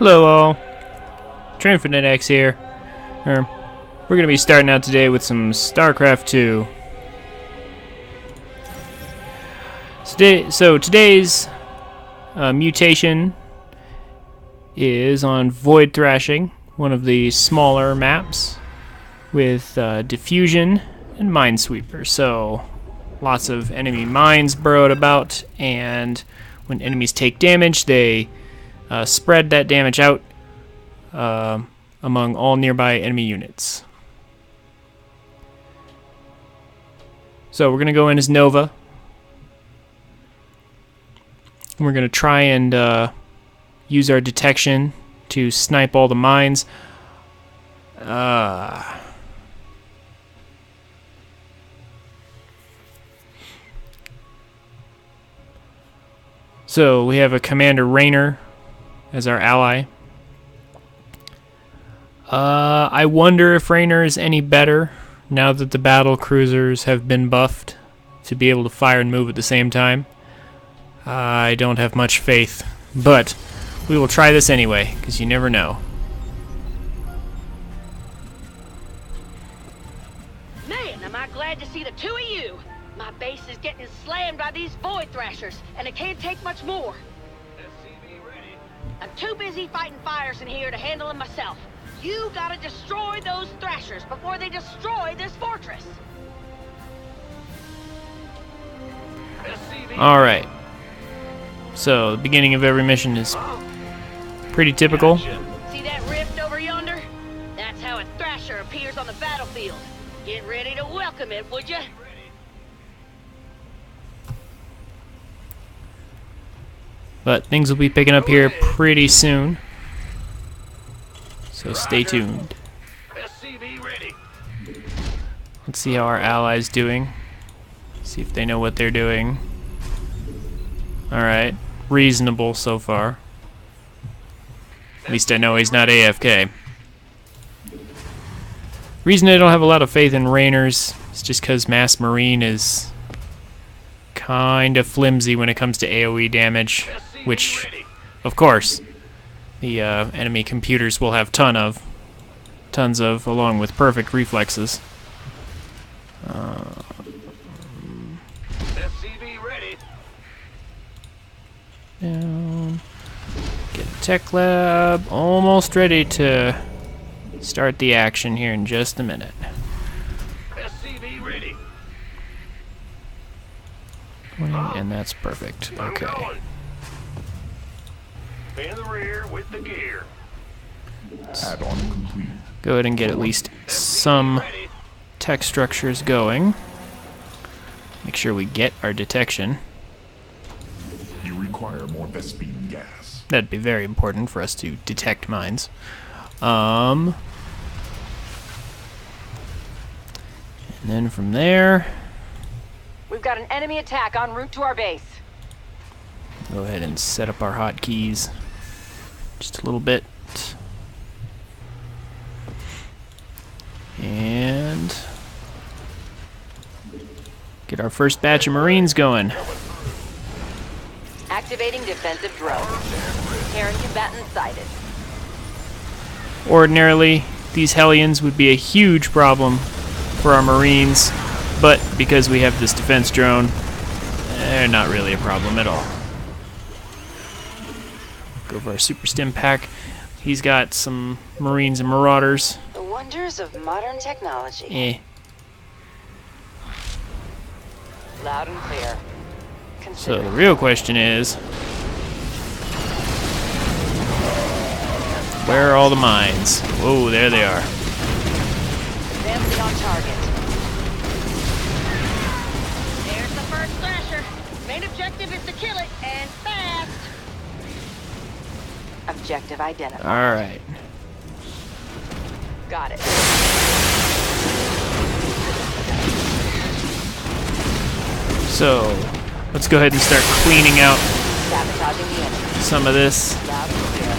Hello all, TrinfiniteX here. We're going to be starting out today with some StarCraft 2. Today's mutation is on Void Thrashing, one of the smaller maps, with Diffusion and Minesweeper. So lots of enemy mines burrowed about, and when enemies take damage, they spread that damage out among all nearby enemy units. So we're going to go in as Nova. And we're going to try and use our detection to snipe all the mines. So we have a Commander Raynor as our ally. I wonder if Raynor is any better now that the battle cruisers have been buffed to be able to fire and move at the same time. I don't have much faith, but we will try this anyway, because you never know. Man, am I glad to see the two of you! My base is getting slammed by these Void Thrashers, and it can't take much more. I'm too busy fighting fires in here to handle them myself. You gotta destroy those Thrashers before they destroy this fortress. Alright. So, the beginning of every mission is pretty typical. See that rift over yonder? That's how a Thrasher appears on the battlefield. Get ready to welcome it, would ya? But things will be picking up here pretty soon. So stay tuned. Let's see how our allies doing. See if they know what they're doing. Alright. Reasonable so far. At least I know he's not AFK. Reason I don't have a lot of faith in Raynors is just because Mass Marine is kind of flimsy when it comes to AoE damage, which, of course, the enemy computers will have tons of, along with perfect reflexes. Down. Get a tech lab. Almost ready to start the action here in just a minute. And that's perfect. Okay. In the rear with the gear. Add-on complete. Go ahead and get at least some tech structures going. Make sure we get our detection. You require more Vespine gas. That'd be very important for us to detect mines. And then from there, We've got an enemy attack en route to our base. go ahead and set up our hotkeys just a little bit. And get our first batch of Marines going. Activating defensive drone. Terran combatant sighted. Ordinarily, these Hellions would be a huge problem for our Marines, but because we have this defense drone, they're not really a problem at all. Go for our Super Stim pack. He's got some Marines and Marauders. The wonders of modern technology. Eh. Loud and clear. So the real question is, where are all the mines? Whoa, there they are. Advancing on target. There's the first Thrasher. Main objective is to kill it, and fast. Objective identified. Alright. Got it. So, let's go ahead and start cleaning out Sabotaging the enemy. some of this. Loud and clear.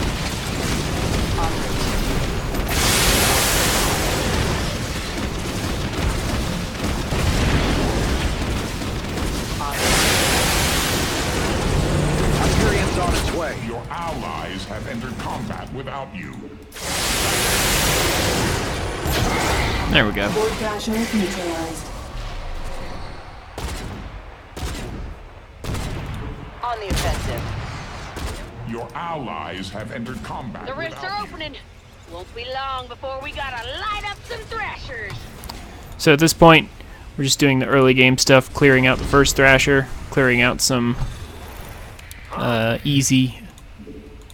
En route. En route. Hyperion's on its way. Your allies have entered combat with There we go. Void Thrasher neutralized. On the offensive. Your allies have entered combat. The rifts without are you. opening. Won't be long before we gotta light up some thrashers. So at this point, we're just doing the early game stuff, clearing out the first Thrasher, clearing out some easy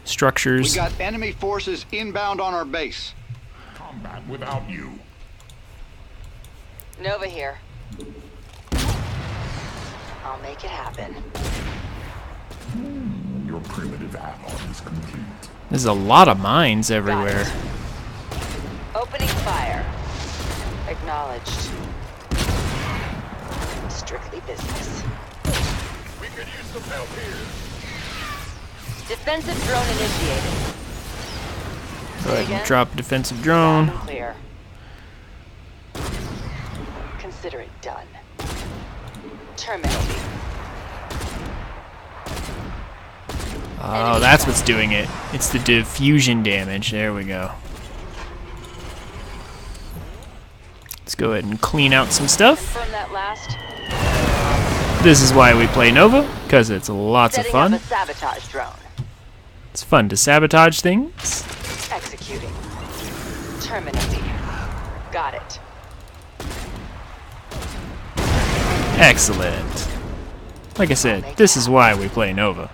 structures. We got enemy forces inbound on our base. Combat without you. Nova here. I'll make it happen. Your primitive add-on is complete. There's a lot of mines everywhere. Got it. Opening fire. Acknowledged. Strictly business. We could use some help here. Defensive drone initiated. Go ahead again? and drop a defensive Loud drone. and clear. Consider it done. Terminating. Oh, that's what's doing it. It's the diffusion damage. There we go. Let's go ahead and clean out some stuff. Confirm that last. This is why we play Nova, because it's lots of Setting fun. up a sabotage drone. It's fun to sabotage things. Executing. Terminating. Got it. Excellent. Like I said, this is why we play Nova.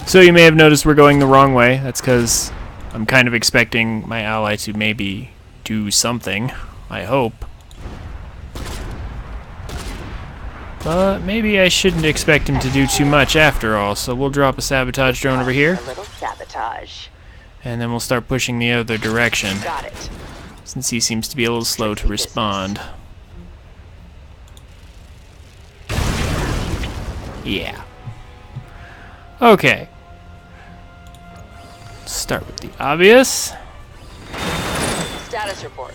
So you may have noticed we're going the wrong way. That's because I'm kind of expecting my ally to maybe do something. I hope. But maybe I shouldn't expect him to do too much after all, so we'll drop a sabotage drone over here, A little sabotage. and then we'll start pushing the other direction, Got it. since he seems to be a little slow to respond. Yeah. Okay. Start with the obvious. Status report.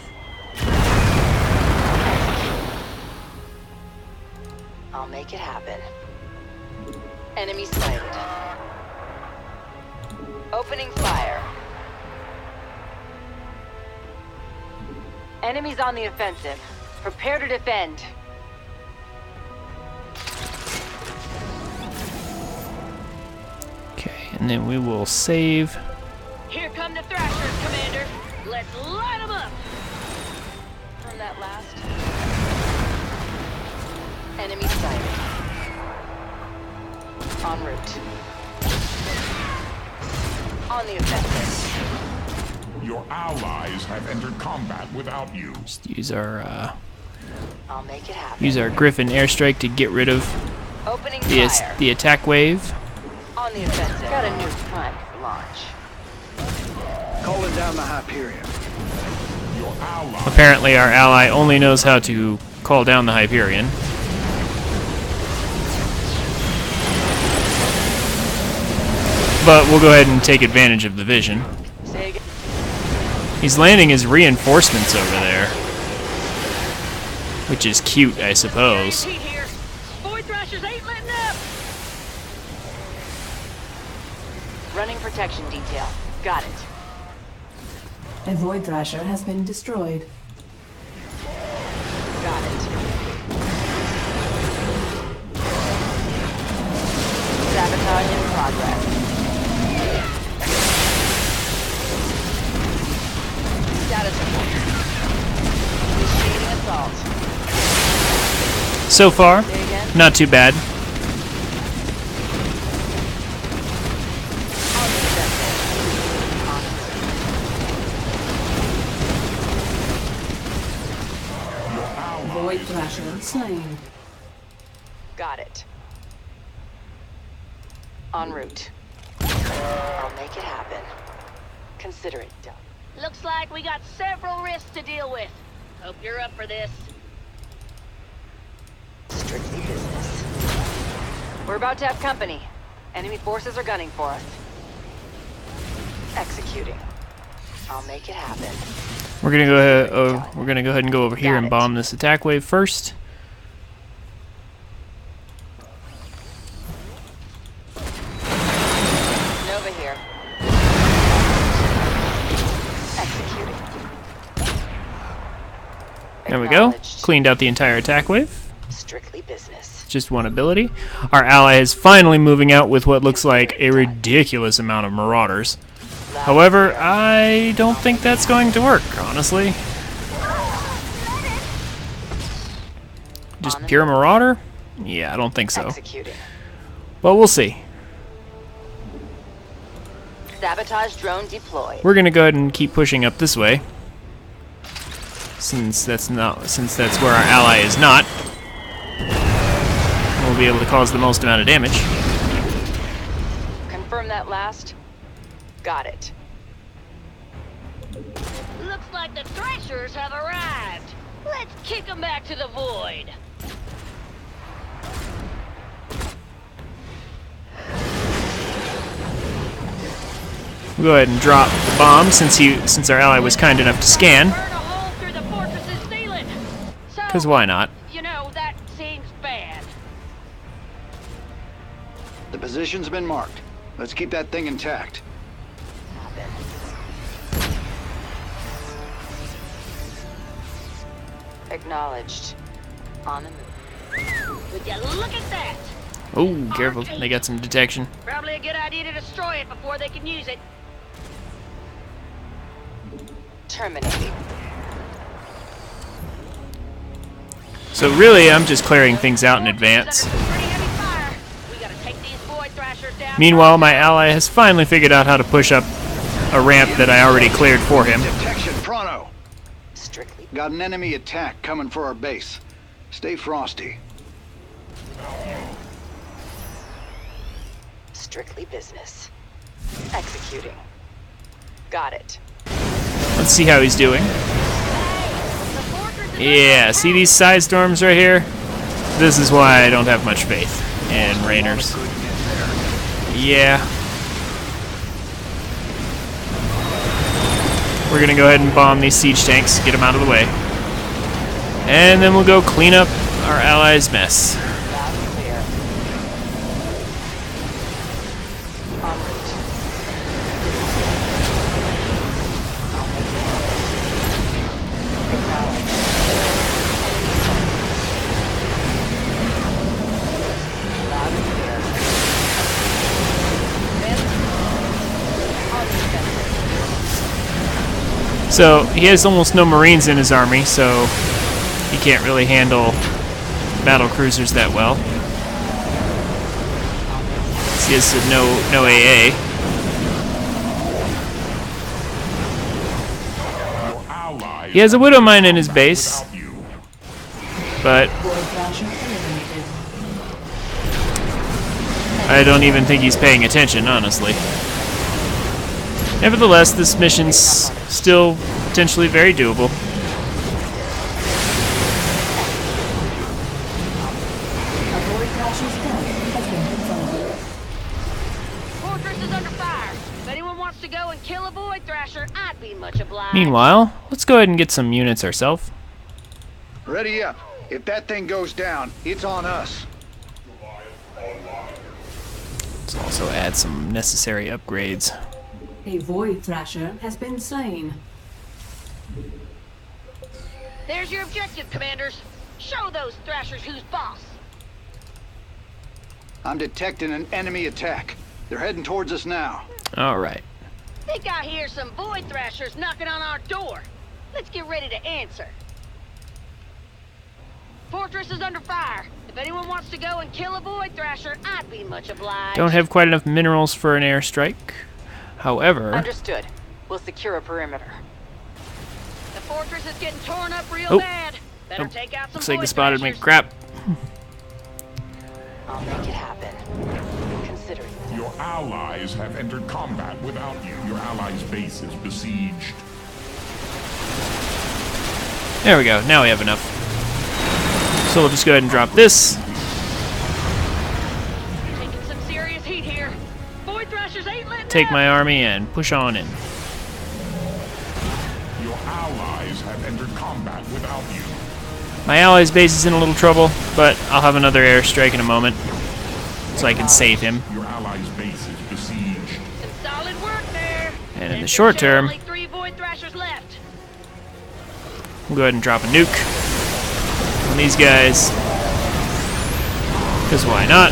I'll make it happen. Enemy sighted. Opening fire. Enemies on the offensive. Prepare to defend. Okay, and then we will save. Here come the thrashers, Commander. Let's light them up. From that last. Enemy sighted. En route. On the offensive. Your allies have entered combat without you. Just use our I'll make it happen. use our Griffin airstrike to get rid of Opening the fire. the attack wave. On the offensive. Got a new prime for launch. Calling down the Hyperion. Your ally. Apparently, our ally only knows how to call down the Hyperion. But we'll go ahead and take advantage of the vision. Say again. He's landing his reinforcements over there, which is cute, I suppose. Pete here. Void thrashers ain't letting up. Running protection detail. Got it. A Void Thrasher has been destroyed. Got it. Sabotage in progress. Status report. Initiating assault. So far, Say again. not too bad. On the defensive. On Void Thrasher slain. Got it. En route. I'll make it happen. Consider it done. Looks like we got several risks to deal with. Hope you're up for this. Strictly business. We're about to have company. Enemy forces are gunning for us. Executing. I'll make it happen. We're gonna go ahead. We're gonna go ahead and go over here Got and it. bomb this attack wave first. Nova here. Executing. There we go. Acknowledged. Cleaned out the entire attack wave. Strictly business. Just one ability. Our ally is finally moving out with what looks like a ridiculous amount of marauders. However, I don't think that's going to work, honestly. Just pure marauder? Yeah, I don't think so. Executing. But we'll see. Sabotage drone deployed. We're gonna go ahead and keep pushing up this way, since that's where our ally is not. We'll be able to cause the most amount of damage. Confirm that last. Got it. Looks like the Thrashers have arrived. Let's kick them back to the void. We'll go ahead and drop the bomb since our ally was kind enough to scan. Burn a hole through the fortress's ceiling. So, Because why not? you know, that seems bad. The position's been marked. Let's keep that thing intact. Acknowledged. On the move. Would you look at that? Oh, careful. They got some detection. Probably a good idea to destroy it before they can use it. Terminating. So really, I'm just clearing things out in advance. Under some pretty heavy fire. We gotta take these Void Thrashers down. Meanwhile, my ally has finally figured out how to push up a ramp that I already cleared for him. Detection, pronto. Strictly. Got an enemy attack coming for our base. Stay frosty. Strictly business. Executing. Got it. Let's see how he's doing. Yeah, see these side storms right here? This is why I don't have much faith in Rainers. Yeah. We're gonna go ahead and bomb these siege tanks, get them out of the way. And then we'll go clean up our allies' mess. Loud and clear. En route. Acknowledged. Loud and clear. On defensive. So, he has almost no Marines in his army, so he can't really handle battle cruisers that well. He has no AA. Your allies He has a Widow Mine in his base, without you. but Void Thrasher eliminated. I don't even think he's paying attention, honestly. Nevertheless, this mission's still potentially very doable. A Void Thrasher's death has been confirmed. Fortress is under fire. If anyone wants to go and kill a Void Thrasher, I'd be much obliged. Meanwhile, let's go ahead and get some units ourselves. Ready up. If that thing goes down, it's on us. Let's also add some necessary upgrades. A Void Thrasher has been slain. There's your objective, commanders. Show those Thrashers who's boss. I'm detecting an enemy attack. They're heading towards us now. Alright. Think I hear some Void Thrashers knocking on our door. Let's get ready to answer. Fortress is under fire. If anyone wants to go and kill a Void Thrasher, I'd be much obliged. Don't have quite enough minerals for an airstrike. However... Understood. We'll secure a perimeter. The fortress is getting torn up real Oh. bad. Better Oh. take out some Looks like Void they spotted me. Thrashers. Crap. I'll make it happen. Consider it. Your allies have entered combat without you. Your allies' base is besieged. There we go. Now we have enough. So we'll just go ahead and drop this. Taking some serious heat here. Void Thrashers ain't letting Take up. my army and push on in. Your allies have entered combat without you. My ally's base is in a little trouble, but I'll have another airstrike in a moment, so I can save him. Your allies' base is besieged. Some solid work there. And in the There's short still term, only 3 Void Thrashers left. we'll go ahead and drop a nuke. on these guys. Because why not?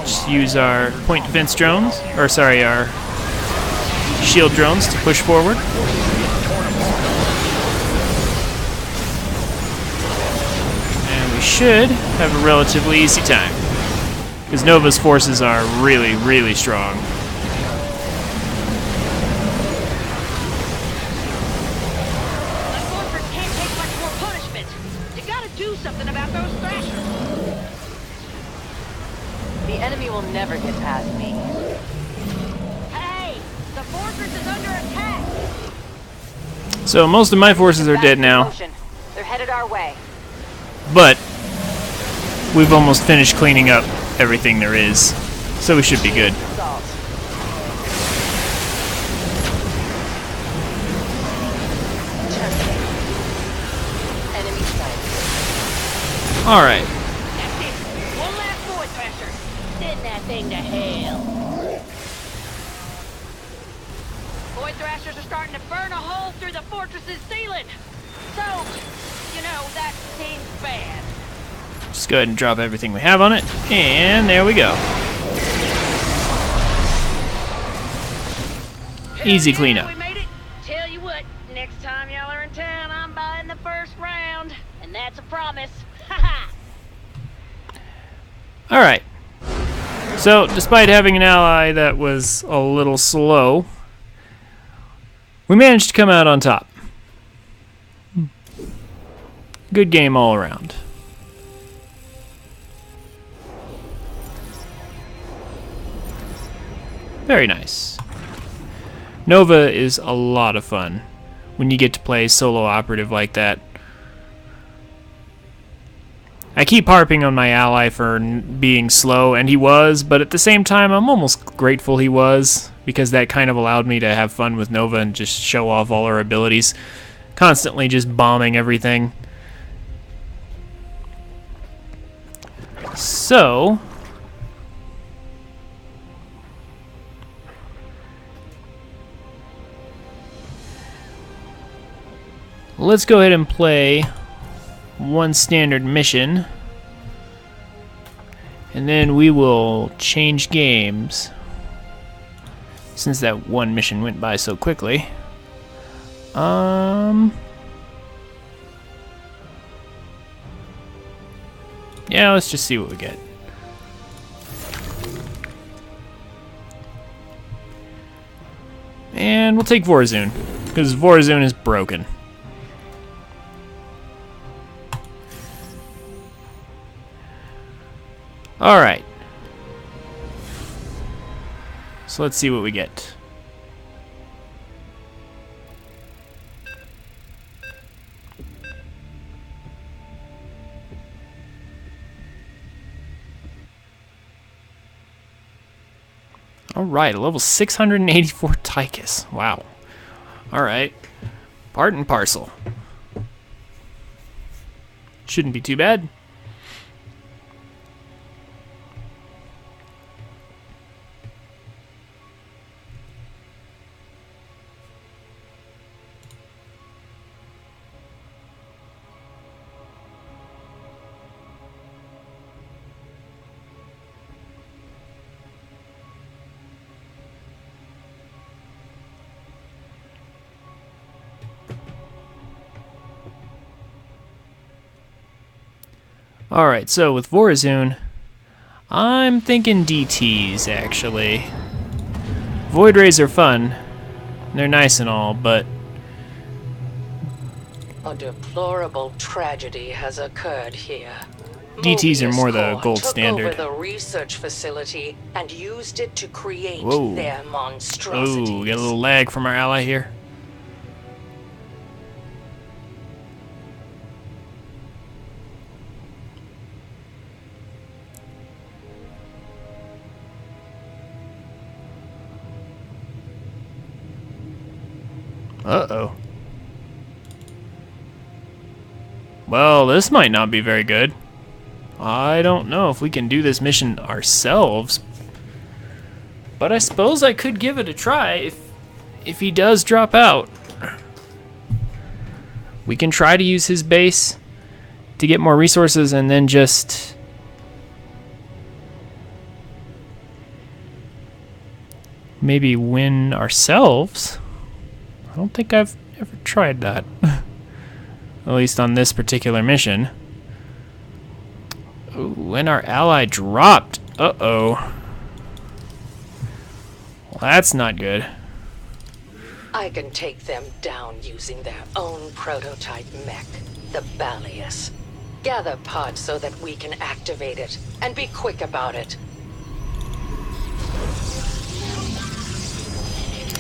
Just use our point defense drones, or sorry, our shield drones to push forward. And we should have a relatively easy time. Because Nova's forces are really, really strong. My fortress can't take much more punishment. You gotta do something about those thrashers. The enemy will never get past me. Hey, the fortress is under attack. So most of my forces are dead now, They're headed our way. but we've almost finished cleaning up everything there is, so we should be good. Assault. Enemy sighted. Alright, That's it. One last void thrasher. Send that thing to hell. Void thrashers are starting to burn a hole through the fortress's ceiling. So, you know, that seems bad. just go ahead and drop everything we have on it, and there we go. Easy Yeah, cleanup. we made it. Tell you what, next time y'all are in town, I'm buying the first round. And that's a promise. Haha. Alright. So, despite having an ally that was a little slow, we managed to come out on top. Good game all around. Very nice. Nova is a lot of fun when you get to play solo operative like that. I keep harping on my ally for being slow, and he was, but at the same time I'm almost grateful he was, because that kind of allowed me to have fun with Nova and just show off all her abilities, constantly just bombing everything. So, let's go ahead and play one standard mission, and then we will change games since that one mission went by so quickly. Yeah, let's just see what we get. And we'll take Vorazun, because Vorazun is broken. Alright. So let's see what we get. Alright, a level 684 Tychus. Wow. Alright. Part and parcel. Shouldn't be too bad. Alright, so with Vorazun, I'm thinking DTs, actually. Void Rays are fun. They're nice and all, but A deplorable tragedy has occurred here. DTs are more the Mobius gold Corps standard. took over the research facility and used it to create Whoa. their monstrosities. ooh, we got a little lag from our ally here. Uh-oh. Well, this might not be very good. I don't know if we can do this mission ourselves, But I suppose I could give it a try if he does drop out. We can try to use his base to get more resources and then just maybe win ourselves. I don't think I've ever tried that. At least on this particular mission. Ooh, and our ally dropped. Uh-oh. Well, that's not good. I can take them down using their own prototype mech, the Balius. Gather pods so that we can activate it, and be quick about it.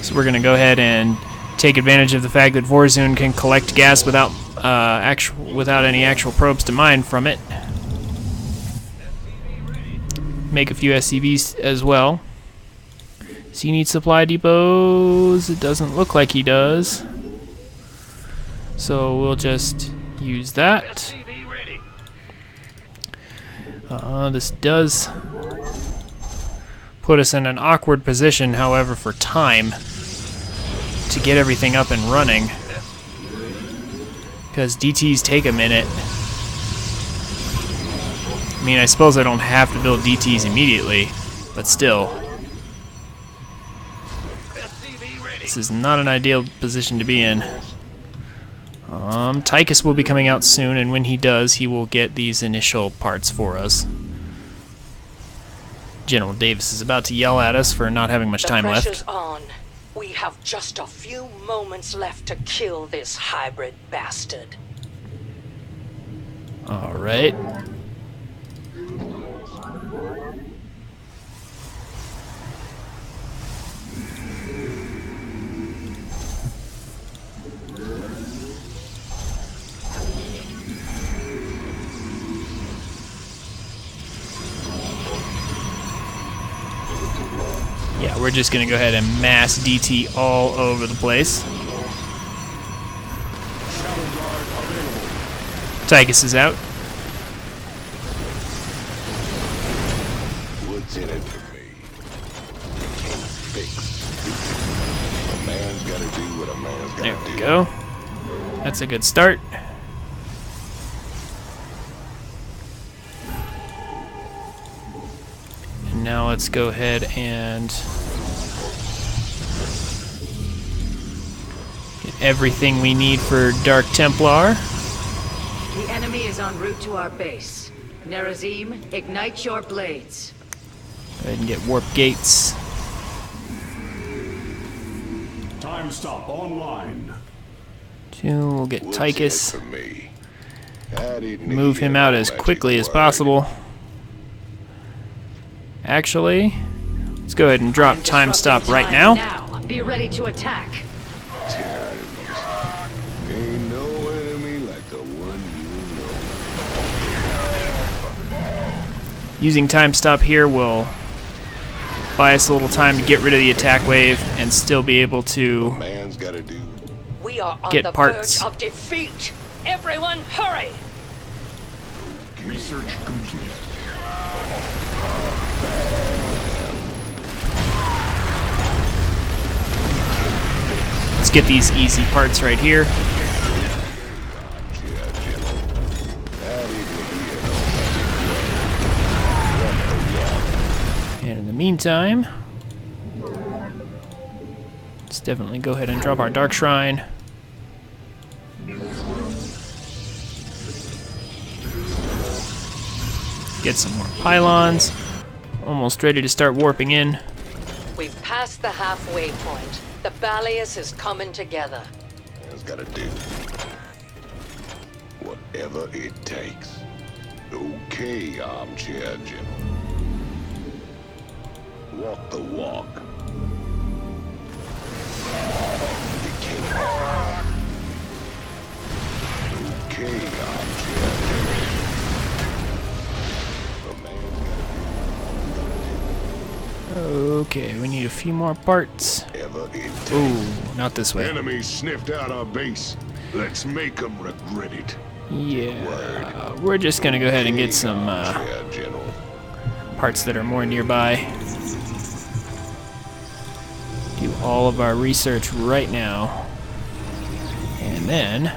So we're gonna go ahead and take advantage of the fact that Vorzun can collect gas without any actual probes to mine from it. Make a few SCVs as well. Does he need supply depots? It doesn't look like he does. So we'll just use that. This does put us in an awkward position, however, for time to get everything up and running. Because DTs take a minute. I mean, I suppose I don't have to build DTs immediately, but still. This is not an ideal position to be in. Tychus will be coming out soon, and when he does, he will get these initial parts for us. General Davis is about to yell at us for not having much time left. The pressure's on. We have just a few moments left to kill this hybrid bastard. Alright. Yeah, we're just gonna go ahead and mass DT all over the place. Tychus is out. What's in it for me? Can't fix. A man's gotta do what a man's gotta do. There we go. That's a good start. And now let's go ahead and get everything we need for Dark Templar. The enemy is en route to our base. Nerazim, ignite your blades. Go ahead and get warp gates. Time stop online. We'll get What's Tychus. in it for me? I didn't Move need him out all as that quickly you as worried. possible. Actually, let's go ahead and drop time stop right now. Be ready to attack. Ain't no enemy like the one you know. Using time stop here will buy us a little time to get rid of the attack wave and still be able to Man's gotta do. We are on Get the parts. verge of defeat. Everyone, hurry! Research complete. let's get these easy parts right here. And in the meantime, let's definitely go ahead and drop our Dark Shrine. Get some more pylons. Almost ready to start warping in. We've passed the halfway point. The Balius is coming together. Man's gotta do. Whatever it takes. Okay, armchair general. Walk the walk. You can't. Okay, armchair general. A man's Okay, we need a few more parts. gotta ever it takes. Ooh, not this way. Enemy sniffed out our base. Let's make them regret it. Yeah, we're just gonna go ahead and get some Armchair general. parts that are more nearby. do all of our research right now. And then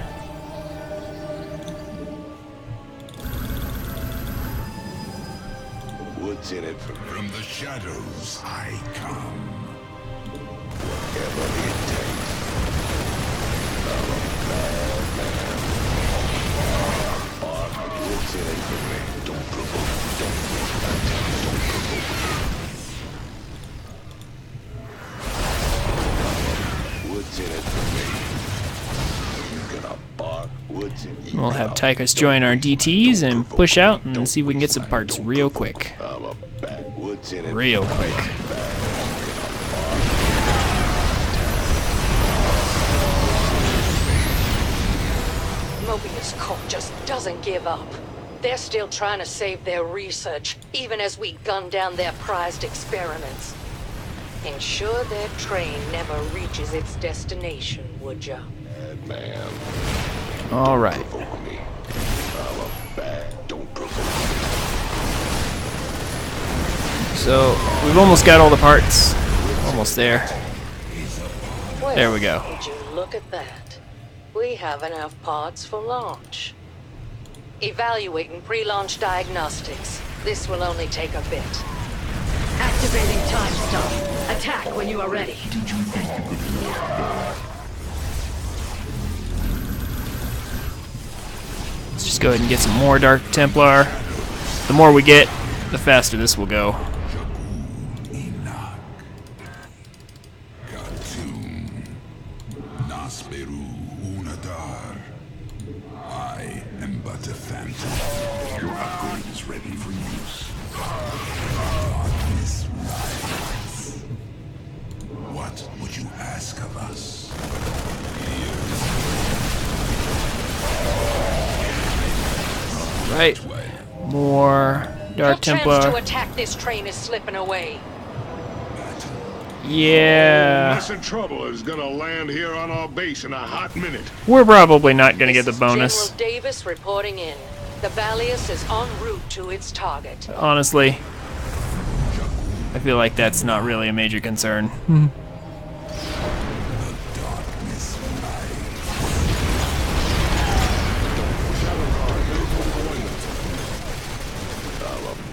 What's in it From the shadows I come. whatever it takes? I'm a bad man. What's in it for me? Don't provoke. Don't waste my time. Don't provoke me. What's in it for me? You gonna bark? What's in it? we'll have Tychus join our DTs and push out and see if we can get some parts real quick. I'm a bad. What's in it? Real quick. Mobius Corp just doesn't give up. They're still trying to save their research, even as we gun down their prized experiments. Ensure their train never reaches its destination, would ya? Bad man. All right. Provoke me. I'm a bad. Don't provoke me. So we've almost got all the parts. Almost there. Well, There we go. Would you look at that? We have enough parts for launch. Evaluating pre-launch diagnostics. This will only take a bit. Activating time stop. Attack when you are ready. Let's just go ahead and get some more Dark Templar. The more we get, the faster this will go. Inak. Katum. Nasperu Unadar. I am but a phantom. Your upgrade is ready for use. Darkness rises. What would you ask of us? Right. More Dark Your chance to Templar. attack this train is slipping away. Yeah. Massive trouble is gonna land here on our base in a hot minute. We're probably not going to get the This is bonus. General Davis reporting in. The Valius is en route to its target. Honestly, I feel like that's not really a major concern.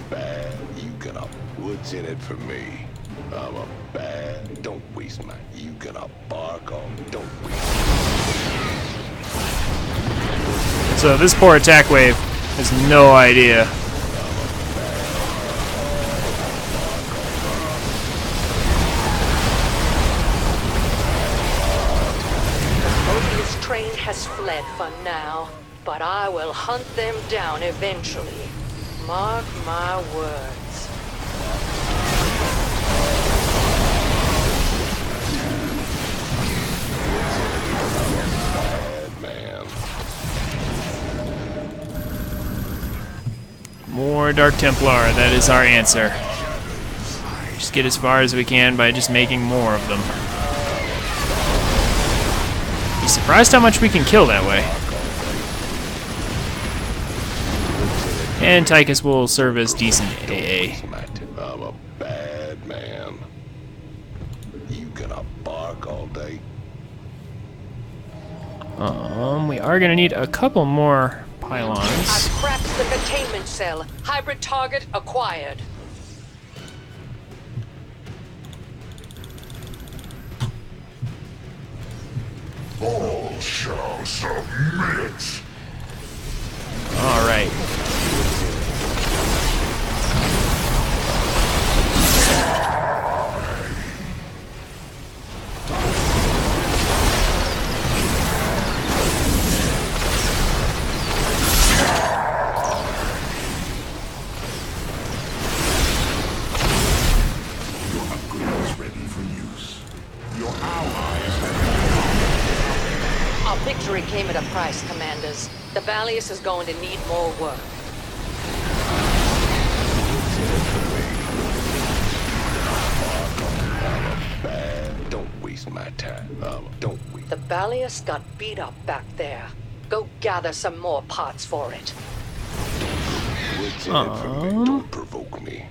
Bad. You gonna. What's in it for me? I'm a bad. Don't waste my. You gonna bark on. Don't waste. So this poor attack wave has no idea. Mobius train has fled for now, but I will hunt them down eventually. Mark my words. Bad man. More Dark Templar, that is our answer. Just get as far as we can by just making more of them. Be surprised how much we can kill that way. And Tychus will serve as decent AA. I'm a bad man. You gonna bark all day? We are gonna need a couple more pylons. I've cracked the containment cell. Hybrid target acquired. All shall submit. All right. Your upgrade is ready for use. Your allies have Our victory came at a price, Commanders. The Valius is going to need more work. Bad. Don't waste my time. Don't waste. The Valius got beat up back there. Go gather some more parts for it. What's in it for me? Don't provoke me.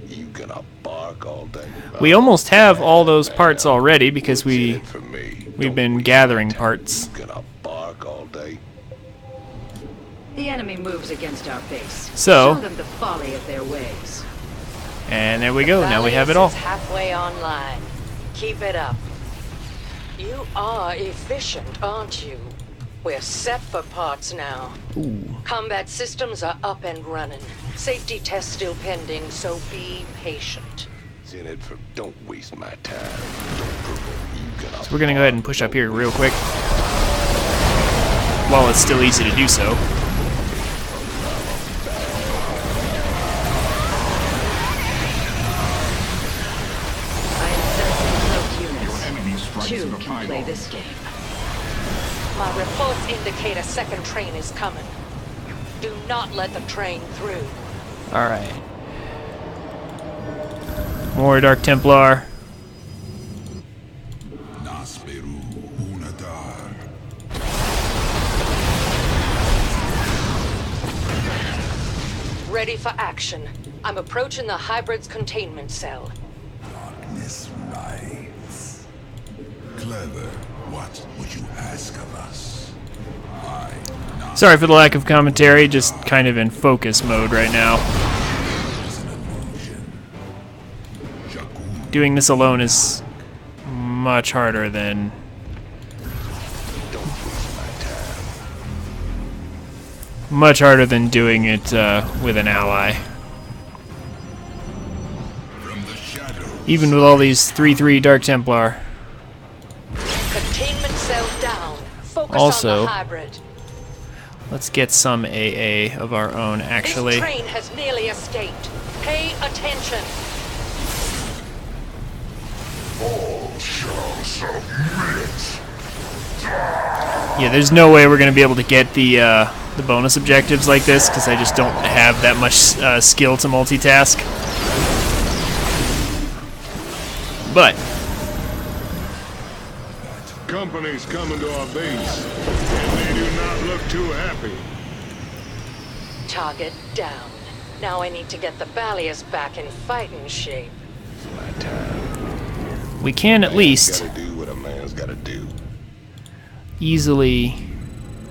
You gonna bark all day? We almost have all those parts already because What's in it for me? we've Don't been waste gathering my time. parts. You gonna bark all day? The enemy moves against our base. So- Show them the folly of their ways. And there we go. Now we have it Valiance all. is halfway online. Keep it up. You are efficient, aren't you? We're set for parts now. Combat systems are up and running. Safety tests still pending, so be patient. What's in it for? Don't waste my time. Don't prove it. You gonna So we're gonna go ahead and push up here real quick. While it's still easy to do so. I am sensing cloaked units. Enemy strikes Two in a can play pylon. this game. My reports indicate a second train is coming. Do not let the train through. Alright. More Dark Templar. Ready for action. I'm approaching the hybrid's containment cell. Darkness rides. Clever, what would you ask of us? Sorry for the lack of commentary, just kind of in focus mode right now. Doing this alone is much harder than doing it with an ally. Even with all these 3/3 Dark Templar. Containment cell down. Focus Also- on the hybrid. Let's get some AA of our own, actually. This train has nearly escaped. Pay attention. Yeah, there's no way we're going to be able to get the bonus objectives like this, because I just don't have that much skill to multitask. But Company's coming to our base, and they do not look too happy. Target down. Now I need to get the Ballius back in fighting shape. my time. we can at least Gotta do what a man's gotta do. easily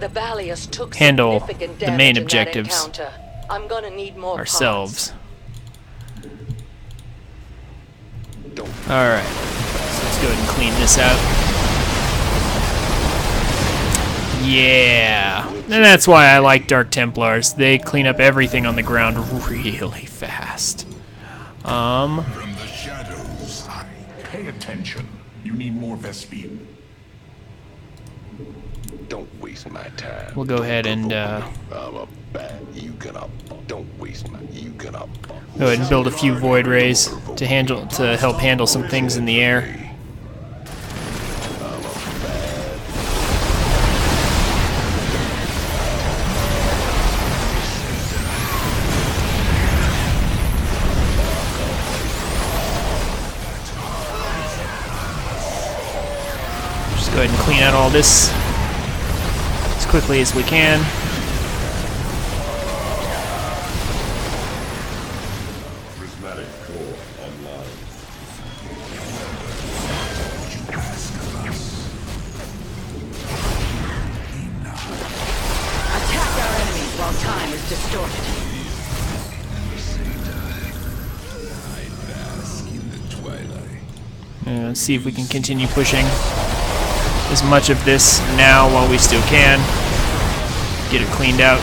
The Ballius took handle significant the damage main in that objectives encounter. I'm gonna need more ourselves. Don't Alright, so let's go ahead and clean this out. Yeah, and that's why I like Dark Templars. They clean up everything on the ground really fast. From the shadows, Pay attention. You need more Vespene. don't waste my time. We'll go ahead and I'm a bad. You gonna don't waste my. You gonna go ahead and build a few Void Rays to help handle some things in the air. Just go ahead and clean out all this as quickly as we can. Prismatic core online. Attack our enemies while time is distorted. Let's see if we can continue pushing as much of this now while we still can. Get it cleaned out.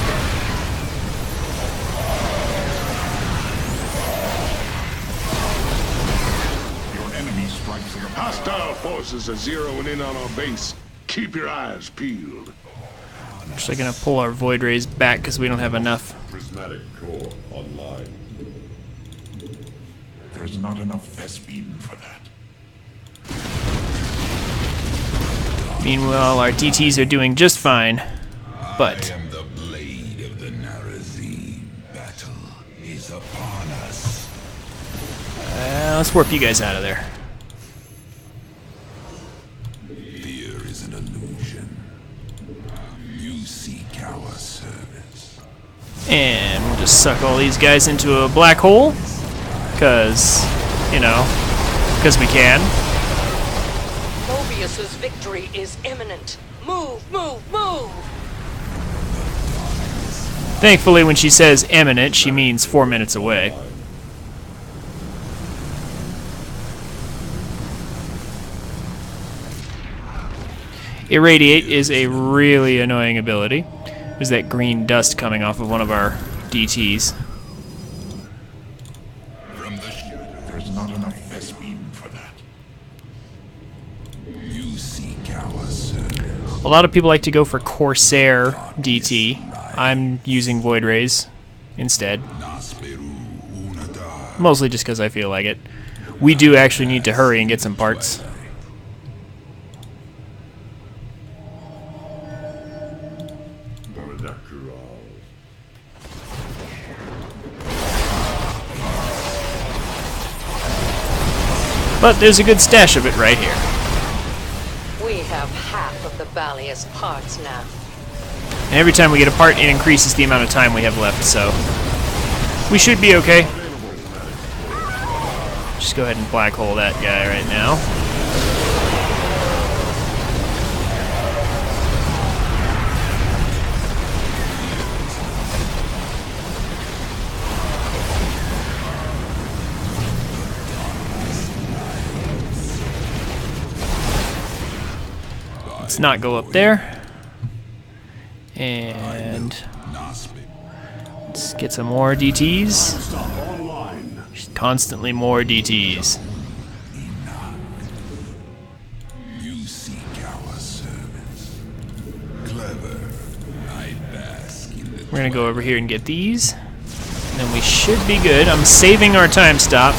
Your enemy strikes in a Hostile forces are zeroing in on our base. Keep your eyes peeled. Actually gonna pull our Void Rays back because we don't have enough. Prismatic core online. There's not enough Vespene for that. Meanwhile, our DTs are doing just fine, but I am the blade of the Narazim. Battle is upon us. let's warp you guys out of there. Fear is an illusion. You seek our service. And we'll just suck all these guys into a black hole. because, you know, because we can. Mobius's victory is imminent. Move, move, move! Thankfully, when she says imminent, she means 4 minutes away. Irradiate is a really annoying ability. There's that green dust coming off of one of our DTs. There's not enough Vespene for that. You seek our service. A lot of people like to go for Corsair DT. I'm using Void Rays instead. Mostly just because I feel like it. We do actually need to hurry and get some parts. But there's a good stash of it right here. We have half of the Balius parts now. And every time we get a part, it increases the amount of time we have left, so we should be okay. Just go ahead and black hole that guy right now. Let's not go up there. And let's get some more DTs. Just constantly more DTs. You seek our service. Clever. I bask in the We're gonna go over here and get these. And then we should be good. I'm saving our time stop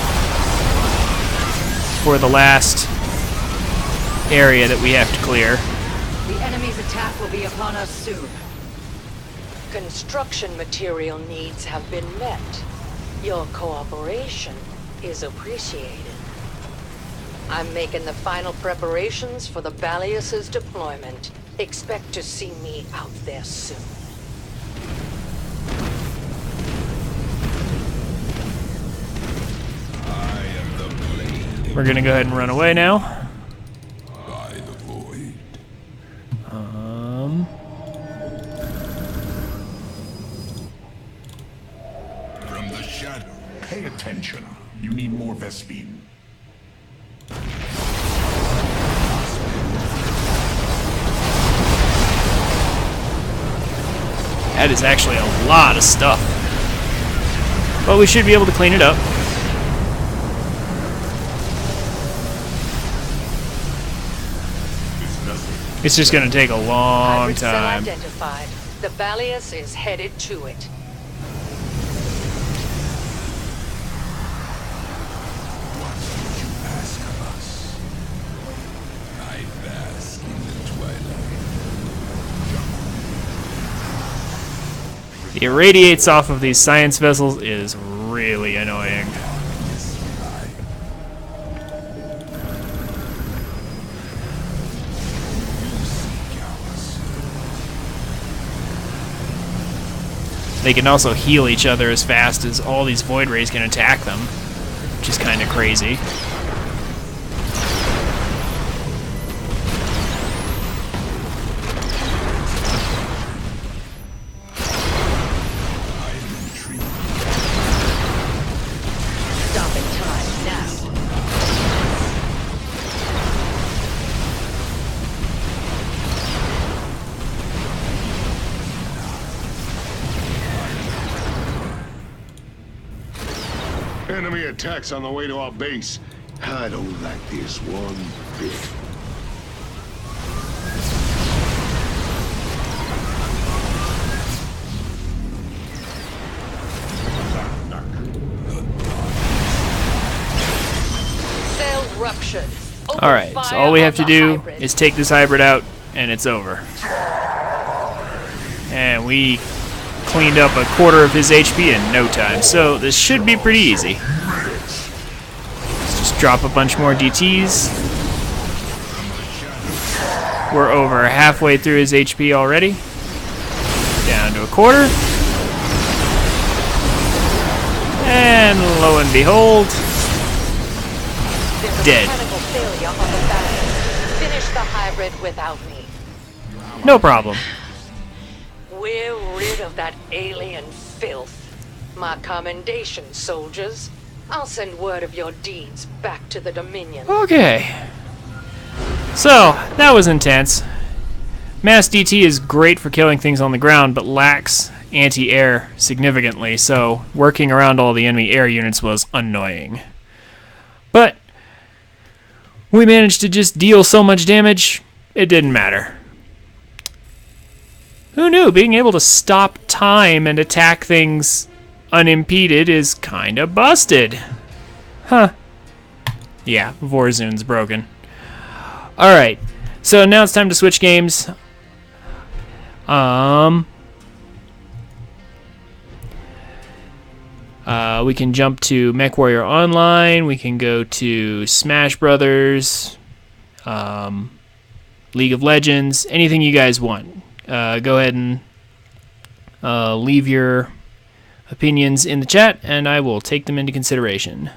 for the last area that we have to clear. The enemy's attack will be upon us soon. Construction material needs have been met. Your cooperation is appreciated. I'm making the final preparations for the Balius's deployment. Expect to see me out there soon. I am the blade We're gonna go ahead and run away now. by the void. From the shadow. Pay attention. You need more Vespene. That is actually a lot of stuff. But we should be able to clean it up. It's just gonna take a long Hybrid cell time. identified. The Balius is headed to it. What would you ask of us? I bask in the twilight. The irradiates off of these science vessels is really annoying. They can also heal each other as fast as all these Void Rays can attack them, which is kind of crazy. Stopping time now. Enemy attacks on the way to our base. I don't like this one bit. Cell ruptured. Open Alright, so fire all we on have to the do hybrid. is take this hybrid out, and it's over. And we cleaned up a quarter of his HP in no time, so this should be pretty easy. Let's just drop a bunch more DTs. We're over halfway through his HP already. Down to a quarter. And And lo and behold, There's a dead. mechanical failure on the battery. Finish the hybrid without me. No problem. We're rid of that alien filth. My commendation, soldiers. I'll send word of your deeds back to the Dominion. Okay. So, that was intense. Mass DT is great for killing things on the ground, but lacks anti-air significantly, so working around all the enemy air units was annoying. But we managed to just deal so much damage, it didn't matter. Who knew being able to stop time and attack things unimpeded is kinda busted? Huh. Yeah, Vorzoon's broken. Alright, so now it's time to switch games. We can jump to MechWarrior Online. We can go to Smash Brothers, League of Legends, anything you guys want. Go ahead and leave your opinions in the chat, and I will take them into consideration.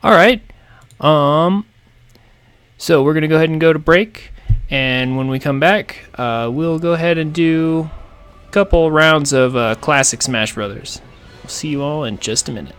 All right. So we're going to go ahead and go to break. And when we come back, we'll go ahead and do a couple rounds of classic Smash Brothers. We'll see you all in just a minute.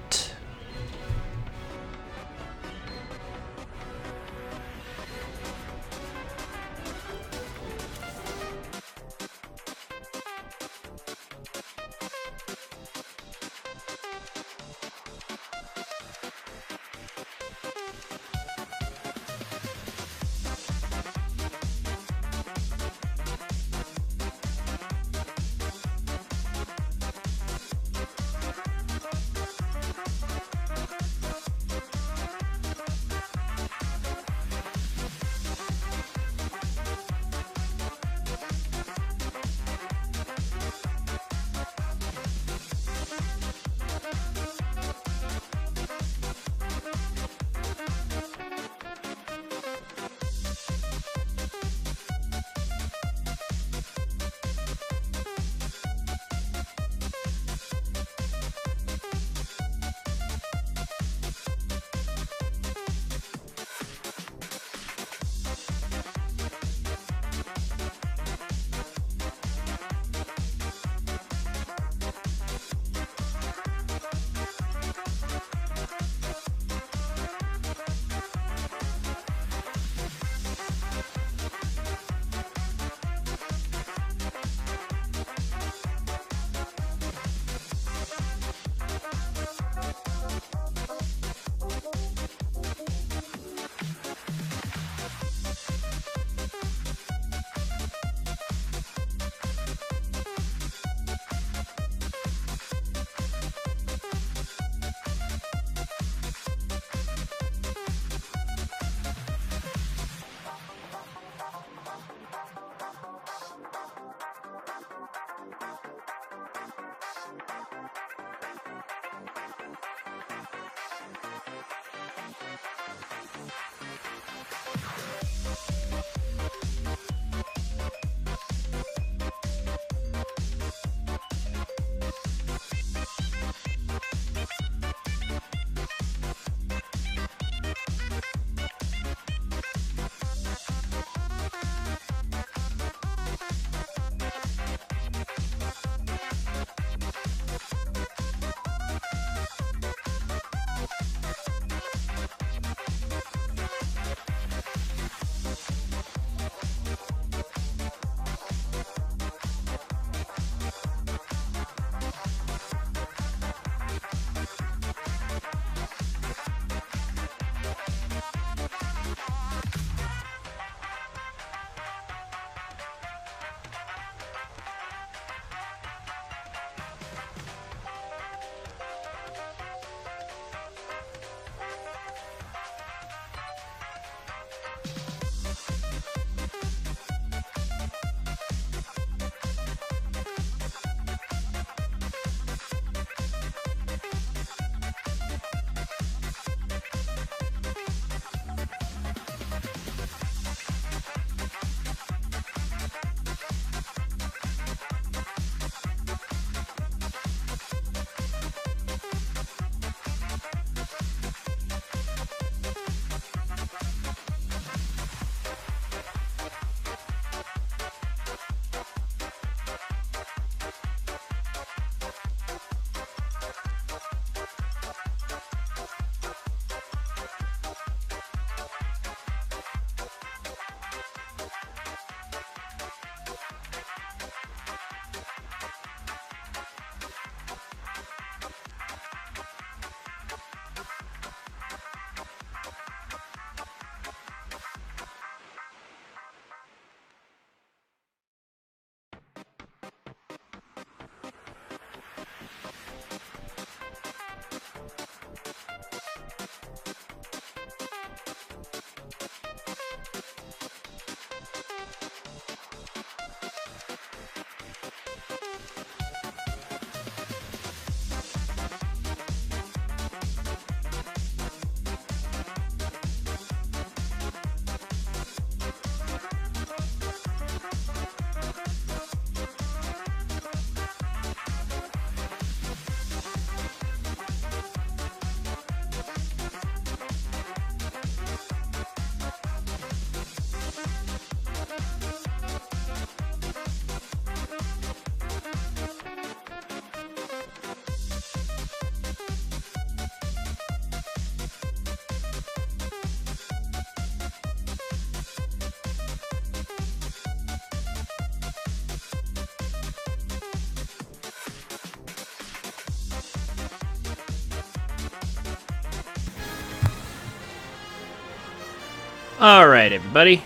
Alright, everybody.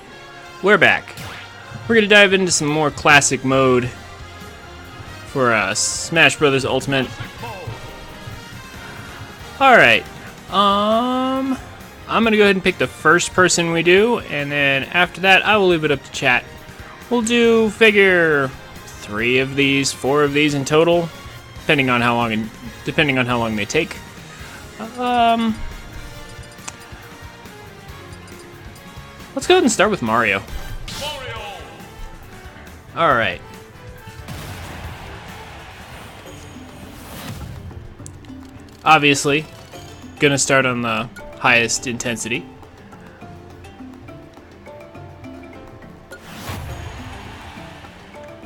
We're back. We're gonna dive into some more classic mode for Smash Brothers Ultimate. Alright. I'm gonna go ahead and pick the first person we do, and then after that, I will leave it up to chat. We'll do figure 3 of these, 4 of these in total, depending on how long they take. Let's go ahead and start with Mario. Alright. Obviously, gonna start on the highest intensity.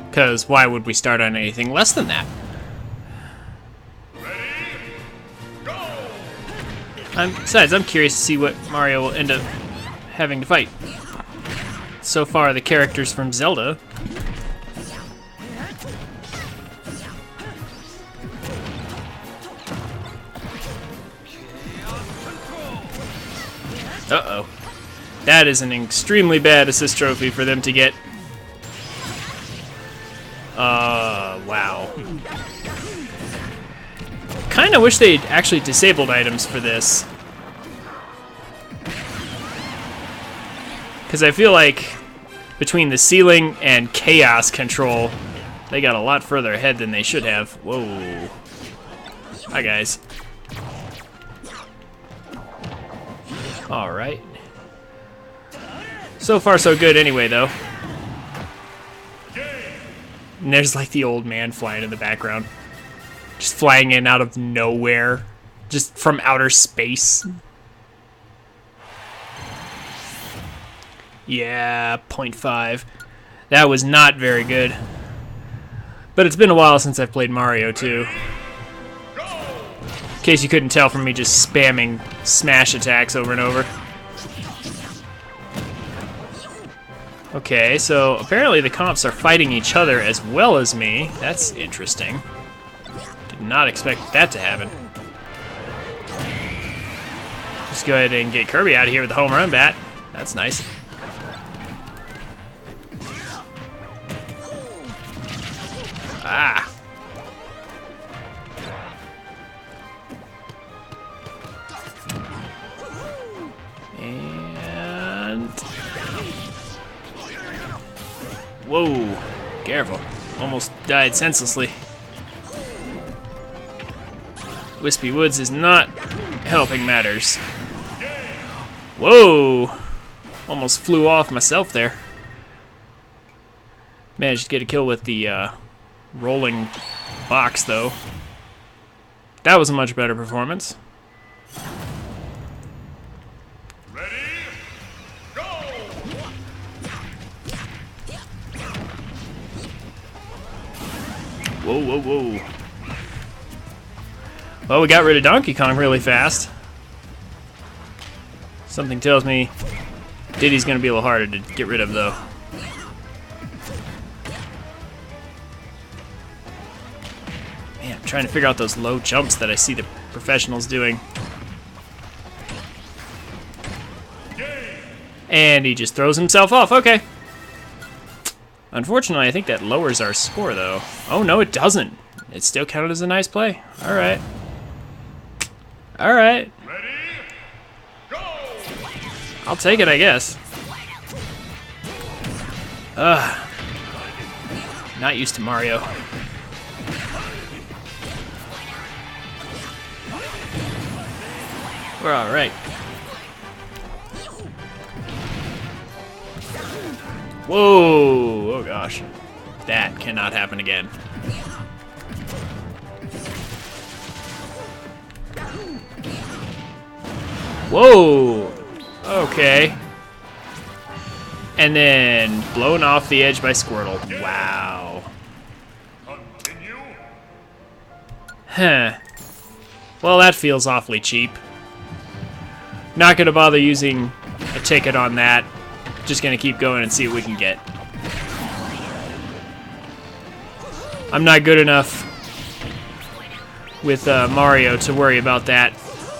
Because why would we start on anything less than that? Besides, I'm curious to see what Mario will end up having to fight. So far, the characters from Zelda. Uh-oh. That is an extremely bad assist trophy for them to get. Wow. Kinda wish they'd actually disabled items for this. Because I feel like between the ceiling and chaos control, they got a lot further ahead than they should have. Whoa. Hi, guys. Alright. So far, so good anyway, though. And there's like the old man flying in the background. Just flying in out of nowhere. Just from outer space. Yeah, 0.5. That was not very good. But it's been a while since I've played Mario, too. In case you couldn't tell from me just spamming smash attacks over and over. Okay, so apparently the comps are fighting each other as well as me. That's interesting. Did not expect that to happen. Just go ahead and get Kirby out of here with the home run bat. That's nice. Ah. And... whoa. Careful. Almost died senselessly. Wispy Woods is not helping matters. Whoa. Almost flew off myself there. Managed to get a kill with the rolling box, though. That was a much better performance. Ready? Go! Whoa, whoa, whoa. Well, we got rid of Donkey Kong really fast. Something tells me Diddy's gonna be a little harder to get rid of, though. Man, I'm trying to figure out those low jumps that I see the professionals doing. And he just throws himself off. Okay. Unfortunately, I think that lowers our score, though. Oh, no, it doesn't. It still counted as a nice play. All right. All right. Ready? Go! I'll take it, I guess. Ugh. Not used to Mario. We're all right. Whoa! Oh gosh. That cannot happen again. Whoa! Okay. And then blown off the edge by Squirtle. Wow. Continue. Huh. Well, that feels awfully cheap. Not gonna bother using a ticket on that. Just gonna keep going and see what we can get. I'm not good enough with Mario to worry about that.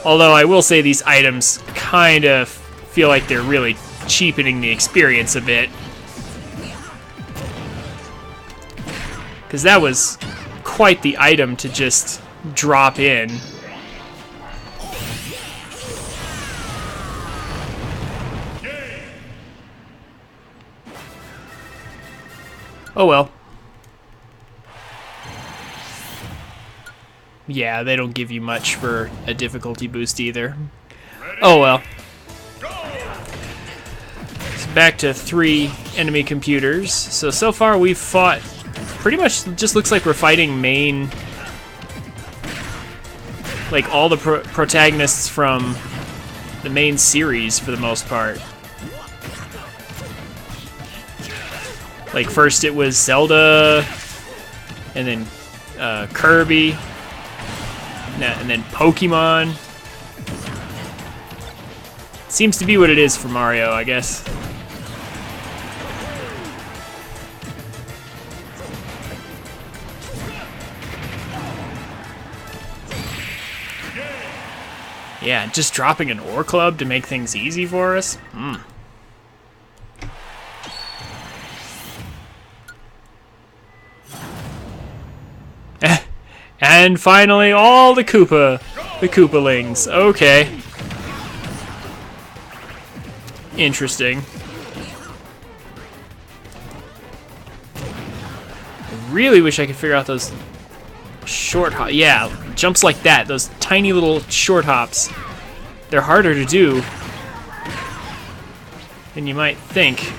Although I will say these items kind of feel like they're really cheapening the experience a bit. Because that was quite the item to just drop in. Oh well. Yeah, they don't give you much for a difficulty boost either. Oh well. So back to 3 enemy computers. So far we've fought... Pretty much just looks like we're fighting main... Like all the protagonists from the main series for the most part. Like first it was Zelda, and then Kirby, and then Pokemon. Seems to be what it is for Mario, I guess. Yeah, just dropping an ore club to make things easy for us? And finally, all the Koopalings. Okay. Interesting. I really wish I could figure out those short hop. Yeah, jumps like that. Those tiny little short hops. They're harder to do than you might think.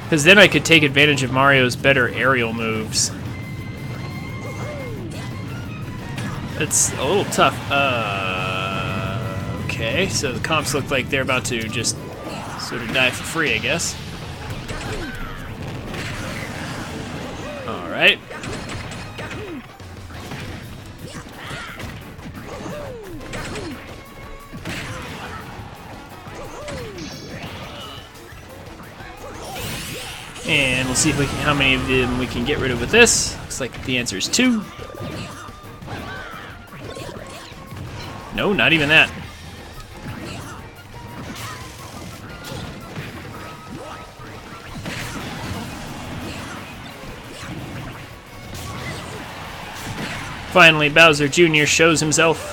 Because then I could take advantage of Mario's better aerial moves. It's a little tough. Okay, so the comps look like they're about to just sort of die for free, I guess. Alright. And we'll see if we can, how many of them we can get rid of with this. Looks like the answer is 2. No, not even that. Finally, Bowser Jr. shows himself.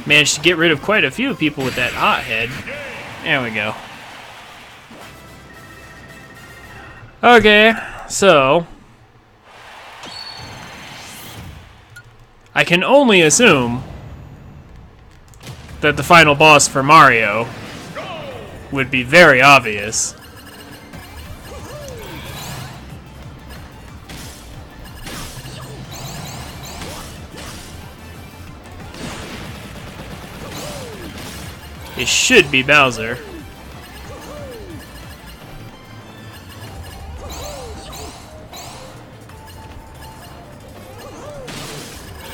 Managed to get rid of quite a few people with that hot head. There we go. Okay, so I can only assume that the final boss for Mario would be very obvious. It should be Bowser.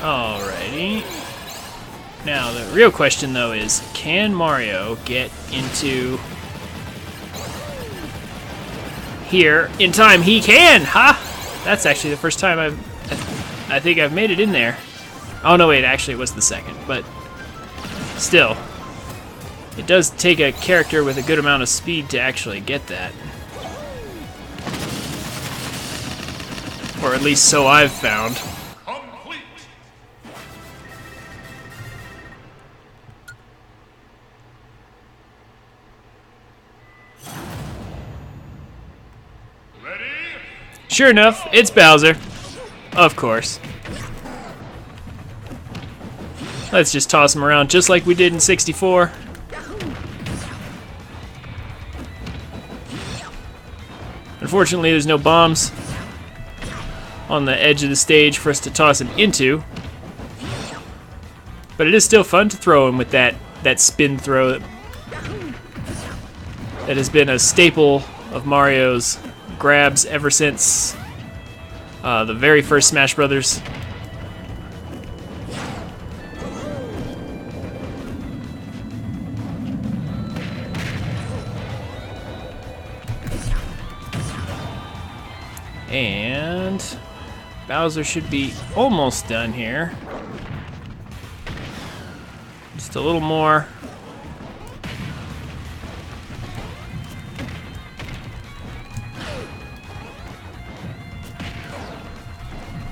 Alrighty. Now, the real question, though, is can Mario get into here in time? He can! Ha! That's actually the first time I think I've made it in there. Oh, no, wait, actually, it was the second, but still. It does take a character with a good amount of speed to actually get that. Or at least so I've found. Complete. Ready? Sure enough, it's Bowser. Of course. Let's just toss him around just like we did in 64. Unfortunately, there's no bombs on the edge of the stage for us to toss him into. But it is still fun to throw him with that spin throw that has been a staple of Mario's grabs ever since the very first Smash Brothers. And Bowser should be almost done here. Just a little more.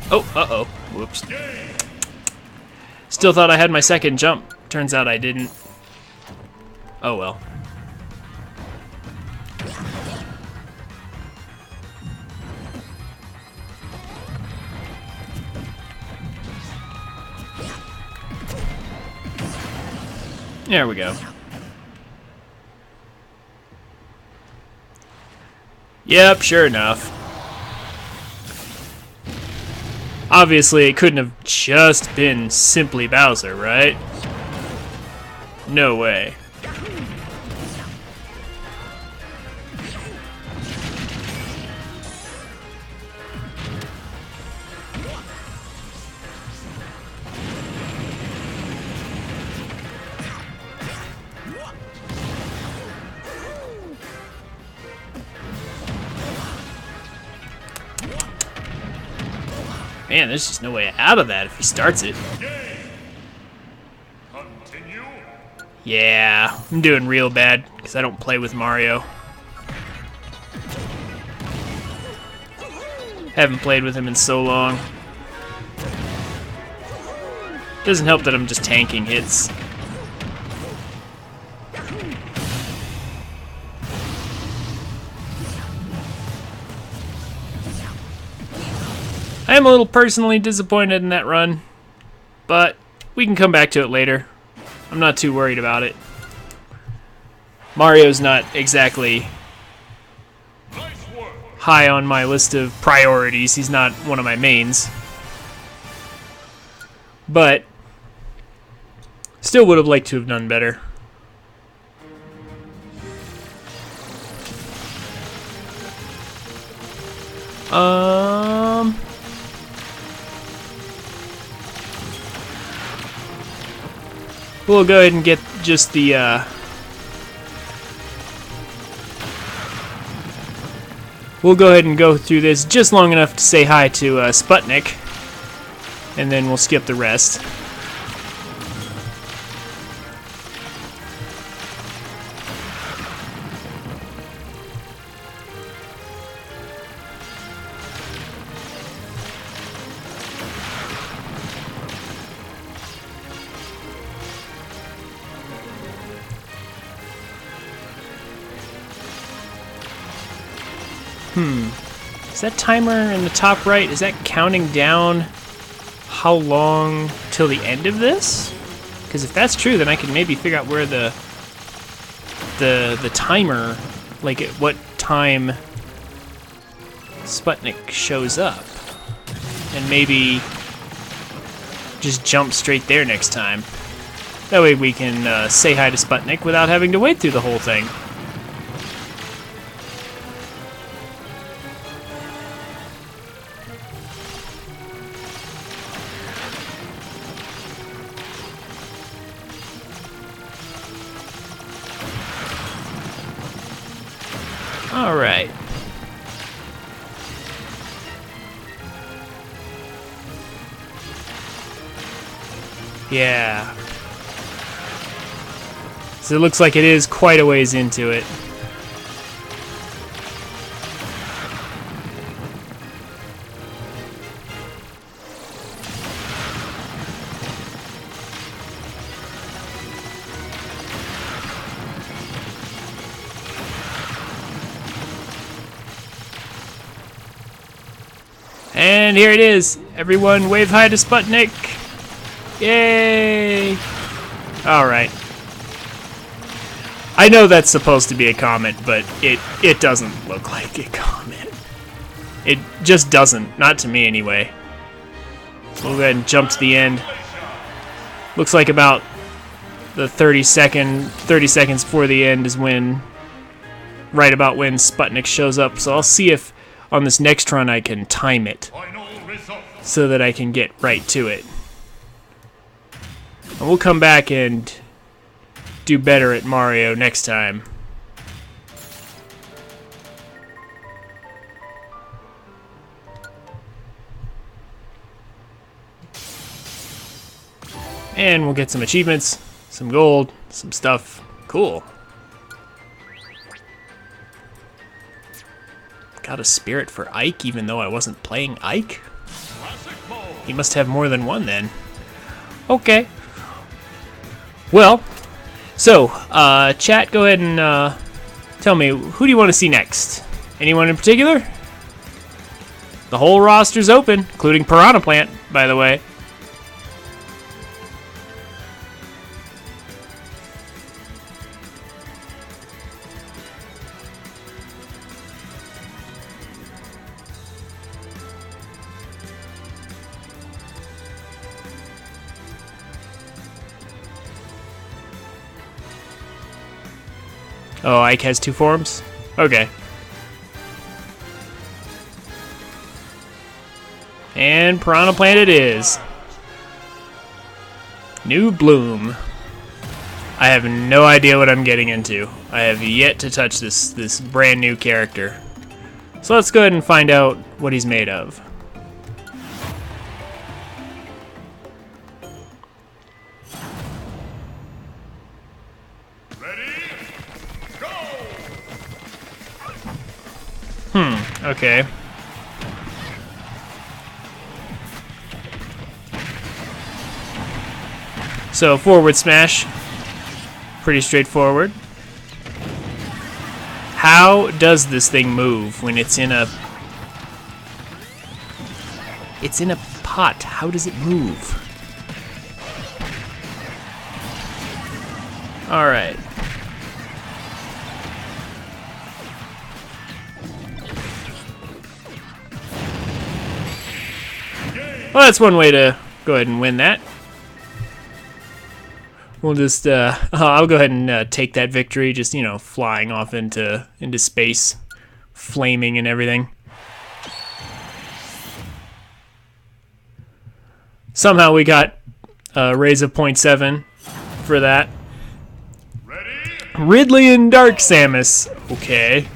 Oh, uh-oh. Whoops. Still thought I had my second jump. Turns out I didn't. Oh well. There we go. Yep, sure enough. Obviously, it couldn't have just been simply Bowser, right? No way. Man, there's just no way out of that if he starts it. Continue. Yeah, I'm doing real bad because I don't play with Mario. Haven't played with him in so long. Doesn't help that I'm just tanking hits. I am a little personally disappointed in that run, but we can come back to it later. I'm not too worried about it. Mario's not exactly high on my list of priorities. He's not one of my mains. But still would have liked to have done better. We'll go ahead and get just the, we'll go ahead and go through this just long enough to say hi to Sputnik, and then we'll skip the rest. Is that timer in the top right, is that counting down how long till the end of this? Because if that's true, then I can maybe figure out where the timer, like at what time Sputnik shows up. And maybe just jump straight there next time. That way we can say hi to Sputnik without having to wait through the whole thing. All right. Yeah. So it looks like it is quite a ways into it. And here it is. Everyone wave hi to Sputnik. Yay! Alright. I know that's supposed to be a comment, but it doesn't look like a comment. It just doesn't. Not to me, anyway. So we'll go ahead and jump to the end. Looks like about the 30 seconds before the end is when... right about when Sputnik shows up. So I'll see if on this next run I can time it so that I can get right to it. And we'll come back and do better at Mario next time. And we'll get some achievements, some gold, some stuff. Cool. Got a spirit for Ike, even though I wasn't playing Ike? He must have more than one then. Okay. Well, so, chat, go ahead and tell me, who do you want to see next? Anyone in particular? The whole roster's open, including Piranha Plant, by the way. Oh, Ike has two forms? Okay. And Piranha Plant it is. New Bloom. I have no idea what I'm getting into. I have yet to touch this brand new character. So let's go ahead and find out what he's made of. Okay. So forward smash, pretty straightforward. How does this thing move when it's in a pot? How does it move? All right. Well, that's one way to go ahead and win that. We'll just, I'll go ahead and take that victory, just, you know, flying off into space, flaming and everything. Somehow we got a raise of 0.7 for that. Ridley and Dark Samus. Okay.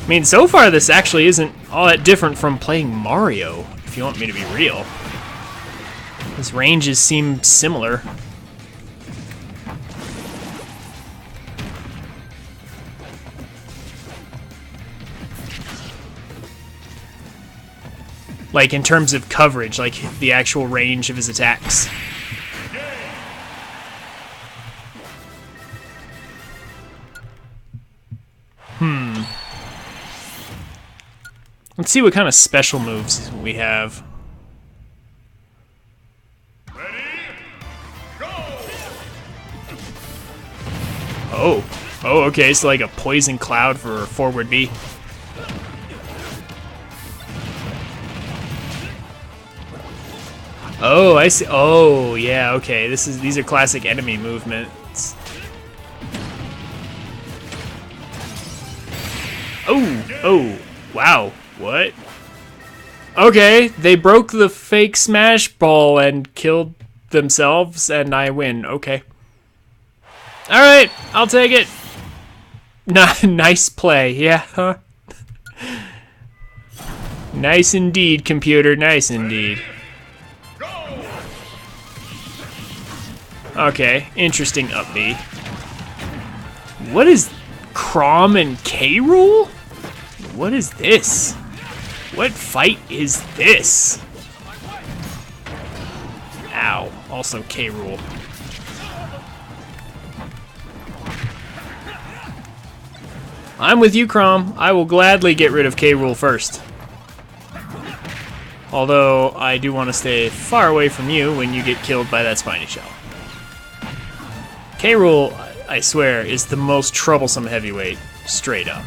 I mean, so far this actually isn't all that different from playing Mario, if you want me to be real. His ranges seem similar. Like in terms of coverage, like the actual range of his attacks. Let's see what kind of special moves we have. Oh, okay, so like a poison cloud for forward B. Oh, I see. Oh, yeah, okay. These are classic enemy movements. Oh, wow. What? Okay, they broke the fake smash ball and killed themselves, and I win. Okay. Alright, I'll take it. Nice play, yeah. Nice indeed, computer. Nice indeed. Okay, interesting up B. What is Crom and K. Rool? What is this? What fight is this? Ow. Also K. Rool. I'm with you, Crom. I will gladly get rid of K. Rool first. Although, I do want to stay far away from you when you get killed by that spiny shell. K. Rool, I swear, is the most troublesome heavyweight. Straight up.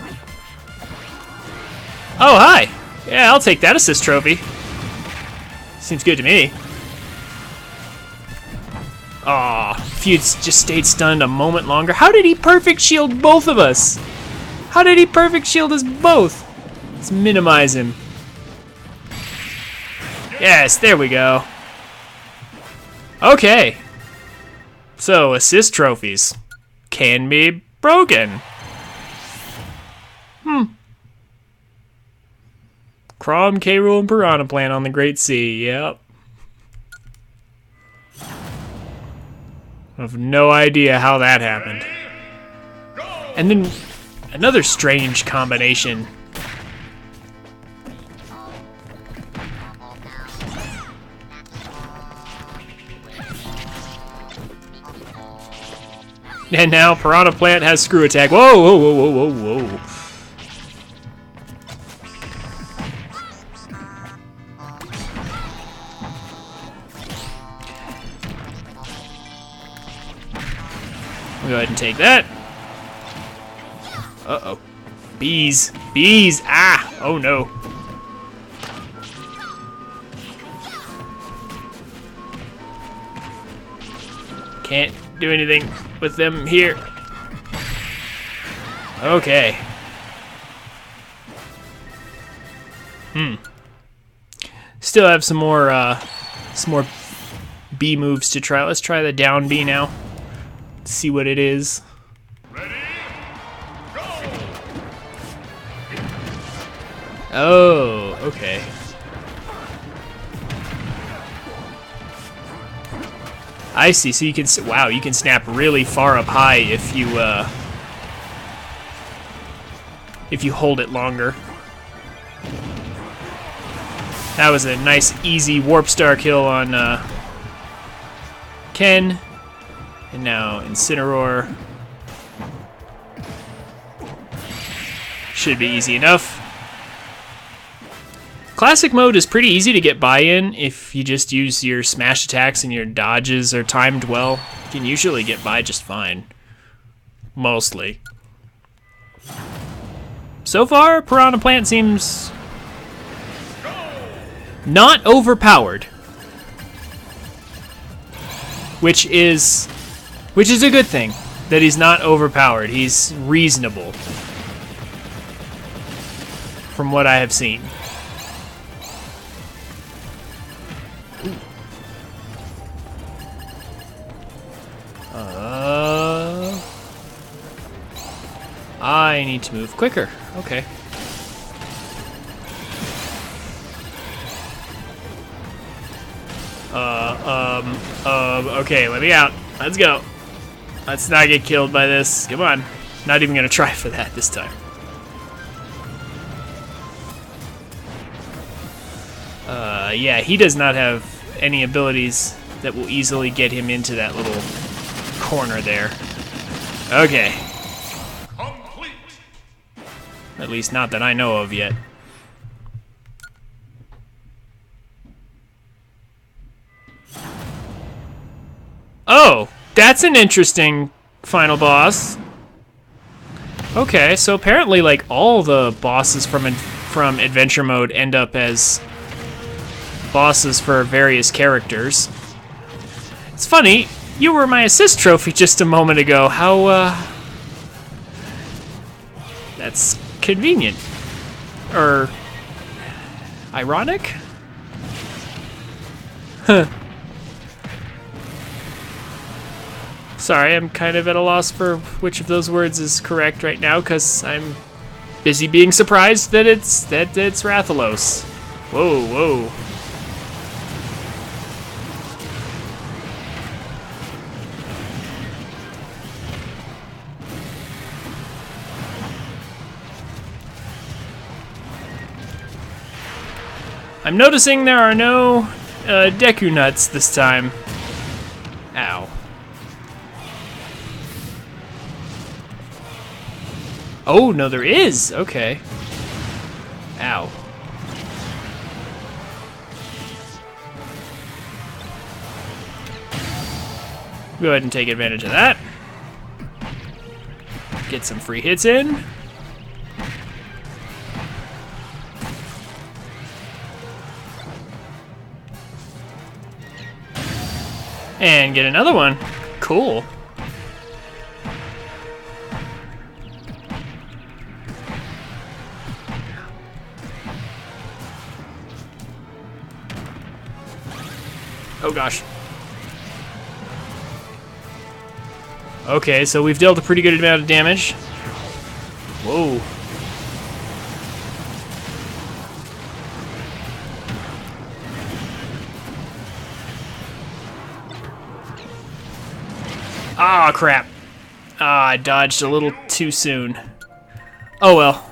Oh, hi! Yeah, I'll take that assist trophy. Seems good to me. Aw, if you'd just stayed stunned a moment longer. How did he perfect shield both of us? How did he perfect shield us both? Let's minimize him. Yes, there we go. Okay. So, assist trophies can be broken. Crom, K. Rool, and Piranha Plant on the Great Sea. Yep. I have no idea how that happened. And then another strange combination. And now Piranha Plant has screw attack. Whoa, whoa, whoa, whoa, whoa, whoa. We'll go ahead and take that. Uh-oh. Bees. Bees. Ah. Oh, no. Can't do anything with them here. Okay. Still have some more bee moves to try. Let's try the down bee now. See what it is. Ready? Go! Oh, okay. I see. So you can, wow, you can snap really far up high if you hold it longer. That was a nice, easy warp star kill on Ken. And now Incineroar. Should be easy enough. Classic mode is pretty easy to get by-in if you just use your smash attacks and your dodges are timed well. You can usually get by just fine. Mostly. So far, Piranha Plant seems not overpowered. Which is a good thing, that he's not overpowered. He's reasonable. From what I have seen. I need to move quicker. Okay. Okay, let me out. Let's go. Let's not get killed by this. Come on. Not even gonna try for that this time. Yeah, he does not have any abilities that will easily get him into that little corner there. Okay. Complete. At least not that I know of yet. Oh, that's an interesting final boss. Okay, so apparently, like, all the bosses from Adventure Mode end up as bosses for various characters. It's funny, you were my assist trophy just a moment ago. How, that's convenient. Or ironic? Huh. Sorry, I'm kind of at a loss for which of those words is correct right now, because I'm busy being surprised that it's Rathalos. Whoa, whoa. I'm noticing there are no Deku Nuts this time. Ow. Oh, no, there is. Okay. Ow. Go ahead and take advantage of that. Get some free hits in. And get another one. Cool. Oh gosh. Okay, so we've dealt a pretty good amount of damage. Whoa. Ah, crap. Ah, I dodged a little too soon. Oh well.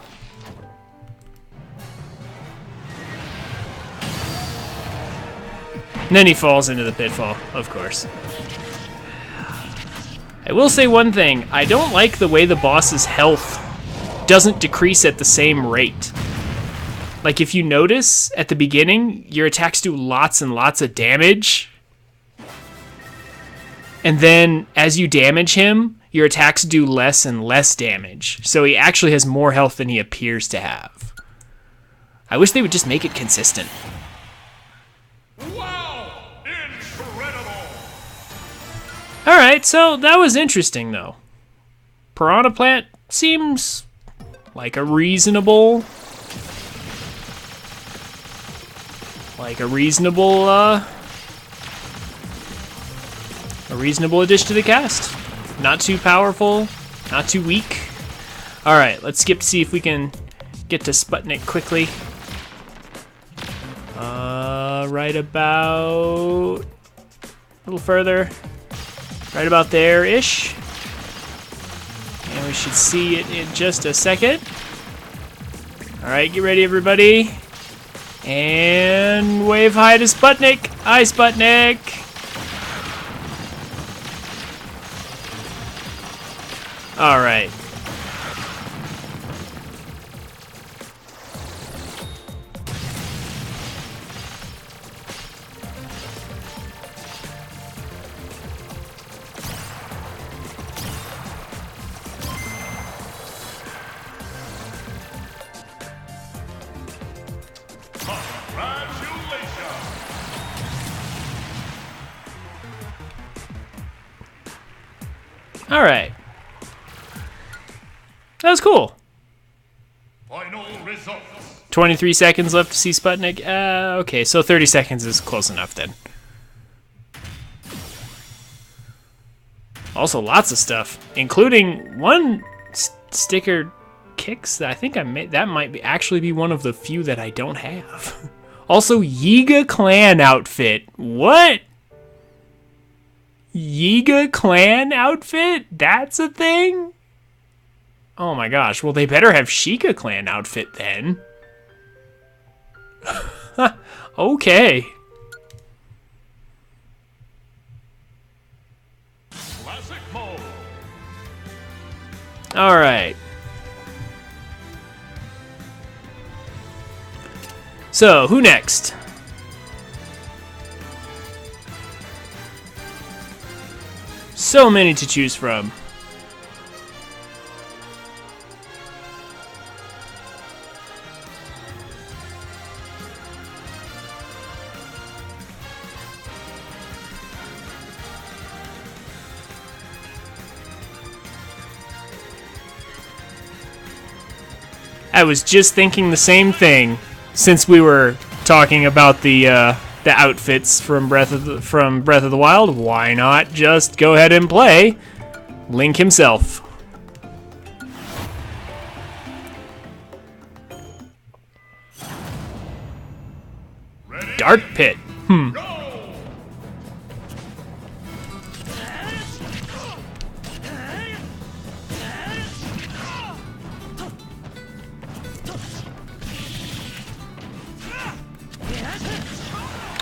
And then he falls into the pitfall, of course. I will say one thing. I don't like the way the boss's health doesn't decrease at the same rate. Like, if you notice, at the beginning, your attacks do lots and lots of damage. And then, as you damage him, your attacks do less and less damage. So he actually has more health than he appears to have. I wish they would just make it consistent. Wow! Incredible! Alright, so that was interesting, though. Piranha Plant seems like a reasonable... a reasonable addition to the cast. Not too powerful, not too weak. Alright, let's skip to see if we can get to Sputnik quickly. Right about... a little further. Right about there-ish. And we should see it in just a second. Alright, get ready, everybody. And wave hi to Sputnik. Hi, Sputnik. All right. All right. That was cool. Final results. 23 seconds left to see Sputnik. Okay, so 30 seconds is close enough then. Also, lots of stuff, including one sticker kicks that I think I made. That might be actually be one of the few that I don't have. Also, Yiga Clan outfit. What? Yiga Clan outfit? That's a thing? Oh my gosh, well they better have Sheikah Clan outfit then. Okay. Classic mode. Alright. So, who next? So many to choose from. I was just thinking the same thing since we were talking about the outfits from Breath of the Wild. Why not just go ahead and play Link himself? Dark Pit.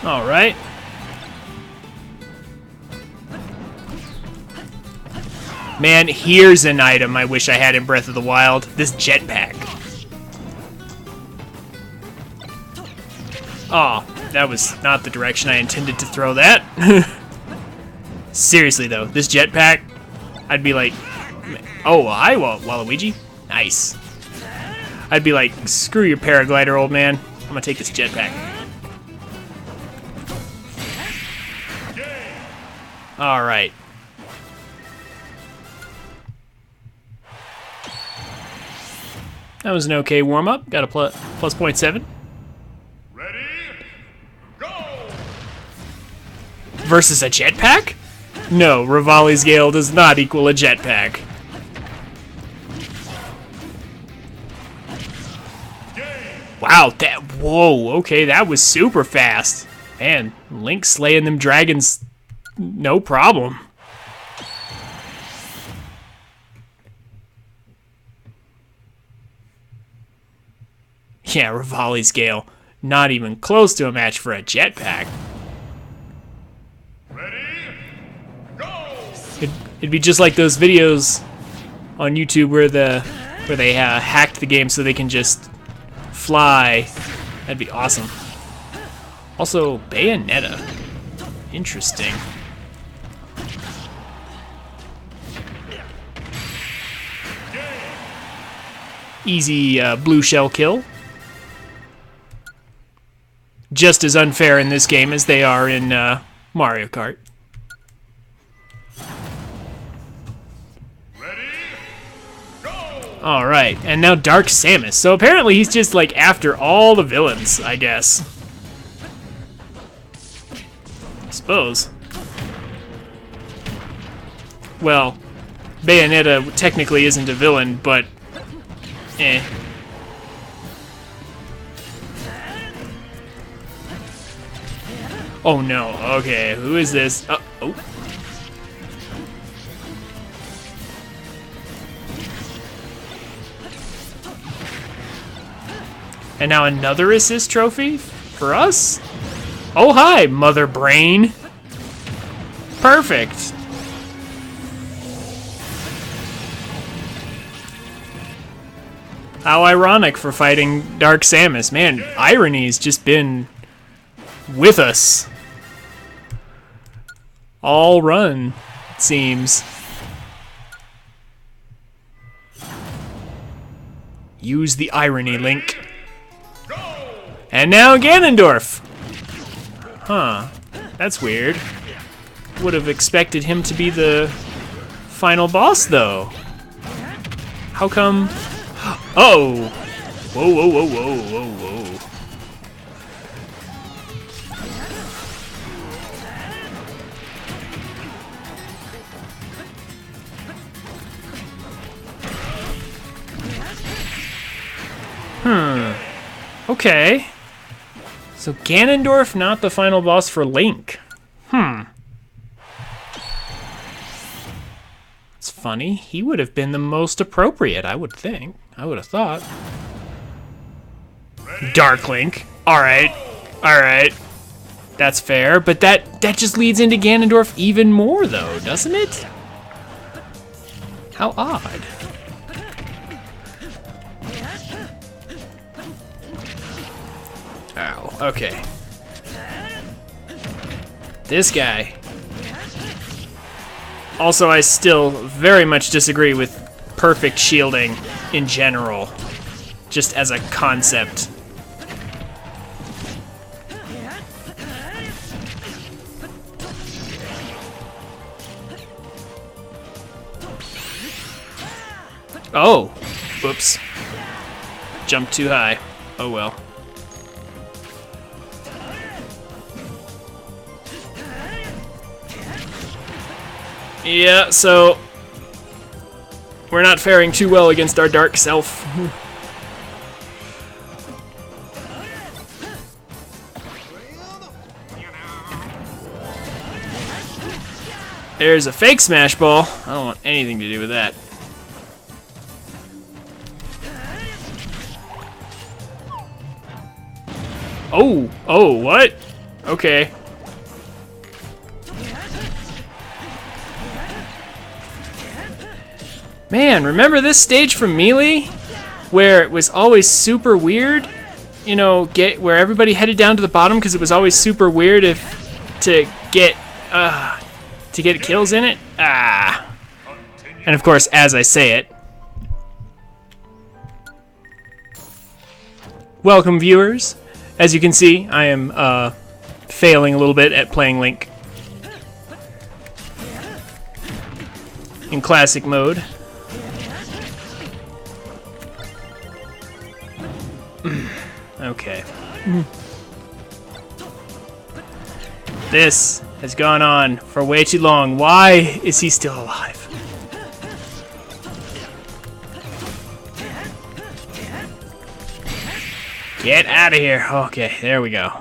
All right. Man, here's an item I wish I had in Breath of the Wild. This jetpack. Oh, that was not the direction I intended to throw that. Seriously though, this jetpack, I'd be like, oh, hi, Waluigi. Nice. I'd be like, screw your paraglider, old man. I'm gonna take this jetpack. All right. That was an okay warm-up. Got a plus 0.7. Ready? Go! Versus a jetpack? No, Rivali's Gale does not equal a jetpack. Wow, whoa, okay, that was super fast. Man, Link slaying them dragons, no problem. Yeah, Rivali scale. Not even close to a match for a jetpack. It'd be just like those videos on YouTube where they hacked the game so they can just fly. That'd be awesome. Also, Bayonetta. Interesting. Easy blue shell kill. Just as unfair in this game as they are in Mario Kart. Alright, and now Dark Samus. So apparently he's just like after all the villains, I guess. I suppose. Well, Bayonetta technically isn't a villain, but eh. Oh no, okay, who is this? Oh. And now another assist trophy for us? Oh hi, Mother Brain. Perfect. How ironic for fighting Dark Samus. Man, irony's just been with us. All run, it seems. Use the irony, Link. And now Ganondorf. Huh, that's weird. Would have expected him to be the final boss, though. How come? Oh! Whoa, whoa, whoa, whoa, whoa, whoa. Okay. So Ganondorf not the final boss for Link. It's funny. He would have been the most appropriate, I would think. I would have thought. Dark Link. Alright. Alright. That's fair, but that just leads into Ganondorf even more, though, doesn't it? How odd. Ow. Okay. This guy. Also, I still very much disagree with perfect shielding in general, just as a concept. Oh, whoops. Jumped too high. Oh well. Yeah, so we're not faring too well against our dark self. There's a fake smash ball. I don't want anything to do with that. Oh, what? Okay. Man, remember this stage from Melee? Where it was always super weird? You know, where everybody headed down to the bottom because it was always super weird to get kills in it? Ah. And of course, as I say it. Welcome, viewers. As you can see, I am failing a little bit at playing Link in classic mode. Okay. This has gone on for way too long. Why is he still alive? Get out of here. Okay, there we go.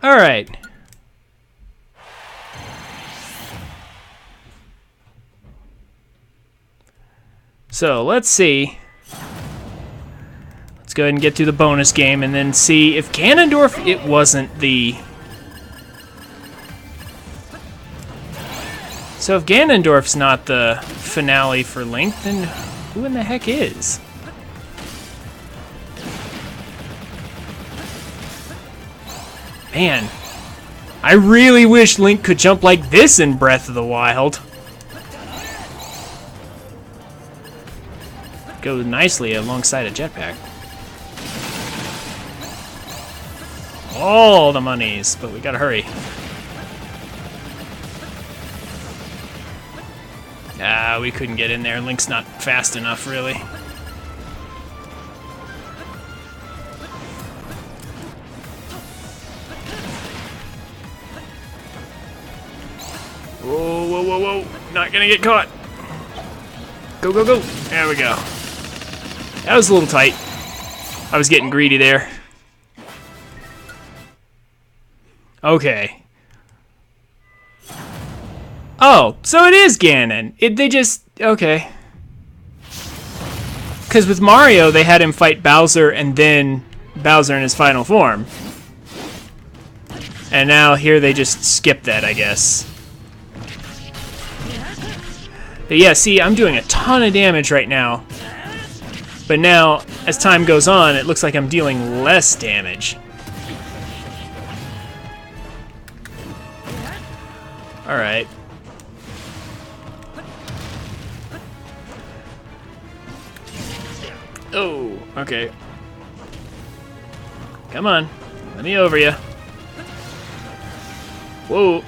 All right. So let's see Let's go ahead and get through the bonus game and then see if Ganondorf... It wasn't the... So if Ganondorf's not the finale for Link, then who in the heck is? Man, I really wish Link could jump like this in Breath of the Wild. Goes nicely alongside a jetpack. All the monies, but we gotta hurry. Ah, we couldn't get in there. Link's not fast enough, really. Whoa, whoa, whoa, whoa. Not gonna get caught. Go, go, go. There we go. That was a little tight. I was getting greedy there. Okay. Oh, so it is Ganon. They just... Okay. Because with Mario, they had him fight Bowser and then Bowser in his final form. And now here they just skip that, I guess. But yeah, see, I'm doing a ton of damage right now. But now, as time goes on, it looks like I'm dealing less damage. Alright. Oh, okay. Come on. Let me over you. Whoa.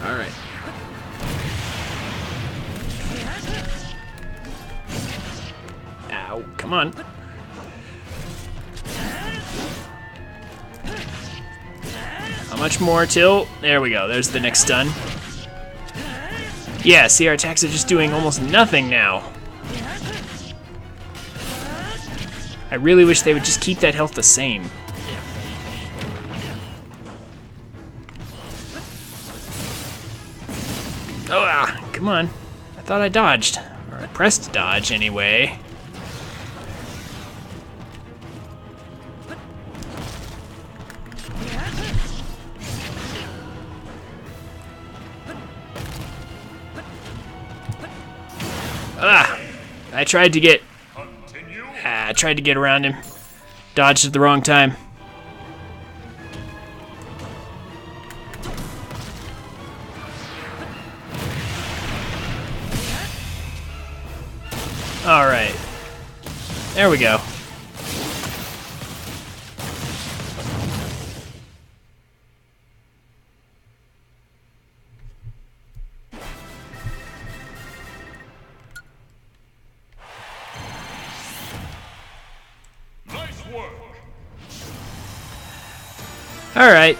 Alright. Ow, come on. How much more till? There we go, there's the next stun. Yeah, see, our attacks are just doing almost nothing now. I really wish they would just keep that health the same. Oh, come on. I thought I dodged. Or I pressed dodge, anyway. I tried to get... I tried to get around him. Dodged at the wrong time. Alright. There we go. Nice work. Alright.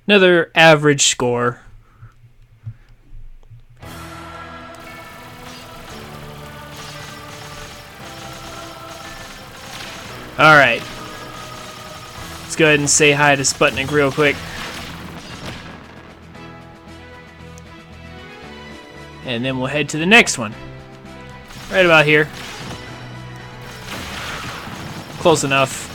Another average score. Alright. Let's go ahead and say hi to Sputnik real quick. And then we'll head to the next one. Right about here. Close enough.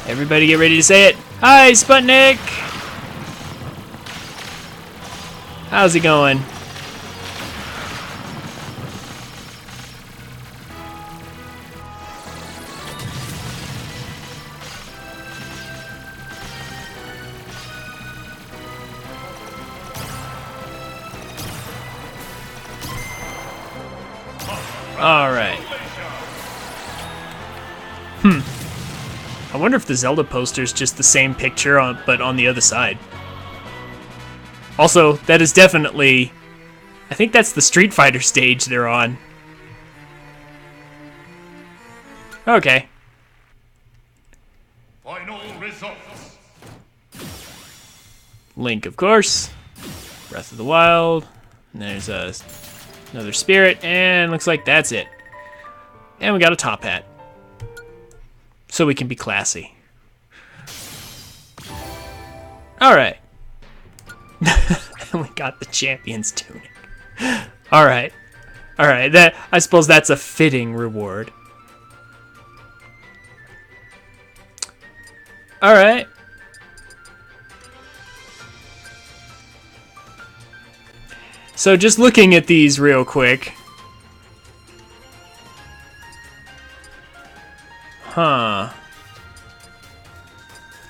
Everybody get ready to say it. Hi, Sputnik! How's it going? Alright. I wonder if the Zelda poster's just the same picture, but on the other side. Also, that is definitely... I think that's the Street Fighter stage they're on. Okay. Final results. Link, of course. Breath of the Wild. And there's another spirit, and looks like that's it. And we got a top hat. so we can be classy. All right. We got the champion's tunic. All right. All right. That, I suppose that's a fitting reward. All right. So just looking at these real quick. Huh.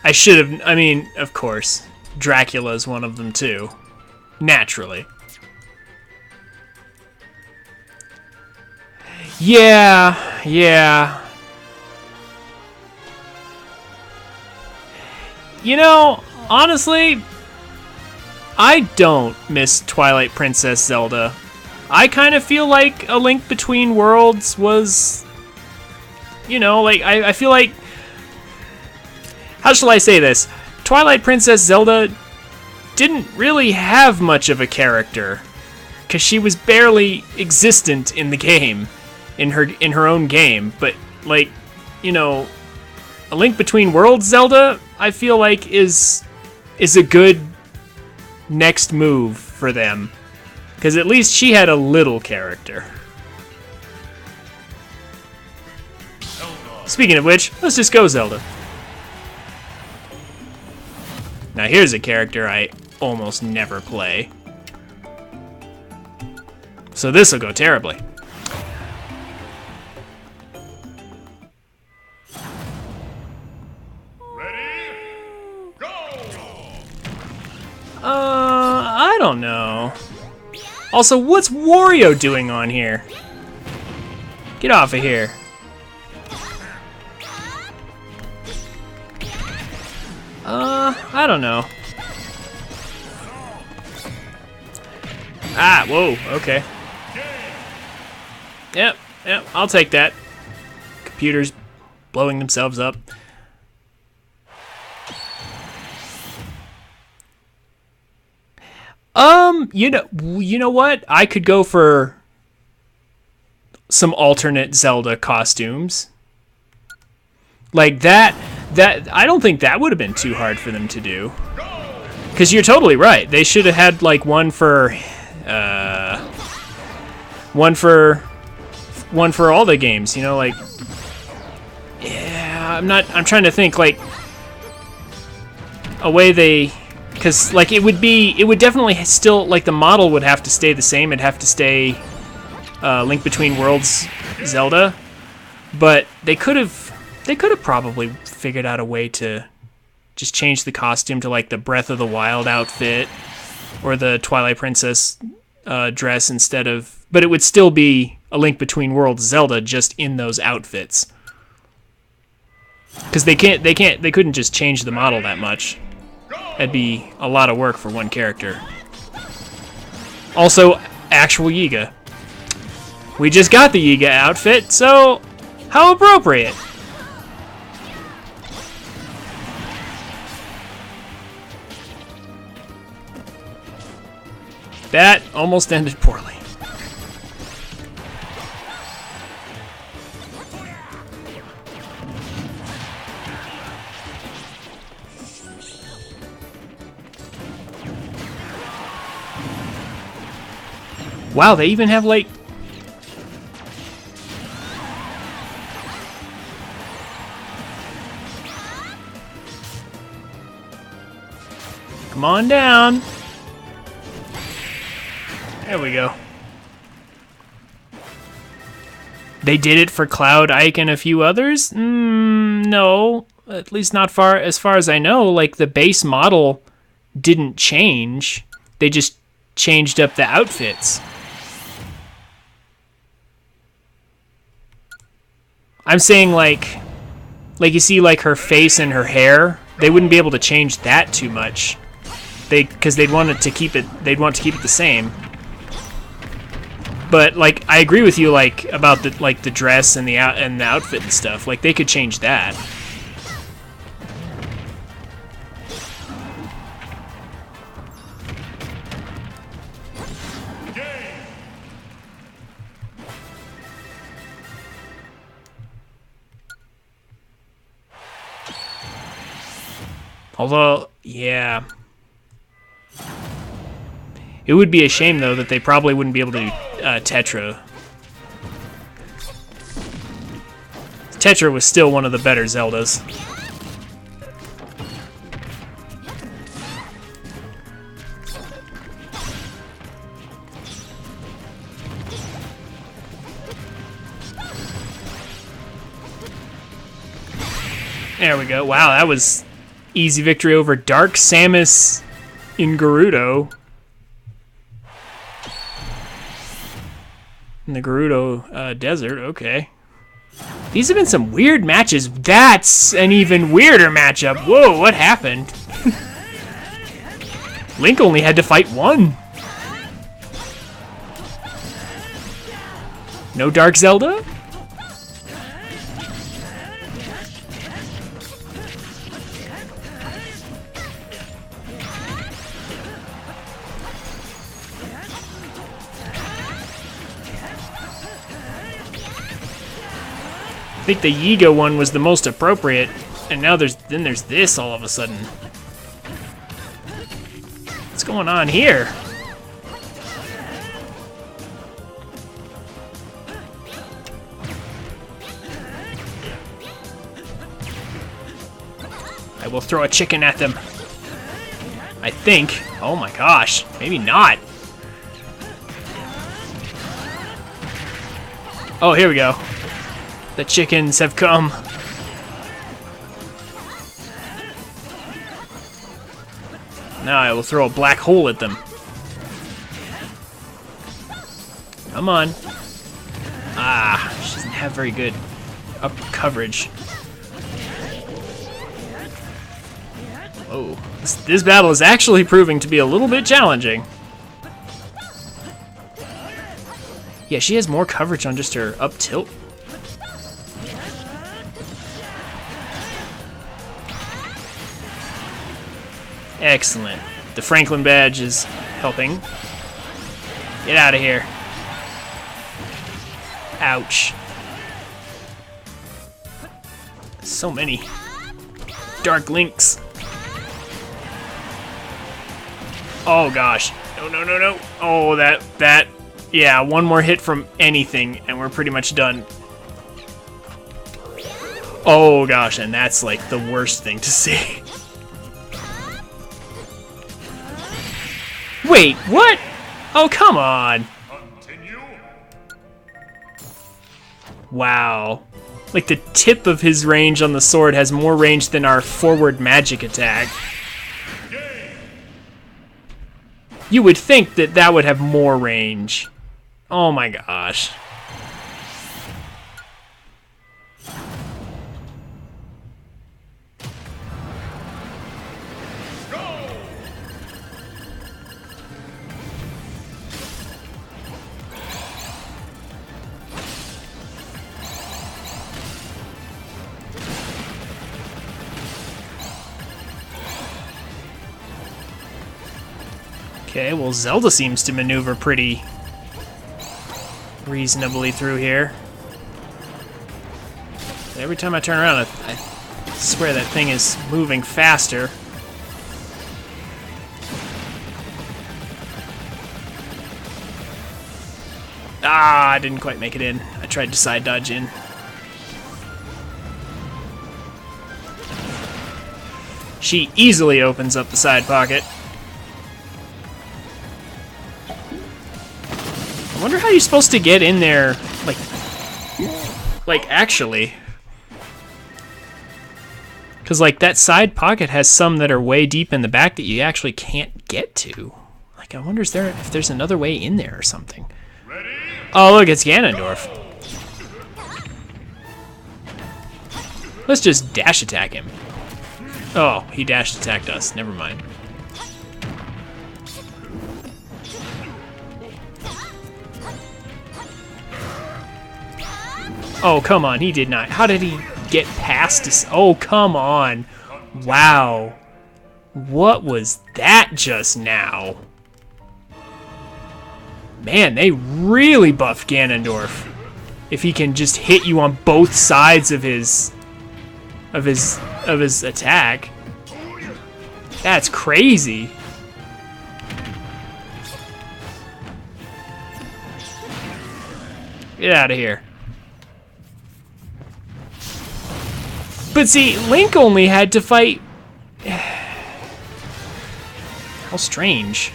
I should have, I mean, of course, Dracula's one of them too. Naturally. Yeah. You know, honestly, I don't miss Twilight Princess Zelda. I kind of feel like A Link Between Worlds was, you know, like, I feel like, how shall I say this? Twilight Princess Zelda didn't really have much of a character, because she was barely existent in the game, in her own game. But, like, you know, A Link Between Worlds Zelda, I feel like is a good next move for them, because at least she had a little character. Speaking of which, let's just go Zelda. Now here's a character I almost never play, so this will go terribly. I don't know. Also, what's Wario doing on here? Get off of here. I don't know. Ah, whoa, okay. Yep, I'll take that. Computers blowing themselves up. You know what? I could go for some alternate Zelda costumes. Like that I don't think that would have been too hard for them to do. Cuz you're totally right. They should have had like one for all the games, you know, like, yeah, I'm trying to think like a way they, because like it would definitely still, like, the model would have to stay the same. It'd have to stay Link Between Worlds Zelda, but they could have probably figured out a way to just change the costume to like the Breath of the Wild outfit or the Twilight Princess dress instead of, but it would still be a Link Between Worlds Zelda just in those outfits, because they couldn't just change the model that much. That'd be a lot of work for one character. Also, actual Yiga. We just got the Yiga outfit, so how appropriate. That almost ended poorly. Wow, they even have, like... Come on down. There we go. They did it for Cloud, Ike, and a few others? No. At least not as far as I know. Like, the base model didn't change. They just changed up the outfits. I'm saying, like you see, like, her face and her hair, they wouldn't be able to change that too much. Because they'd want to keep it the same. But, like, I agree with you, like, about the dress and the outfit and stuff. Like, they could change that. Although, yeah. It would be a shame, though, that they probably wouldn't be able to Tetra. Tetra was still one of the better Zeldas. There we go. Wow, that was easy victory over Dark Samus in Gerudo. In the Gerudo desert, okay. These have been some weird matches. That's an even weirder matchup. Whoa, what happened? Link only had to fight one. No Dark Zelda? I think the Yiga one was the most appropriate, and now there's this all of a sudden. What's going on here? I will throw a chicken at them. I think. Oh my gosh, maybe not. Oh, here we go. The chickens have come. Now I will throw a black hole at them. Come on. Ah, she doesn't have very good up coverage. Oh, this battle is actually proving to be a little bit challenging. Yeah, she has more coverage on just her up tilt. Excellent. The Franklin badge is helping. Get out of here. Ouch. So many Dark Links. Oh gosh. No, no, no, no. Oh, that. Yeah, one more hit from anything and we're pretty much done. Oh gosh, and that's like the worst thing to see. Wait, what? Oh, come on. Continue. Wow. Like the tip of his range on the sword has more range than our forward magic attack. You would think that that would have more range. Oh my gosh. Okay, well, Zelda seems to maneuver pretty reasonably through here. Every time I turn around, I swear that thing is moving faster. Ah, I didn't quite make it in. I tried to side dodge in. She easily opens up the side pocket. I wonder how you're supposed to get in there, like actually. Because, like, that side pocket has some that are way deep in the back that you actually can't get to. Like, I wonder if there's another way in there or something. Oh, look, it's Ganondorf. Let's just dash attack him. Oh, he dash attacked us. Never mind. Oh, come on, he did not. How did he get past us? Oh, come on. Wow. What was that just now? Man, they really buffed Ganondorf. If he can just hit you on both sides of his attack. That's crazy. Get out of here. But see, Link only had to fight... How strange.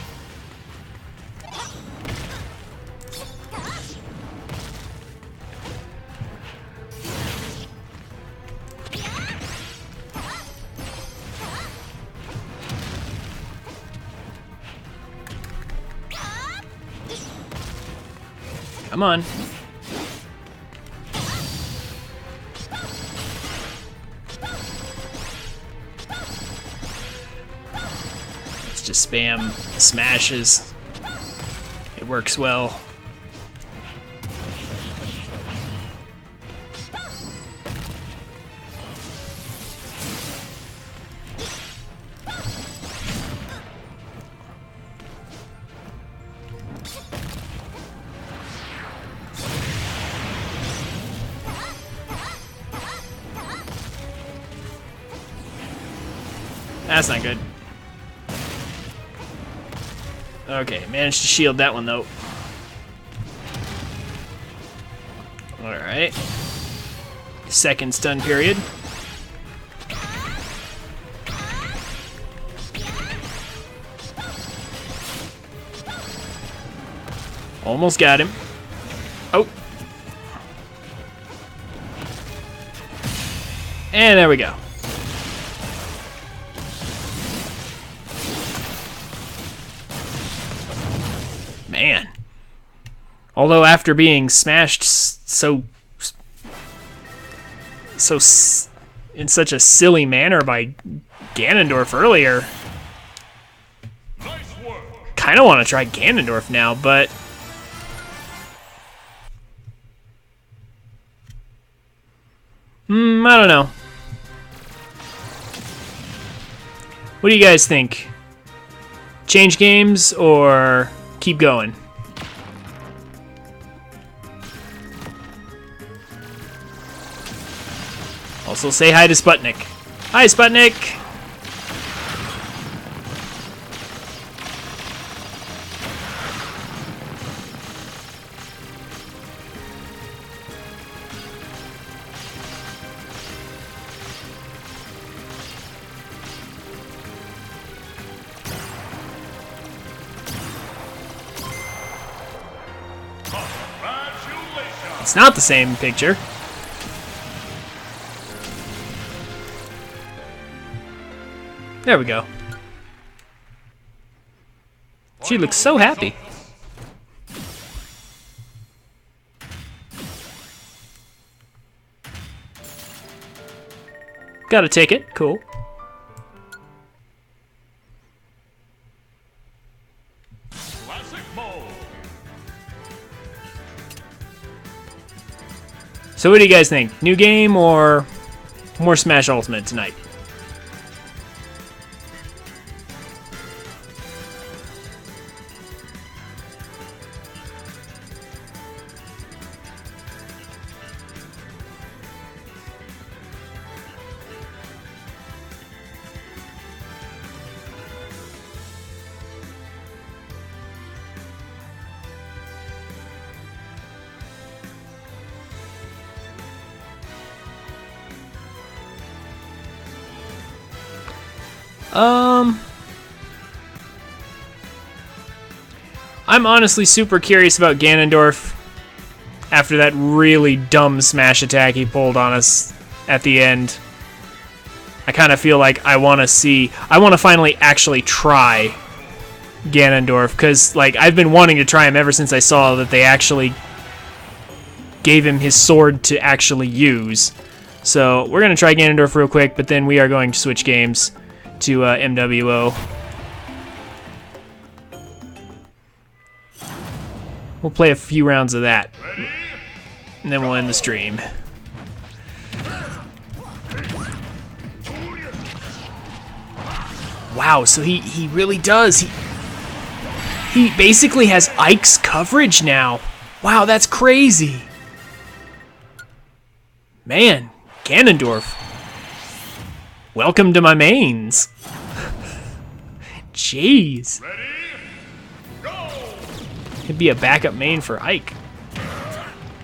Come on. Let's just spam smashes. It works well. That's not good. Okay, managed to shield that one though. Alright. Second stun period. Almost got him. Oh. And there we go. Man. Although after being smashed in such a silly manner by Ganondorf earlier, kind of want to try Ganondorf now, but I don't know. What do you guys think? Change games or keep going? Also say hi to Sputnik. Hi, Sputnik! It's not the same picture. There we go. She looks so happy. Got a ticket, cool. So what do you guys think? New game or more Smash Ultimate tonight? I'm honestly super curious about Ganondorf after that really dumb smash attack he pulled on us at the end. I kind of feel like I want to finally actually try Ganondorf, because like I've been wanting to try him ever since I saw that they actually gave him his sword to actually use. So we're going to try Ganondorf real quick, but then we are going to switch games to MWO. We'll play a few rounds of that, and then we'll end the stream. Wow, so he really does. He basically has Ike's coverage now. Wow, that's crazy. Man, Ganondorf. Welcome to my mains. Jeez. Could be a backup main for Ike.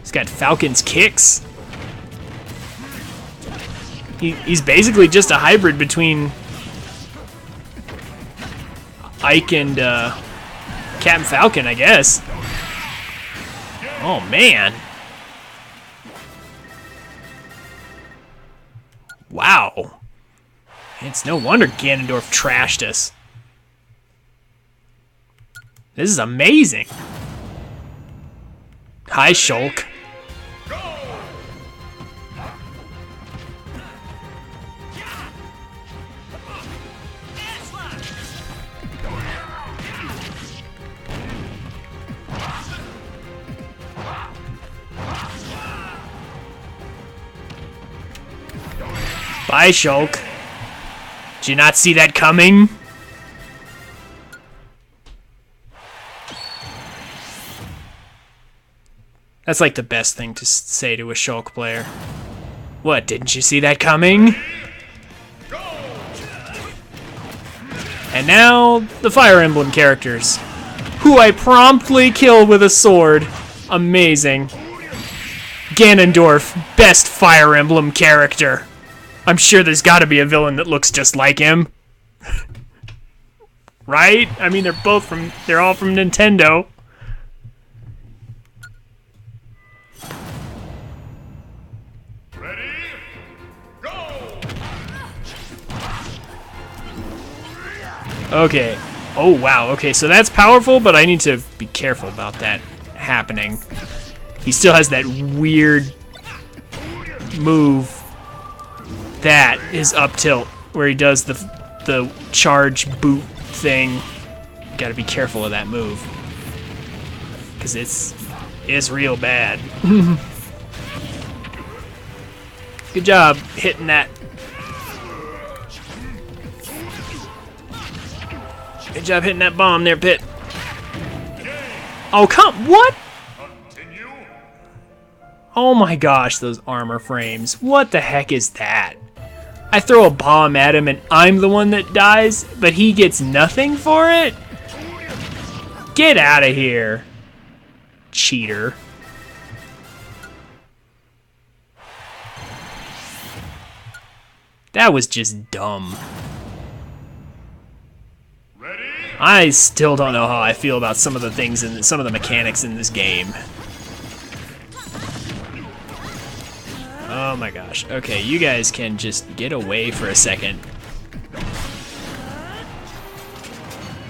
He's got Falcon's kicks. He's basically just a hybrid between Ike and Captain Falcon, I guess. Oh, man. Wow. It's no wonder Ganondorf trashed us. This is amazing. Hi, Shulk. Bye, Shulk. Did you not see that coming? That's like the best thing to say to a Shulk player. What, didn't you see that coming? And now, the Fire Emblem characters, who I promptly kill with a sword. Amazing. Ganondorf, best Fire Emblem character. I'm sure there's gotta be a villain that looks just like him. Right? I mean, they're all from Nintendo. Ready? Go! Okay. Oh, wow. Okay, so that's powerful, but I need to be careful about that happening. He still has that weird move that is up tilt, where he does the charge boot thing. Gotta be careful of that move, because it's real bad. Good job hitting that. Good job hitting that bomb there, Pit. Oh, what? Oh my gosh, those armor frames. What the heck is that? I throw a bomb at him and I'm the one that dies, but he gets nothing for it? Get out of here, cheater. That was just dumb. I still don't know how I feel about some of the things and some of the mechanics in this game. Oh my gosh. Okay, you guys can just get away for a second.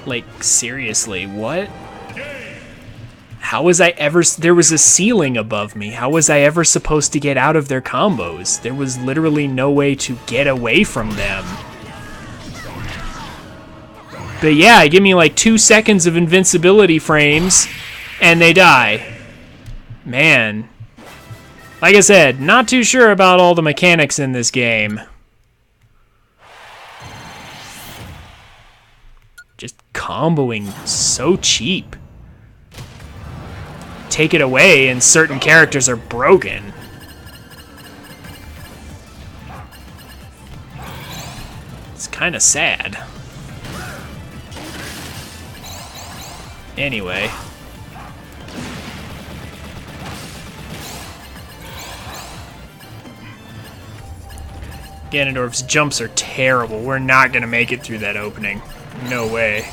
Like, seriously, what? How was I ever... There was a ceiling above me. How was I ever supposed to get out of their combos? There was literally no way to get away from them. But yeah, give me like 2 seconds of invincibility frames, and they die. Man. Like I said, not too sure about all the mechanics in this game. Just comboing so cheap. Take it away and certain characters are broken. It's kind of sad. Anyway. Ganondorf's jumps are terrible. We're not gonna make it through that opening. No way.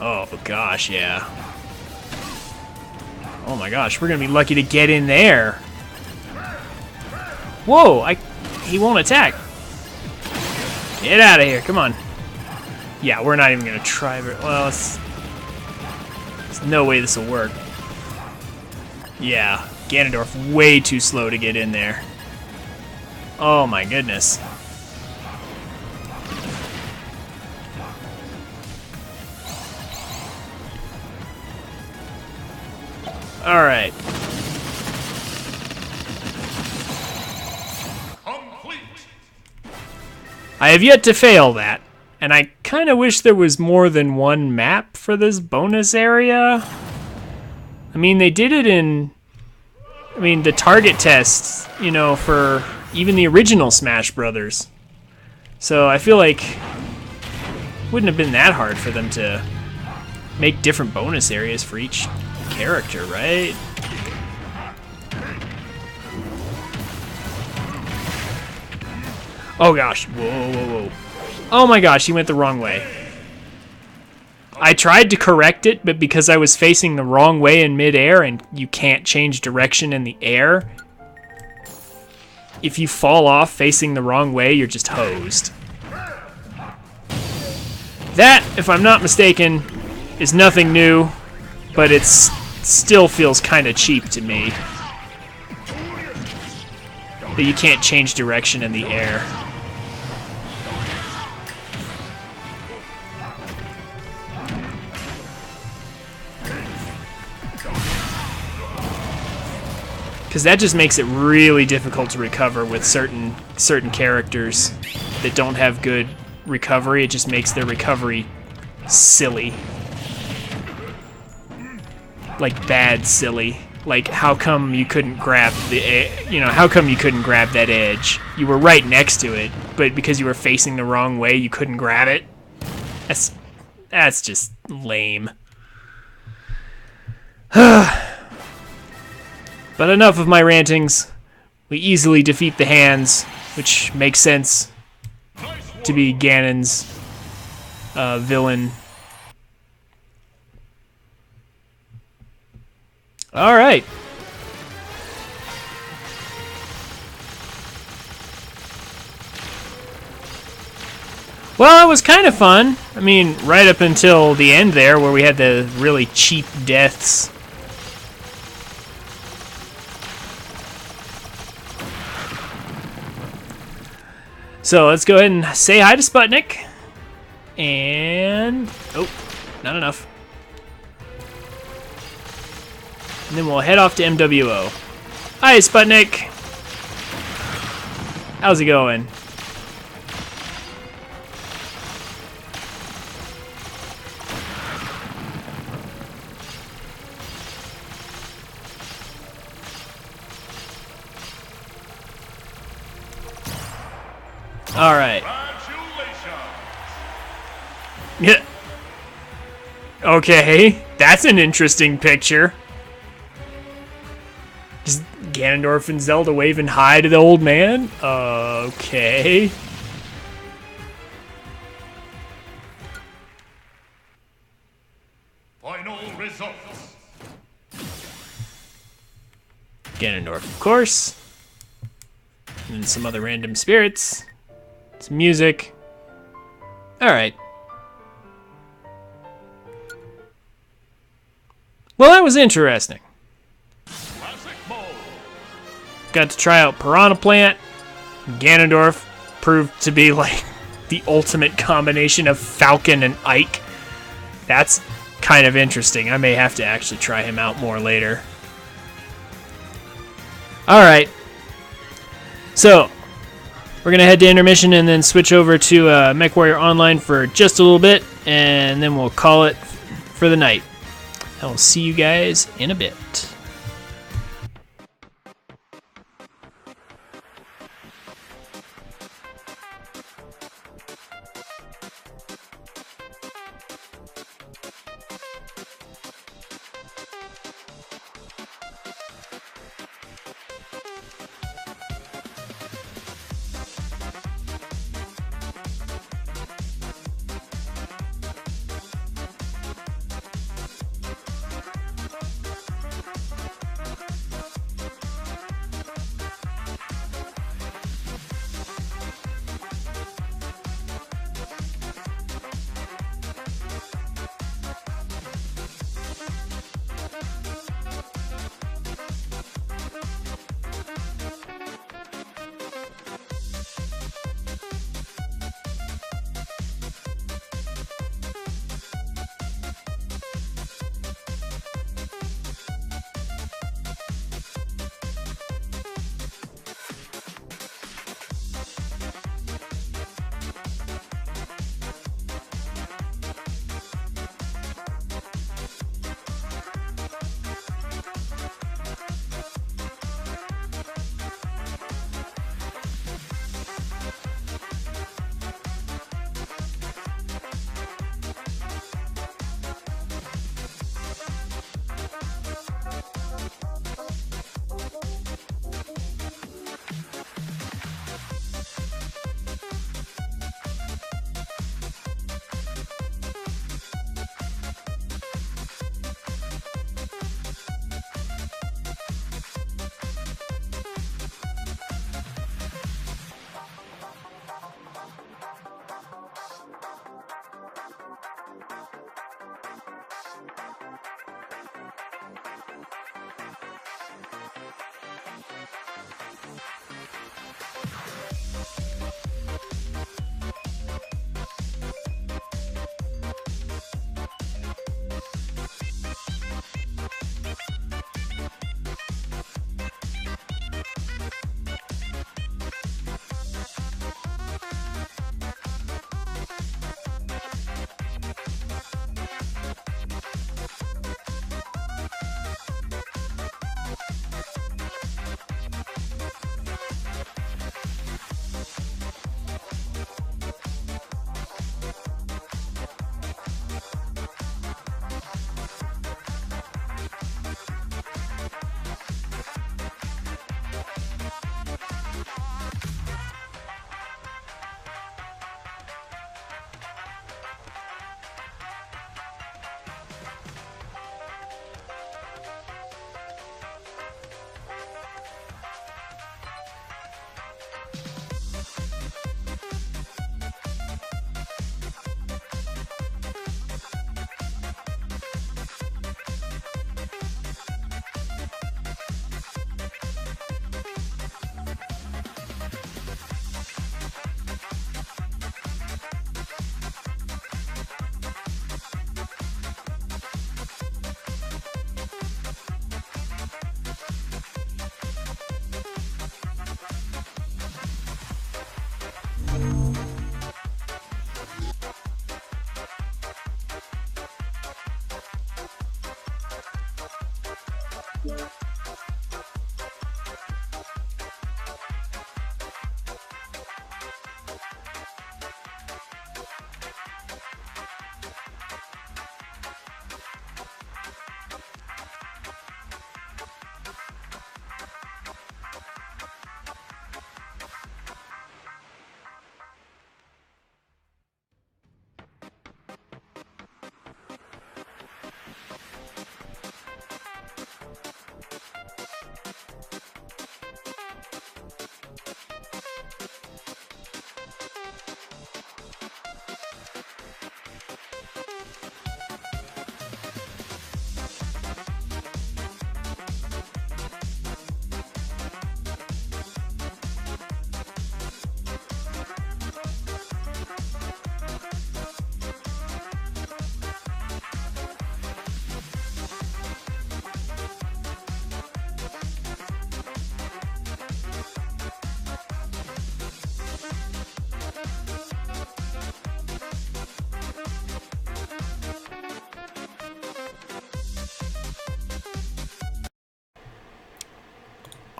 Oh gosh, yeah. Oh my gosh, we're gonna be lucky to get in there. Whoa, he won't attack. Get out of here, come on. Yeah, we're not even gonna try. Well, there's no way this will work. Yeah, Ganondorf way too slow to get in there. Oh my goodness. All right. Complete. I have yet to fail that, and I kind of wish there was more than one map for this bonus area. I mean, they did it in, the target tests, you know, for even the original Smash Brothers. So I feel like wouldn't have been that hard for them to make different bonus areas for each character, right? Oh gosh, whoa, whoa, whoa. Oh my gosh, he went the wrong way. I tried to correct it, but because I was facing the wrong way in midair, and you can't change direction in the air, if you fall off facing the wrong way, you're just hosed. That, if I'm not mistaken, is nothing new, but it still feels kind of cheap to me. That you can't change direction in the air. Because that just makes it really difficult to recover with certain characters that don't have good recovery. It just makes their recovery silly. Like bad silly. Like, how come you couldn't grab how come you couldn't grab that edge? You were right next to it, but because you were facing the wrong way, you couldn't grab it? That's just lame. But enough of my rantings. We easily defeat the hands, which makes sense to be Ganon's villain. Alright. Well, it was kind of fun. I mean, right up until the end there, where we had the really cheap deaths. So let's go ahead and say hi to Sputnik. And... oh, not enough. And then we'll head off to MWO. Hi, Sputnik. How's it going? All right. Yeah. Okay, that's an interesting picture. Just Ganondorf and Zelda waving hi to the old man? Okay. Final results. Ganondorf, of course. And then some other random spirits. Some music. Alright. Well, that was interesting. Got to try out Piranha Plant. Ganondorf proved to be like the ultimate combination of Falcon and Ike. That's kind of interesting. I may have to actually try him out more later. Alright. So, we're going to head to intermission and then switch over to MechWarrior Online for just a little bit, and then we'll call it for the night. I will see you guys in a bit.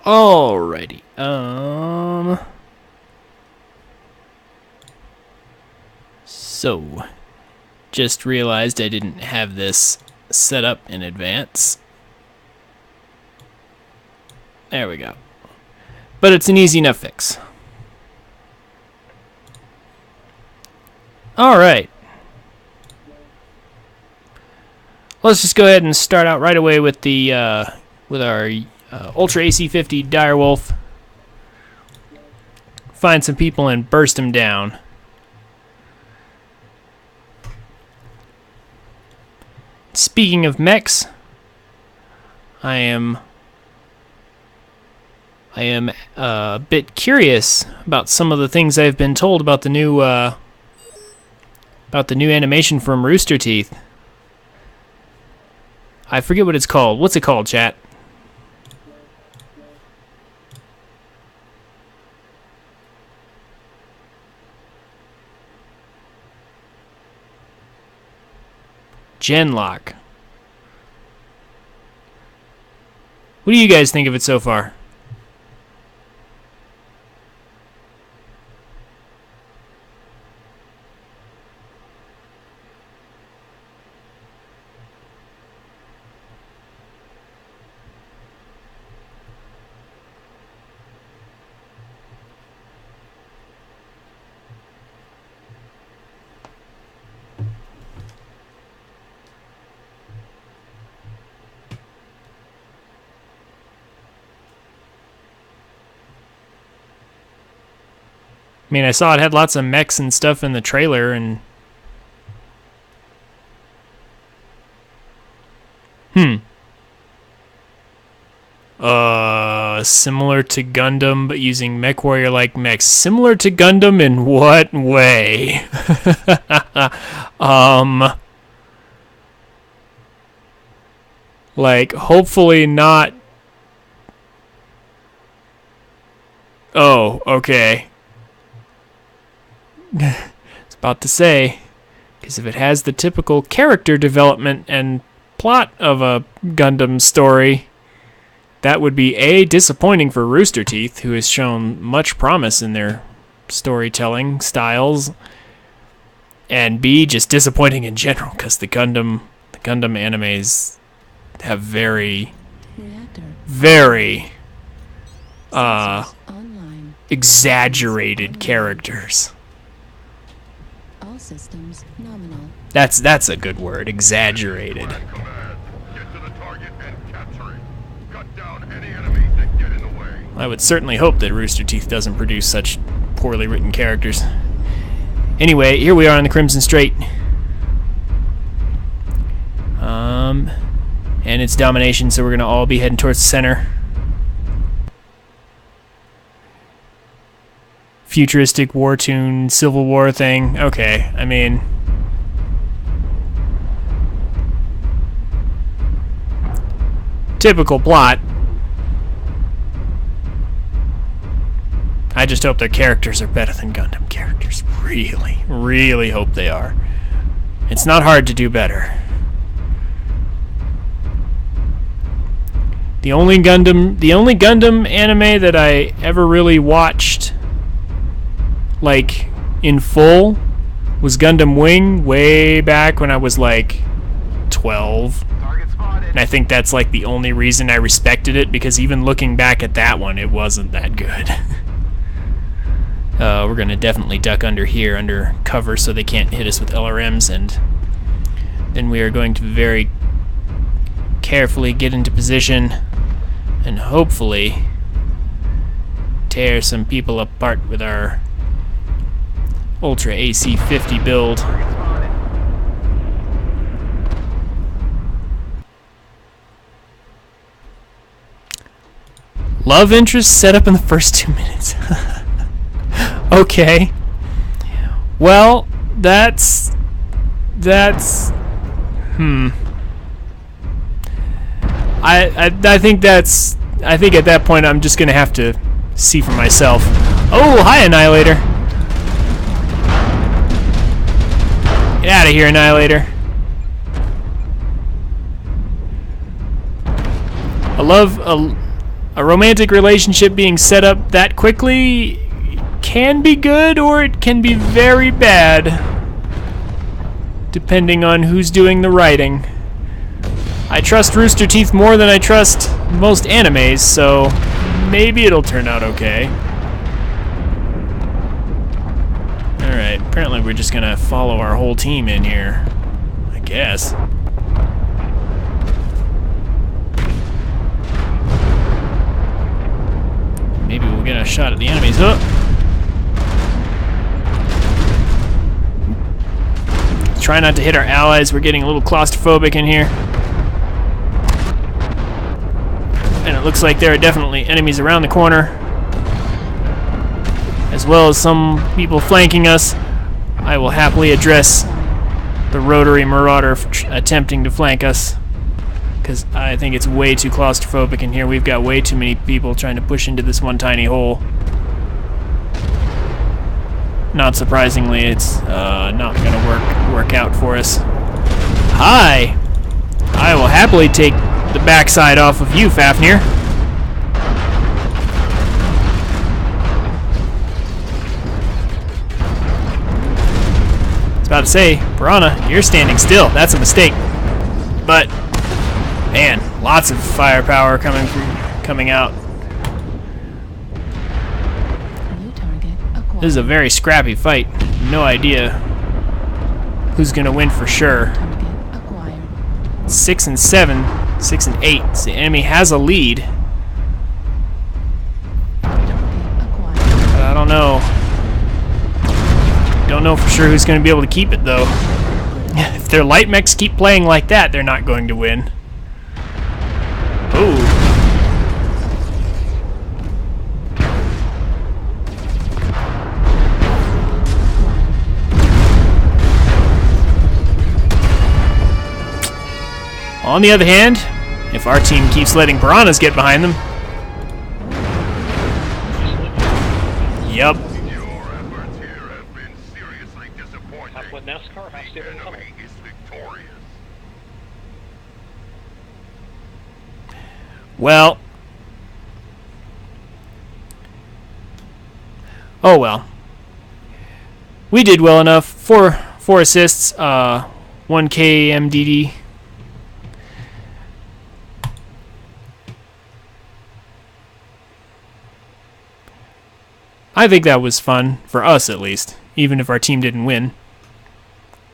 Alrighty. So, just realized I didn't have this set up in advance. There we go. But it's an easy enough fix. Alright. Let's just go ahead and start out right away with the with our Ultra AC-50 Direwolf. Find some people and burst them down. Speaking of mechs, I am a bit curious about some of the things I've been told about the new animation from Rooster Teeth. I forget what it's called. What's it called, chat? Genlock. What do you guys think of it so far? I mean, I saw it had lots of mechs and stuff in the trailer, and... Similar to Gundam, but using MechWarrior-like mechs. Similar to Gundam in what way? Like, hopefully not... Oh, okay. I was about to say, because if it has the typical character development and plot of a Gundam story, that would be A, disappointing for Rooster Teeth, who has shown much promise in their storytelling styles, and B, just disappointing in general, because the Gundam animes have very exaggerated characters. All systems nominal. That's a good word, exaggerated. I would certainly hope that Rooster Teeth doesn't produce such poorly written characters. Anyway, here we are on the Crimson Strait. And it's domination, so we're going to all be heading towards the center. Futuristic war tune, Civil War thing. Okay, I mean... typical plot. I just hope their characters are better than Gundam characters. Really, really hope they are. It's not hard to do better. The only Gundam anime that I ever really watched, like, in full, was Gundam Wing way back when I was, like, 12. And I think that's, like, the only reason I respected it, because even looking back at that one, it wasn't that good. We're going to definitely duck under here, under cover, so they can't hit us with LRMs, and then we are going to very carefully get into position and hopefully tear some people apart with our Ultra AC-50 build. Love interest set up in the first 2 minutes. Okay. Well, that's I think at that point I'm just gonna have to see for myself. Oh, hi, Annihilator. Get out of here, Annihilator. A romantic relationship being set up that quickly can be good or it can be very bad, depending on who's doing the writing. I trust Rooster Teeth more than I trust most animes, so maybe it'll turn out okay. Alright, apparently we're just gonna follow our whole team in here, I guess. Maybe we'll get a shot at the enemies. Oh! Try not to hit our allies, we're getting a little claustrophobic in here. And it looks like there are definitely enemies around the corner, as well as some people flanking us. I will happily address the rotary marauder attempting to flank us, because I think it's way too claustrophobic in here. We've got way too many people trying to push into this one tiny hole. Not surprisingly, it's not going to work out for us. Hi! I will happily take the backside off of you, Fafnir. I was about to say, Piranha, you're standing still. That's a mistake. But, man, lots of firepower coming out. This is a very scrappy fight. No idea who's gonna win for sure. 6 and 7, 6 and 8. So the enemy has a lead. But I don't know. Don't know for sure who's gonna be able to keep it though. If their light mechs keep playing like that, they're not going to win. Ooh. On the other hand, if our team keeps letting piranhas get behind them... Yup. Well. Oh well. We did well enough. Four assists, 1K MDD. I think that was fun, for us at least, even if our team didn't win.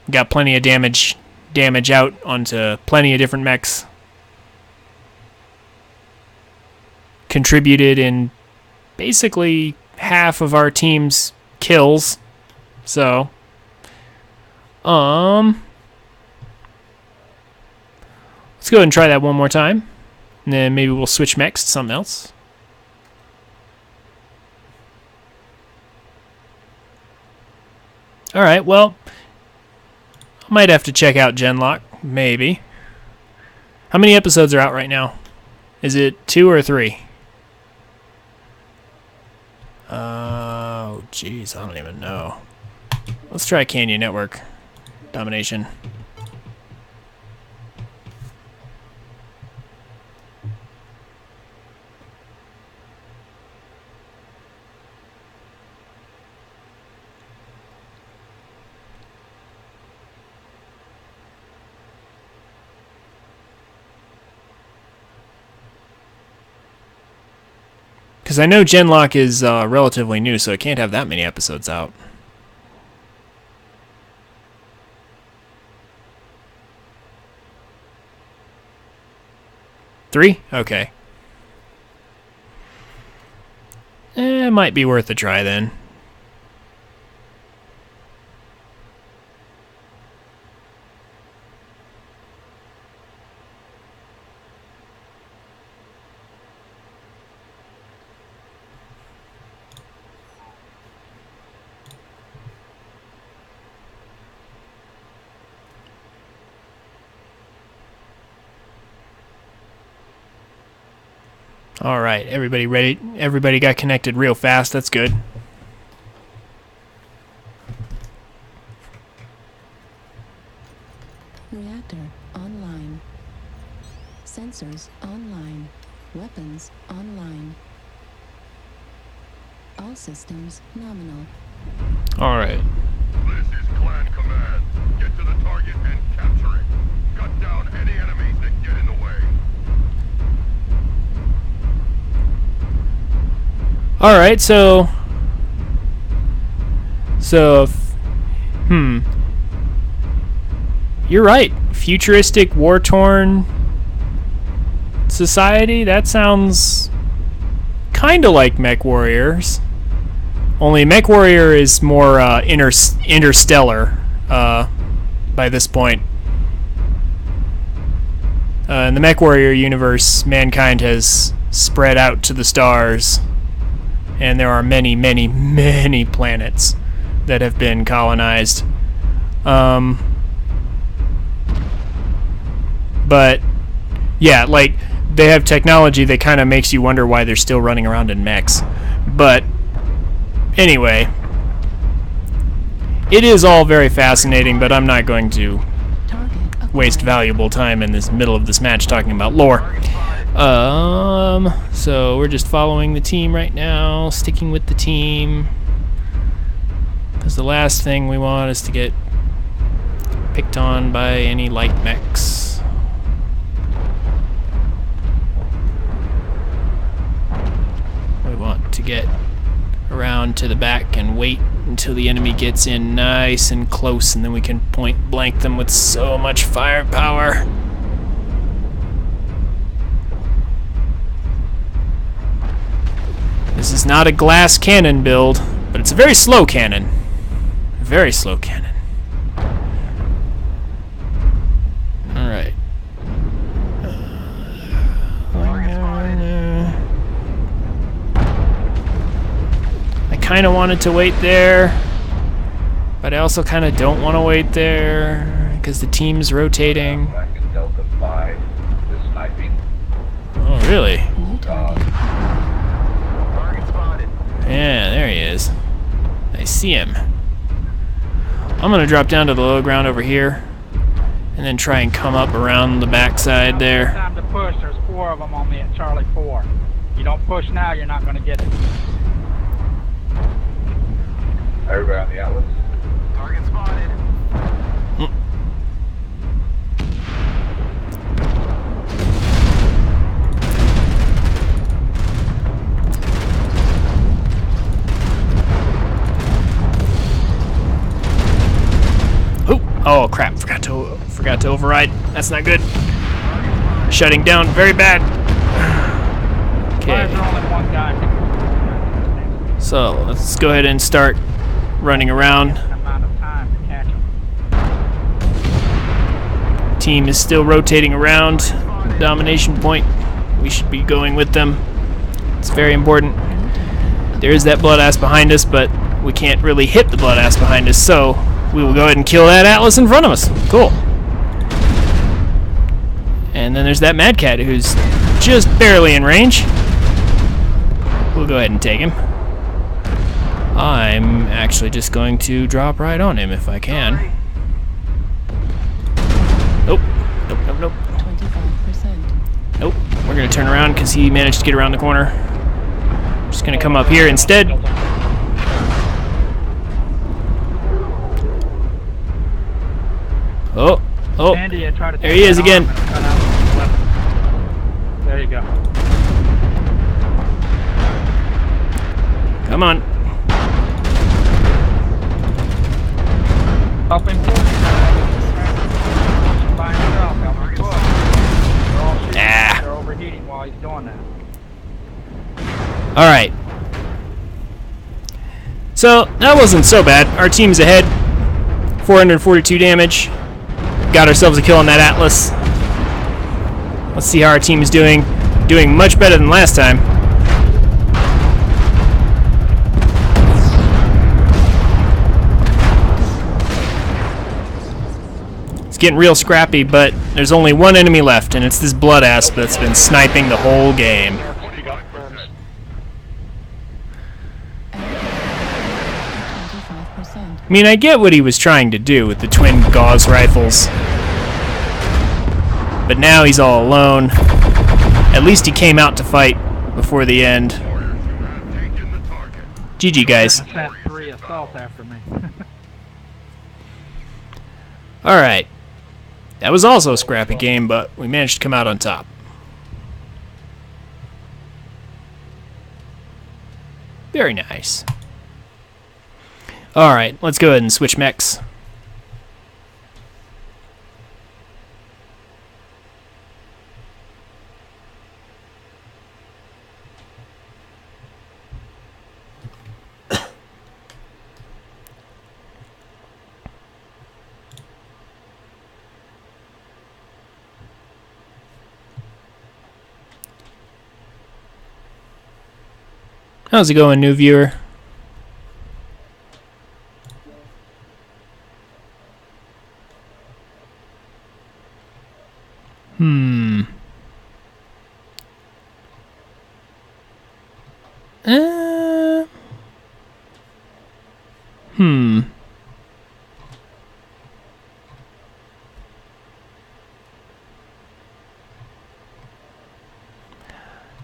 Got plenty of damage out onto plenty of different mechs. Contributed in basically half of our team's kills. So, let's go ahead and try that one more time. And then maybe we'll switch mechs to something else. Alright, well, I might have to check out Genlock, maybe. How many episodes are out right now? Is it 2 or 3? Oh, jeez, I don't even know. Let's try Canyon Network Domination. Because I know Genlock is relatively new, so it can't have that many episodes out. Three? Okay. It might be worth a try then. All right, everybody ready? Everybody got connected real fast. That's good. Reactor online. Sensors online. Weapons online. All systems nominal. All right. This is Clan Command. Get to the target and capture it. Cut down any enemies that get in the way. All right, so you're right. Futuristic, war-torn society. That sounds kind of like Mech Warriors. Only Mech Warrior is more interstellar by this point. In the Mech Warrior universe, mankind has spread out to the stars, and there are many, many, many planets that have been colonized. But yeah, like, they have technology that kind of makes you wonder why they're still running around in mechs. But anyway, it is all very fascinating, but I'm not going to waste valuable time in this middle of this match talking about lore. So we're just following the team right now, sticking with the team, because the last thing we want is to get picked on by any light mechs. We want to get around to the back and wait until the enemy gets in nice and close, and then we can point blank them with so much firepower. This is not a glass cannon build, but it's a very slow cannon. A very slow cannon. Alright. I kind of wanted to wait there, but I also kind of don't want to wait there because the team's rotating. Oh, really? Yeah, there he is. I see him. I'm gonna drop down to the low ground over here, and then try and come up around the backside there. Time to push. There's 4 of them on me at Charlie 4. You don't push now, you're not gonna get it. Everybody on the outlets. Target spotted. Oh crap! Forgot to override. That's not good. Shutting down very bad. Okay. So let's go ahead and start running around. Team is still rotating around domination point. We should be going with them. It's very important. There is that blood ass behind us, but we can't really hit the blood ass behind us, so we will go ahead and kill that Atlas in front of us. Cool. And then there's that Mad Cat who's just barely in range. We'll go ahead and take him. I'm actually just going to drop right on him if I can. Nope. Nope, nope, nope. 25%. Nope. We're going to turn around because he managed to get around the corner. Just going to come up here instead. Oh, oh, there he is again. There you go. Come on. Helping by himself, helping push. They're overheating while he's doing that. Alright. So, that wasn't so bad. Our team's ahead. 442 damage. Got ourselves a kill on that Atlas. Let's see how our team is doing. Doing much better than last time. It's getting real scrappy, but there's only one enemy left, and it's this blood ass that's been sniping the whole game. I mean, I get what he was trying to do with the twin Gauss rifles, but now he's all alone. At least he came out to fight before the end. GG, guys. Sent 3 assaults after me. Alright. That was also a scrappy game, but we managed to come out on top. Very nice. Alright, let's go ahead and switch mechs. How's it going, new viewer?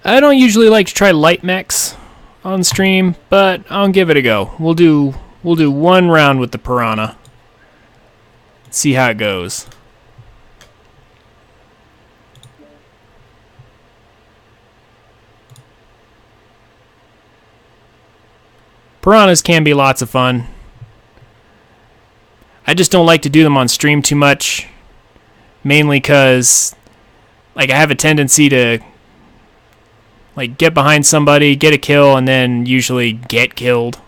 I don't usually like to try light mechs on stream, but I'll give it a go. We'll do one round with the Piranha. See how it goes. Piranhas can be lots of fun. I just don't like to do them on stream too much, mainly because like I have a tendency to like get behind somebody, get a kill, and then usually get killed.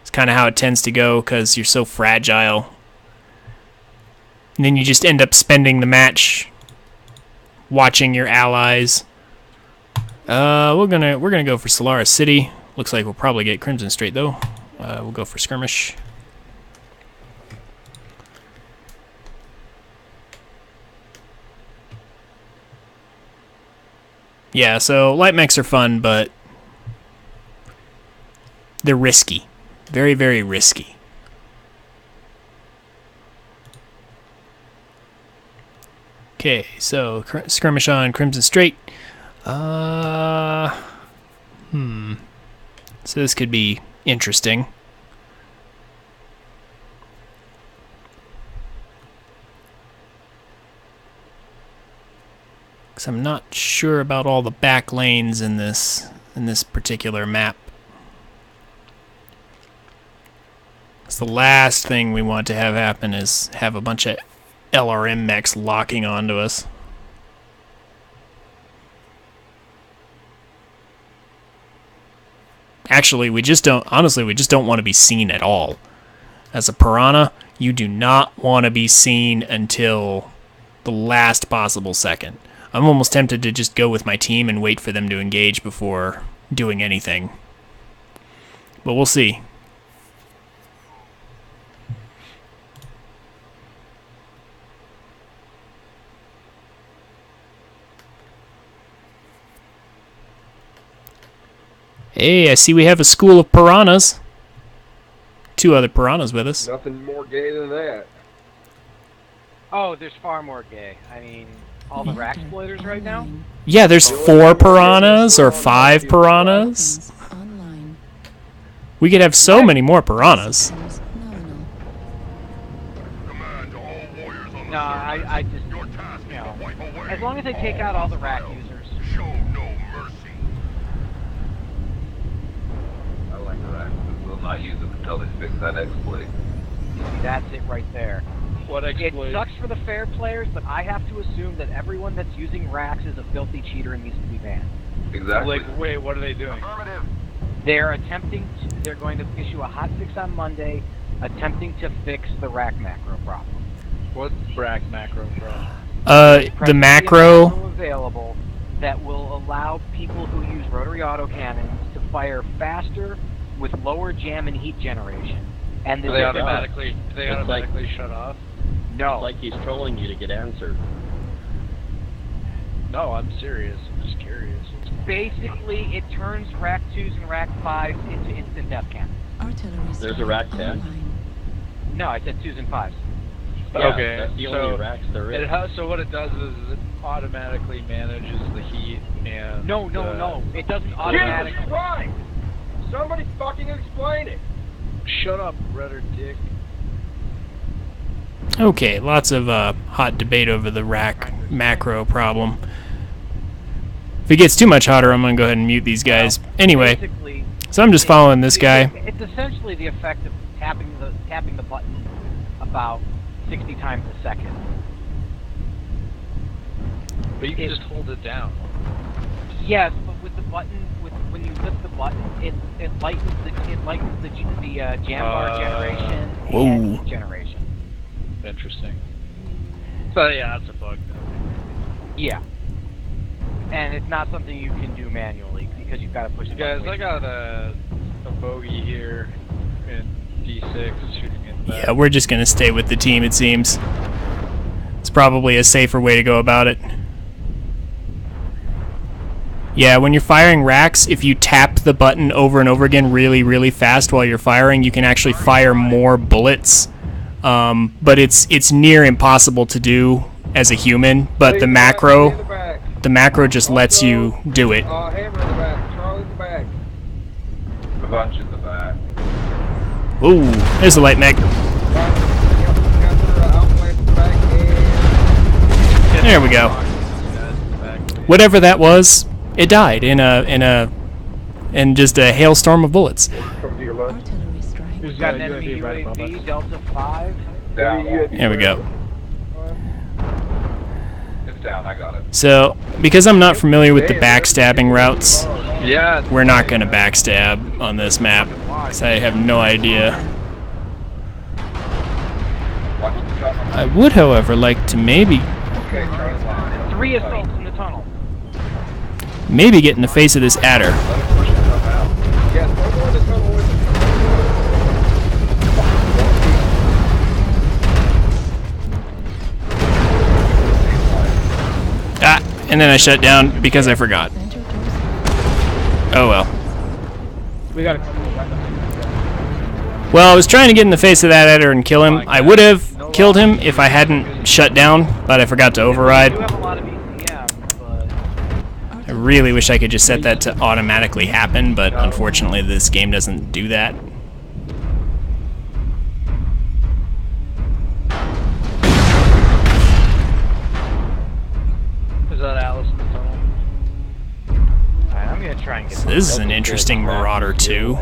It's kind of how it tends to go because you're so fragile. And then you just end up spending the match watching your allies. We're gonna go for Solaris City. Looks like we'll probably get Crimson Strait though. We'll go for skirmish. Yeah, so light mechs are fun, but they're risky. Very, very risky. Okay, so skirmish on Crimson Strait. So this could be interesting. Because I'm not sure about all the back lanes in this particular map. Because the last thing we want to have happen is have a bunch of LRM mechs locking onto us. Actually, we just don't want to be seen at all. As a Piranha, you do not want to be seen until the last possible second. I'm almost tempted to just go with my team and wait for them to engage before doing anything. But we'll see. Hey, I see we have a school of piranhas. 2 other piranhas with us. Nothing more gay than that. Oh, there's far more gay. I mean, all the rack exploiters right now? Yeah, there's 4 piranhas or 5 piranhas. We could have so many more piranhas. No, I just, you know, as long as they take out all the rack users. Show no mercy. I like the rack, but will not use them until they fix that exploit. That's it right there. What exploit? It sucks for the fair players, but I have to assume that everyone that's using racks is a filthy cheater and needs to be banned. Exactly. Like, wait, what are they doing? They're going to issue a hotfix on Monday, attempting to fix the rack macro problem. What's rack macro problem? The macro available that will allow people who use rotary autocannons to fire faster with lower jam and heat generation. And Do they automatically shut off? No. It's like he's trolling you to get answered. No, I'm serious. I'm just curious. Basically, it turns Rack 2s and Rack 5s into instant death cannons. There's a Rack 10? No, I said 2s and 5s. Yeah, okay, that's the so only racks there is. So what it does is automatically manages the heat and... No, it doesn't automatically. Jesus Christ! Somebody fucking explain it! Shut up, Redder Dick. Okay, lots of hot debate over the rack macro problem. If it gets too much hotter, I'm going to go ahead and mute these guys. Anyway, so I'm just following this guy. It's essentially the effect of tapping the button about 60 times a second. But you can just hold it down. Yes, but with the button, when you lift the button, it lightens the jam bar generation and heat generation. Interesting. So yeah, that's a bug. Yeah. And it's not something you can do manually because you've got to push the Guys, button. I got a bogey here in D6 shooting it back. Yeah, we're just going to stay with the team, it seems. It's probably a safer way to go about it. Yeah, when you're firing racks, if you tap the button over and over again really, really fast while you're firing, you can actually fire more bullets. But it's near impossible to do as a human, but the macro just lets you do it. Hammer in the back. Charlie in the back. A bunch in the back. Ooh, there's a light mech. There we go. Whatever that was, it died in just a hailstorm of bullets. Who's got an enemy UAV, Delta 5? There we go. It's down, I got it. So, because I'm not familiar with the backstabbing routes, yeah, we're not going to backstab on this map, because I have no idea. I would, however, like to maybe 3 assaults in the tunnel. Maybe get in the face of this adder. Ah, and then I shut down because I forgot. Oh well. Well, I was trying to get in the face of that adder and kill him. I would have killed him if I hadn't shut down, but I forgot to override. I really wish I could just set that to automatically happen, but unfortunately this game doesn't do that. Is that Alice in the tunnel? Alright, I'm gonna try and get So this is an interesting Marauder too.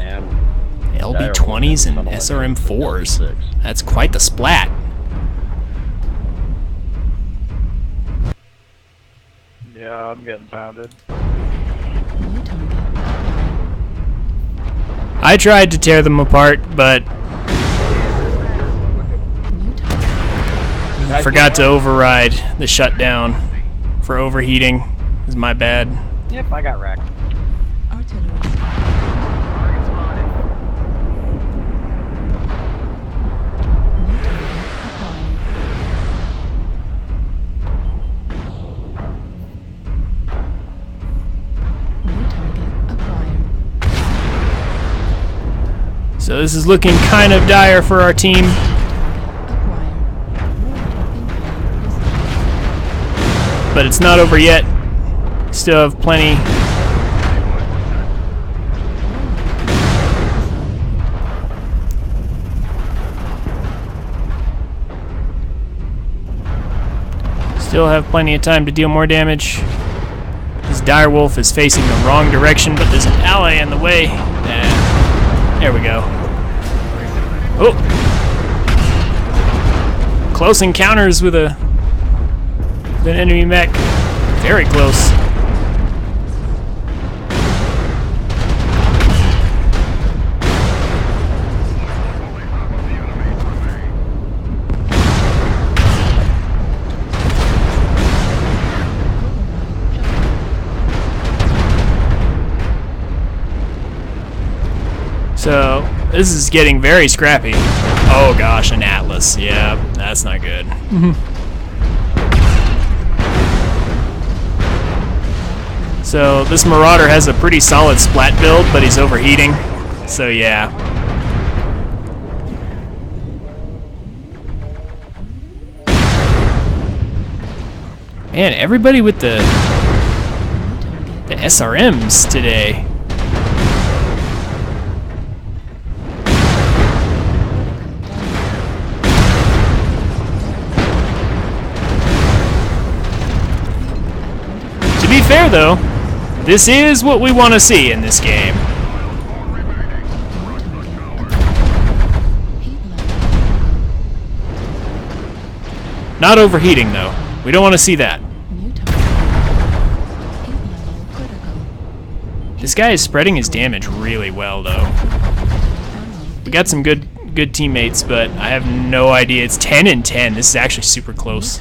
LB20s and SRM4s. That's quite the splat. Yeah, I'm getting pounded. I tried to tear them apart, but forgot to override the shutdown for overheating. Is my bad. Yep, I got wrecked. So this is looking kind of dire for our team. But it's not over yet. Still have plenty. Still have plenty of time to deal more damage. This direwolf is facing the wrong direction, but there's an ally in the way. There we go. Oh! Close encounters with an enemy mech. Very close. So, this is getting very scrappy. Oh gosh, an Atlas. Yeah, that's not good. So, this Marauder has a pretty solid splat build, but he's overheating. So, yeah. Man, everybody with the SRMs today. To be fair, though, this is what we want to see in this game. Not overheating, though. We don't want to see that. This guy is spreading his damage really well, though. We got some good teammates, but I have no idea. It's 10 and 10. This is actually super close.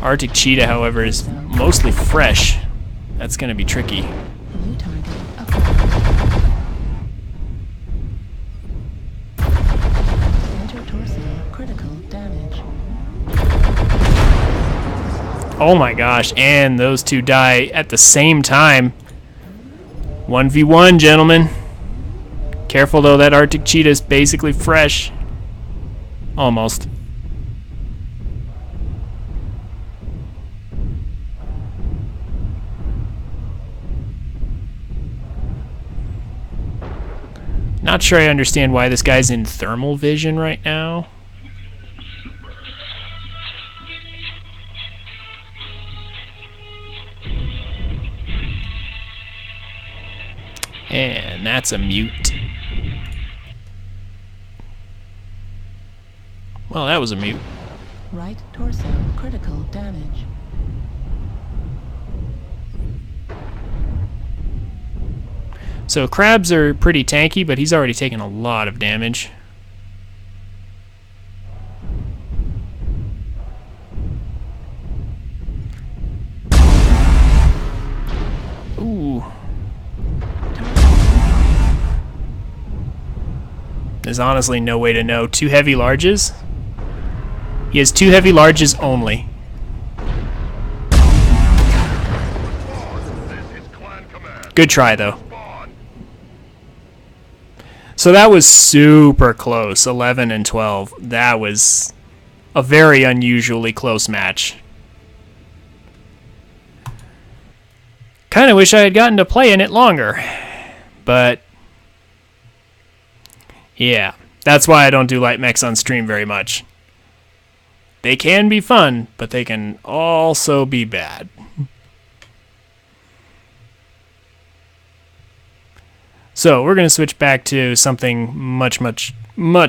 Arctic Cheetah, however, is mostly fresh. That's going to be tricky. Oh my gosh, and those two die at the same time. 1v1, gentlemen. Careful though, that Arctic Cheetah is basically fresh. Almost. Not sure I understand why this guy's in thermal vision right now. And that's a mute. Well, that was a mute. Right torso, critical damage. So crabs are pretty tanky, but he's already taken a lot of damage. Ooh. There's honestly no way to know. 2 heavy larges? He has 2 heavy larges only. Good try, though. So that was super close, 11 and 12. That was a very unusually close match. Kind of wish I had gotten to play in it longer, but yeah, that's why I don't do light mechs on stream very much. They can be fun, but they can also be bad. So we're going to switch back to something much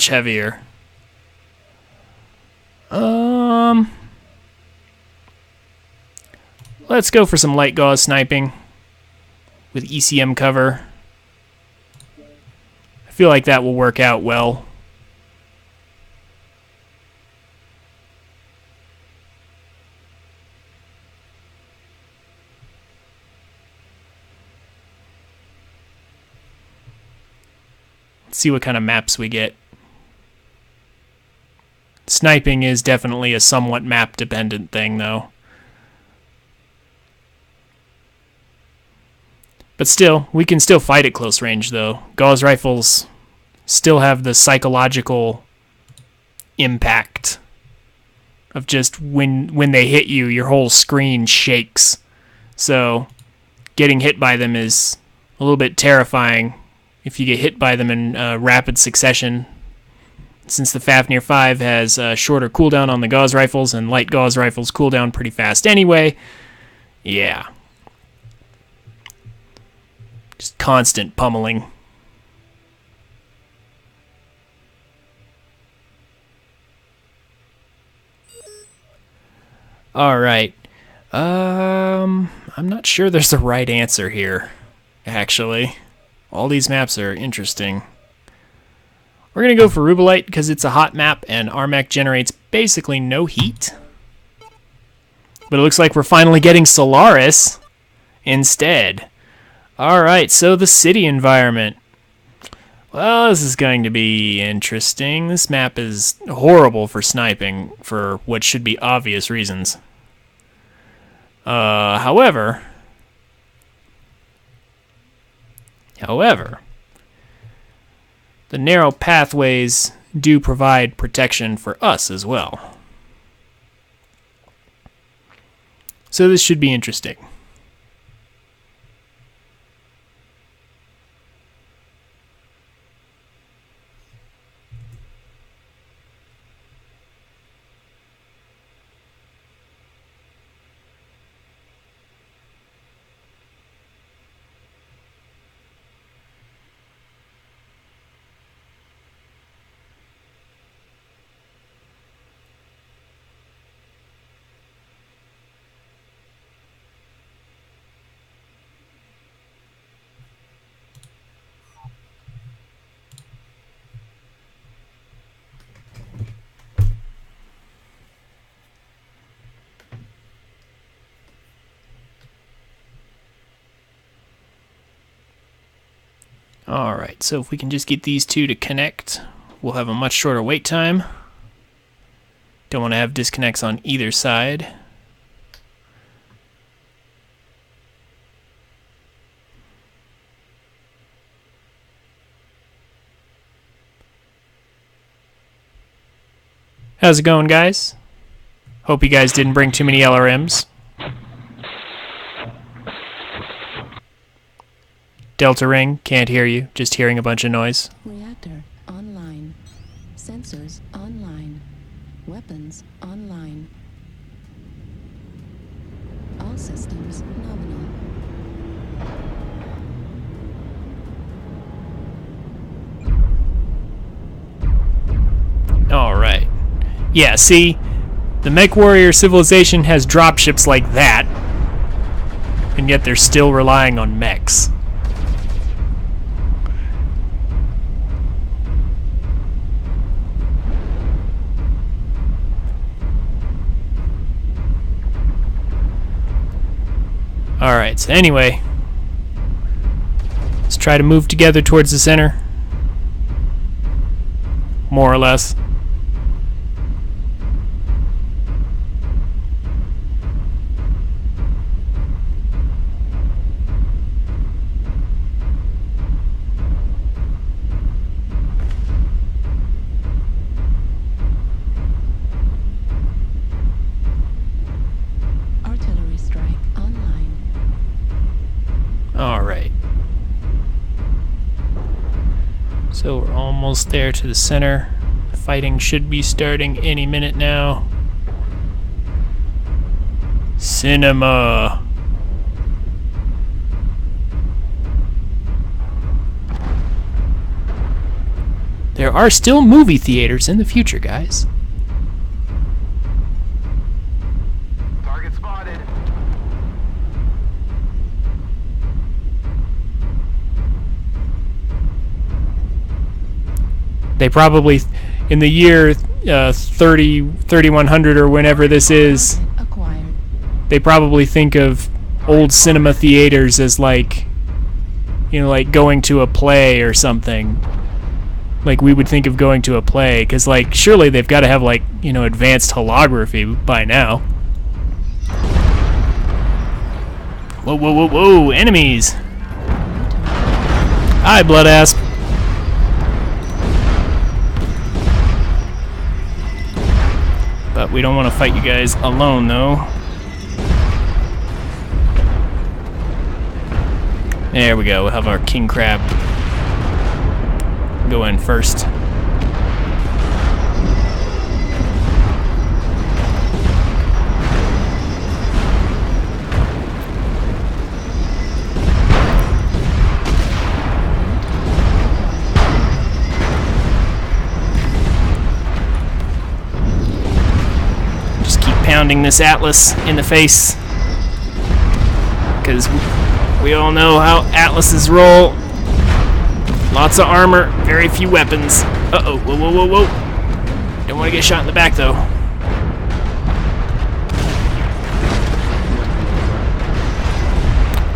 heavier. Let's go for some light gauze sniping with ECM cover. I feel like that will work out well. Let's see what kind of maps we get. Sniping is definitely a somewhat map-dependent thing, though. But still, we can still fight at close range, though. Gauze rifles still have the psychological impact of just when they hit you, your whole screen shakes. So getting hit by them is a little bit terrifying if you get hit by them in rapid succession. Since the Fafnir 5 has a shorter cooldown on the gauze rifles, and light gauze rifles cool down pretty fast anyway, yeah. Just constant pummeling. Alright. I'm not sure there's a right answer here, actually. All these maps are interesting. We're going to go for Rubelite because it's a hot map and our mech generates basically no heat. But it looks like we're finally getting Solaris instead. Alright, so the city environment. Well, this is going to be interesting. This map is horrible for sniping for what should be obvious reasons. However, the narrow pathways do provide protection for us as well. So this should be interesting. Alright, so if we can just get these two to connect, we'll have a much shorter wait time. Don't want to have disconnects on either side. How's it going, guys? Hope you guys didn't bring too many LRMs. Delta Ring, can't hear you, just hearing a bunch of noise. Reactor online. Sensors online. Weapons online. All systems nominal. Alright. Yeah, see, the Mech Warrior civilization has dropships like that, and yet they're still relying on mechs. Alright, so anyway, let's try to move together towards the center. More or less. Artillery strike online. Alright. So we're almost there to the center. Fighting should be starting any minute now. Cinema. There are still movie theaters in the future, guys. Target spotted. They probably, in the year 3100 or whenever this is, they probably think of old cinema theaters as like, you know, like going to a play or something. Like we would think of going to a play, because like surely they've got to have like, you know, advanced holography by now. Whoa, whoa, whoa, whoa, enemies! Hi, Blood Asp. But we don't want to fight you guys alone, though. There we go. We'll have our king crab go in first. Just keep pounding this Atlas in the face, because we all know how Atlases roll. Lots of armor, very few weapons. Uh-oh, whoa, whoa, whoa, whoa. Don't want to get shot in the back, though.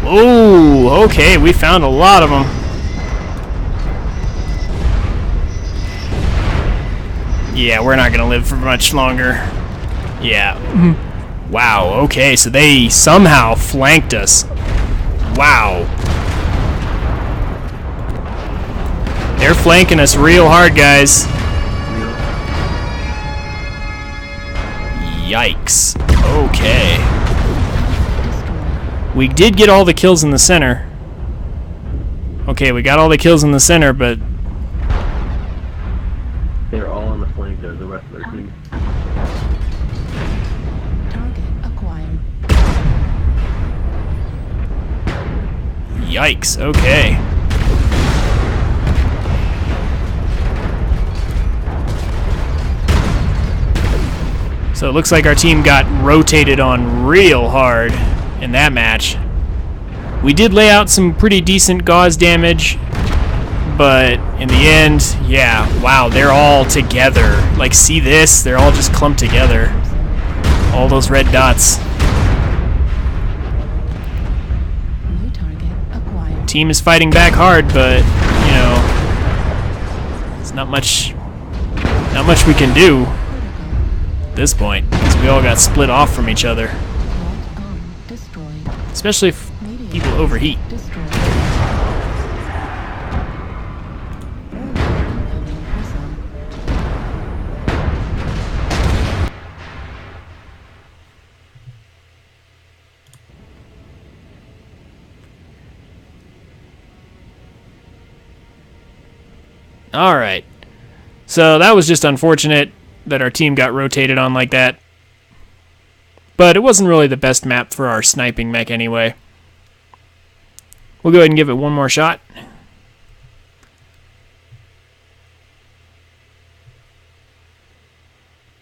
Whoa, okay, we found a lot of them. Yeah, we're not going to live for much longer. Yeah. Wow, okay, so they somehow flanked us. Wow. They're flanking us real hard, guys. Yikes. Okay. We did get all the kills in the center. Okay, we got all the kills in the center, but... They're all on the flank there, the rest of their team. Target acquired. Yikes, okay. So it looks like our team got rotated on real hard in that match. We did lay out some pretty decent gauze damage, but in the end, yeah, wow, they're all together. Like, see this? They're all just clumped together. All those red dots. New target acquired. Team is fighting back hard, but, you know, there's not much we can do at this point, because we all got split off from each other. Especially if people overheat. Alright. So that was just unfortunate that our team got rotated on like that. But it wasn't really the best map for our sniping mech anyway. We'll go ahead and give it one more shot.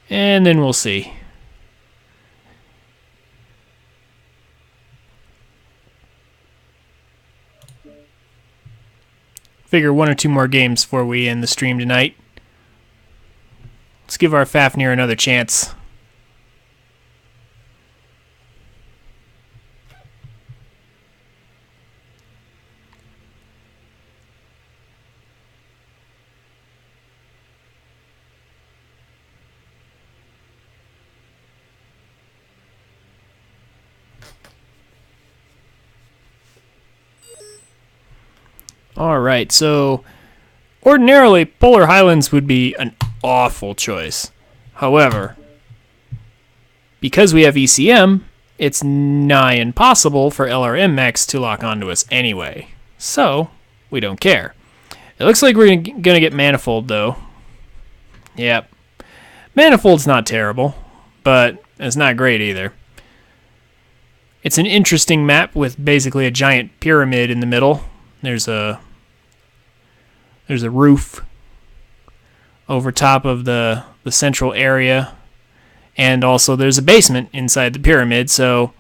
And then we'll see. Figure 1 or 2 more games before we end the stream tonight. Let's give our Fafnir another chance. Alright, so ordinarily Polar Highlands would be an awful choice. However, because we have ECM, it's nigh impossible for LRM mechs to lock onto us anyway. So, we don't care. It looks like we're gonna get Manifold though. Yep. Manifold's not terrible, but it's not great either. It's an interesting map with basically a giant pyramid in the middle. There's a roof over top of the central area, and also there's a basement inside the pyramid, so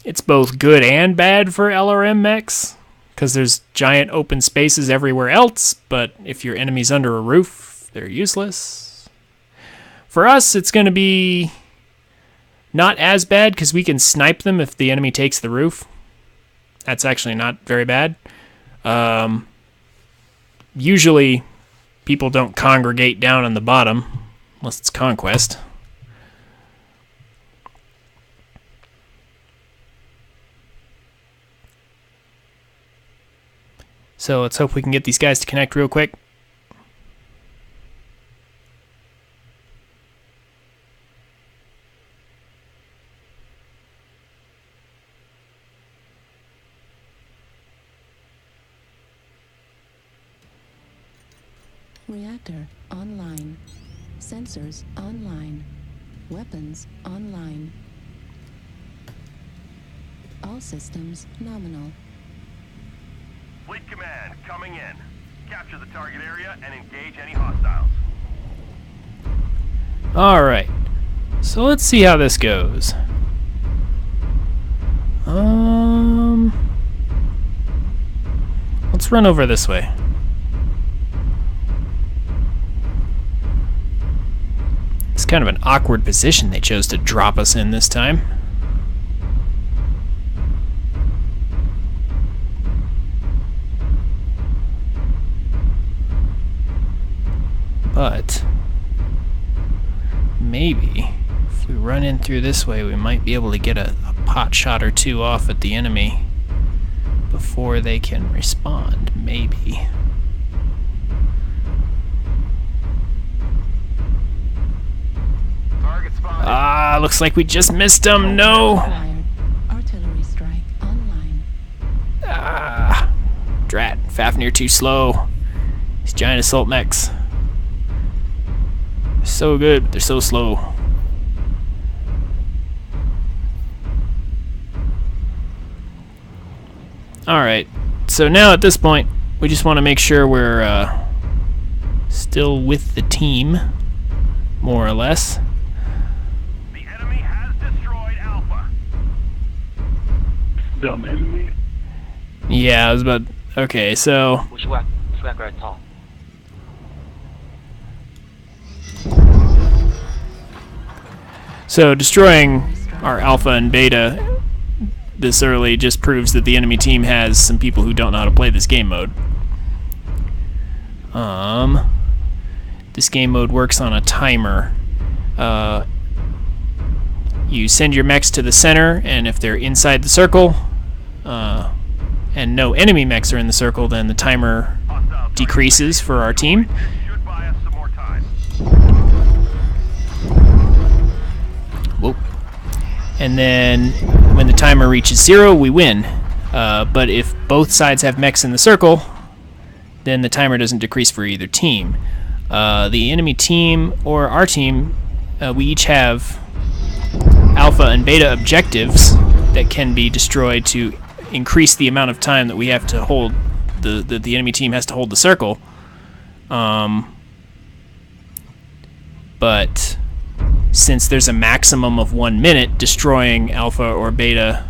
it's both good and bad for LRM mechs, because there's giant open spaces everywhere else, but if your enemy's under a roof, they're useless. For us, it's going to be not as bad, because we can snipe them if the enemy takes the roof. That's actually not very bad. Usually, people don't congregate down on the bottom, unless it's Conquest. So let's hope we can get these guys to connect real quick. Reactor online. Sensors online. Weapons online. All systems nominal. Fleet Command, coming in. Capture the target area and engage any hostiles. Alright. So let's see how this goes. Let's run over this way. It's kind of an awkward position they chose to drop us in this time. But maybe if we run in through this way, we might be able to get a pot shot or two off at the enemy before they can respond. Maybe. Ah, looks like we just missed him. No. Artillery strike online. Ah, drat. Fafnir too slow. These giant assault mechs. They're so good, but they're so slow. Alright, so now at this point, we just want to make sure we're still with the team, more or less. The enemy has destroyed Alpha. Dumb enemy. Yeah, I was about... Okay, so... So, destroying our Alpha and Beta this early just proves that the enemy team has some people who don't know how to play this game mode. This game mode works on a timer. You send your mechs to the center, and if they're inside the circle, and no enemy mechs are in the circle, then the timer decreases for our team. Whoa. And then when the timer reaches 0, we win. But if both sides have mechs in the circle, then the timer doesn't decrease for either team. The enemy team or our team, we each have Alpha and Beta objectives that can be destroyed to increase the amount of time that we have to hold, the enemy team has to hold the circle. But since there's a maximum of 1 minute, destroying Alpha or Beta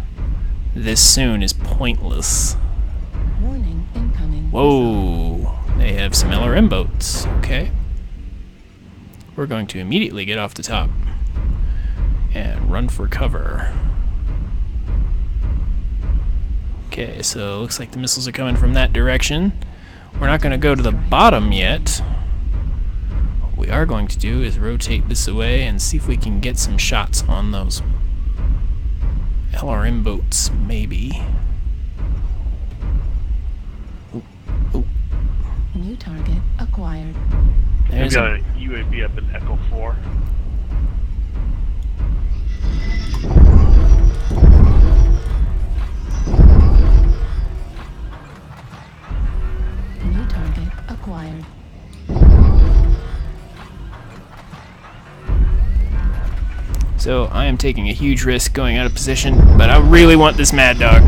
this soon is pointless. Warning incoming. Whoa, they have some LRM boats. Okay. We're going to immediately get off the top and run for cover. Okay, so it looks like the missiles are coming from that direction. We're not going to go to the bottom yet. What we are going to do is rotate this away and see if we can get some shots on those LRM boats, maybe. New target acquired. We've got a UAV up in Echo 4. New target acquired. So I am taking a huge risk going out of position, but I really want this Mad Dog.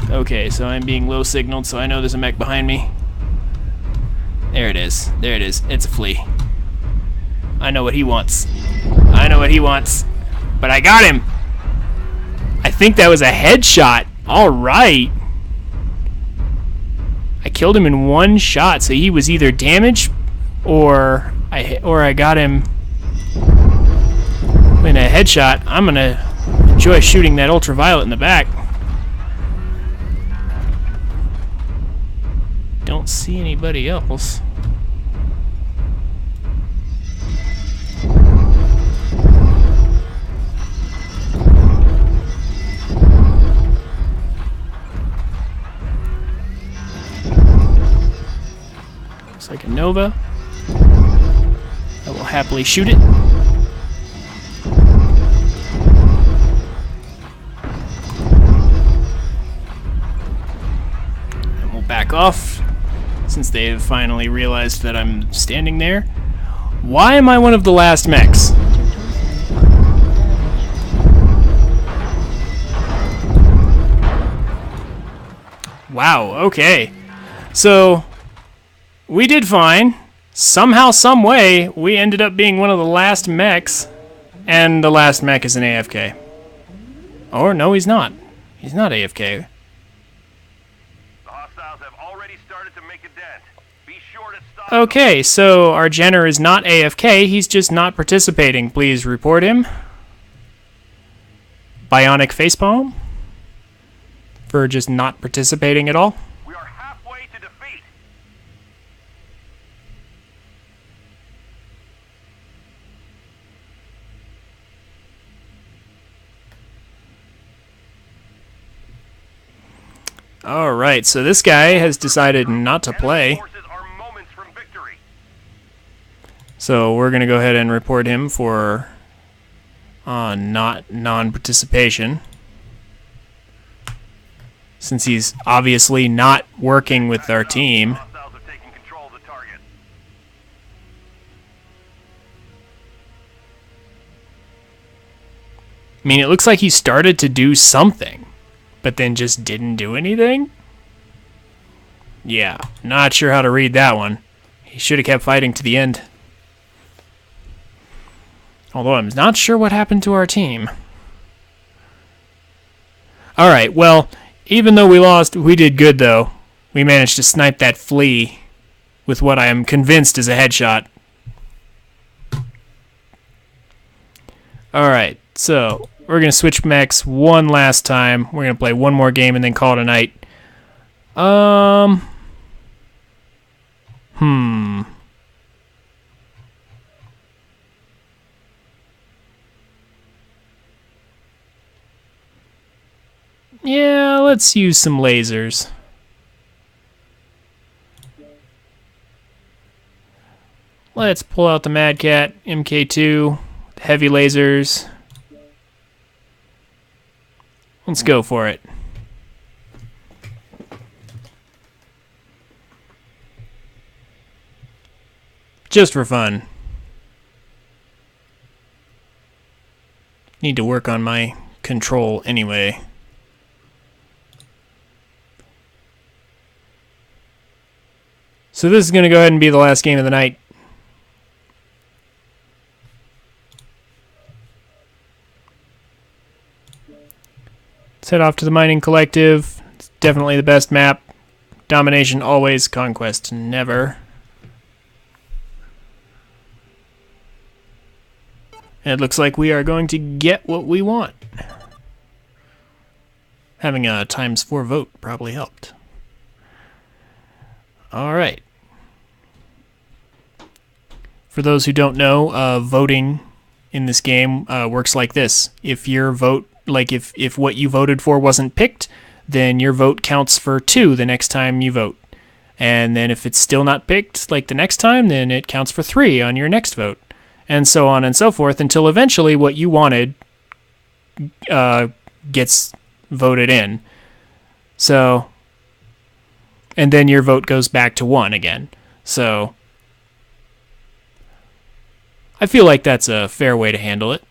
Okay, so I'm being low signaled, so I know there's a mech behind me. There it is. There it is. It's a flea. I know what he wants. I know what he wants. But I got him! I think that was a headshot. Alright. I killed him in one shot, so he was either damaged or I got him in a headshot. I'm gonna enjoy shooting that ultraviolet in the back. Don't see anybody else. Looks like a Nova. I will happily shoot it. And we'll back off, since they have finally realized that I'm standing there. Why am I one of the last mechs? Wow, okay. So, we did fine. Somehow, some way, we ended up being one of the last mechs, and the last mech is an AFK. Or, no, he's not. He's not AFK. Okay, so our Jenner is not AFK, he's just not participating. Please report him. Bionic facepalm? For just not participating at all? We are halfway to defeat. Alright, so this guy has decided not to play. So we're going to go ahead and report him for non-participation. Since he's obviously not working with our team. I mean, it looks like he started to do something, but then just didn't do anything? Yeah, not sure how to read that one. He should have kept fighting to the end. Although I'm not sure what happened to our team. Alright, well, even though we lost, we did good, though. We managed to snipe that flea with what I am convinced is a headshot. Alright, so we're going to switch mechs one last time. We're going to play one more game and then call it a night. Yeah, let's use some lasers. Let's pull out the Mad Cat MK2, heavy lasers. Let's go for it. Just for fun. Need to work on my control anyway. So this is going to go ahead and be the last game of the night. Let's head off to the Mining Collective. It's definitely the best map. Domination always, conquest never. And it looks like we are going to get what we want. Having a ×4 vote probably helped. Alright. For those who don't know, voting in this game works like this. If your vote, like if what you voted for wasn't picked, then your vote counts for 2 the next time you vote. And then if it's still not picked, like the next time, then it counts for 3 on your next vote. And so on and so forth until eventually what you wanted gets voted in. So, and then your vote goes back to 1 again. So, I feel like that's a fair way to handle it.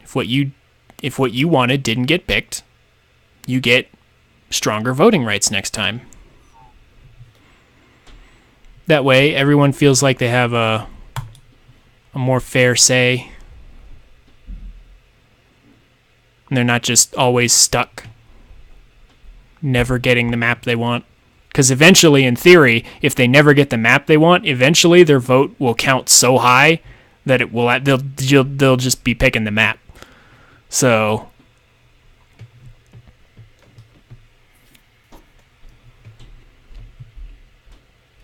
If what you wanted didn't get picked, you get stronger voting rights next time. That way, everyone feels like they have a more fair say. And they're not just always stuck, never getting the map they want. Because eventually, in theory, if they never get the map they want, eventually their vote will count so high that it will they'll just be picking the map. So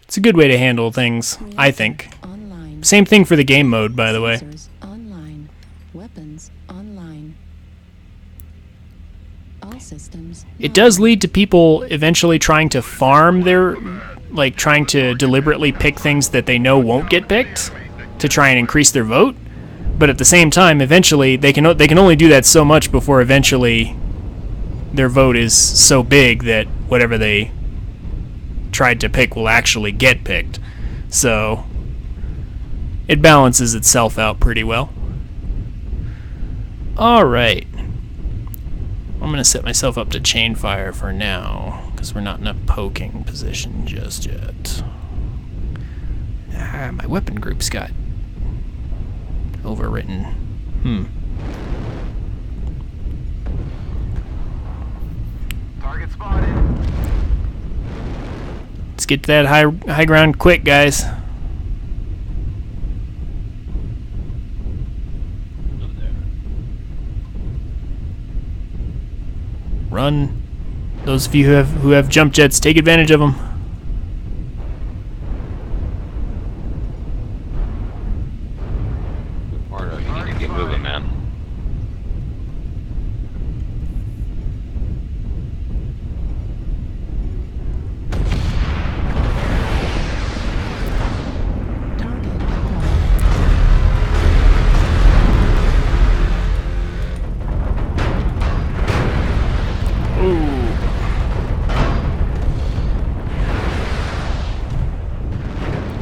it's a good way to handle things, I think. Same thing for the game mode, by the way. Online. Weapons online. All systems. It does lead to people eventually trying to farm their, like trying to deliberately pick things that they know won't get picked to try and increase their vote. But at the same time, eventually they can only do that so much before eventually their vote is so big that whatever they tried to pick will actually get picked. So it balances itself out pretty well. Alright. I'm going to set myself up to chain fire for now, because we're not in a poking position just yet. My weapon group's got overwritten. Target spotted. Let's get to that high ground quick, guys. Run. Those of you who have jump jets, take advantage of them. Mardo, you need to get moving, man.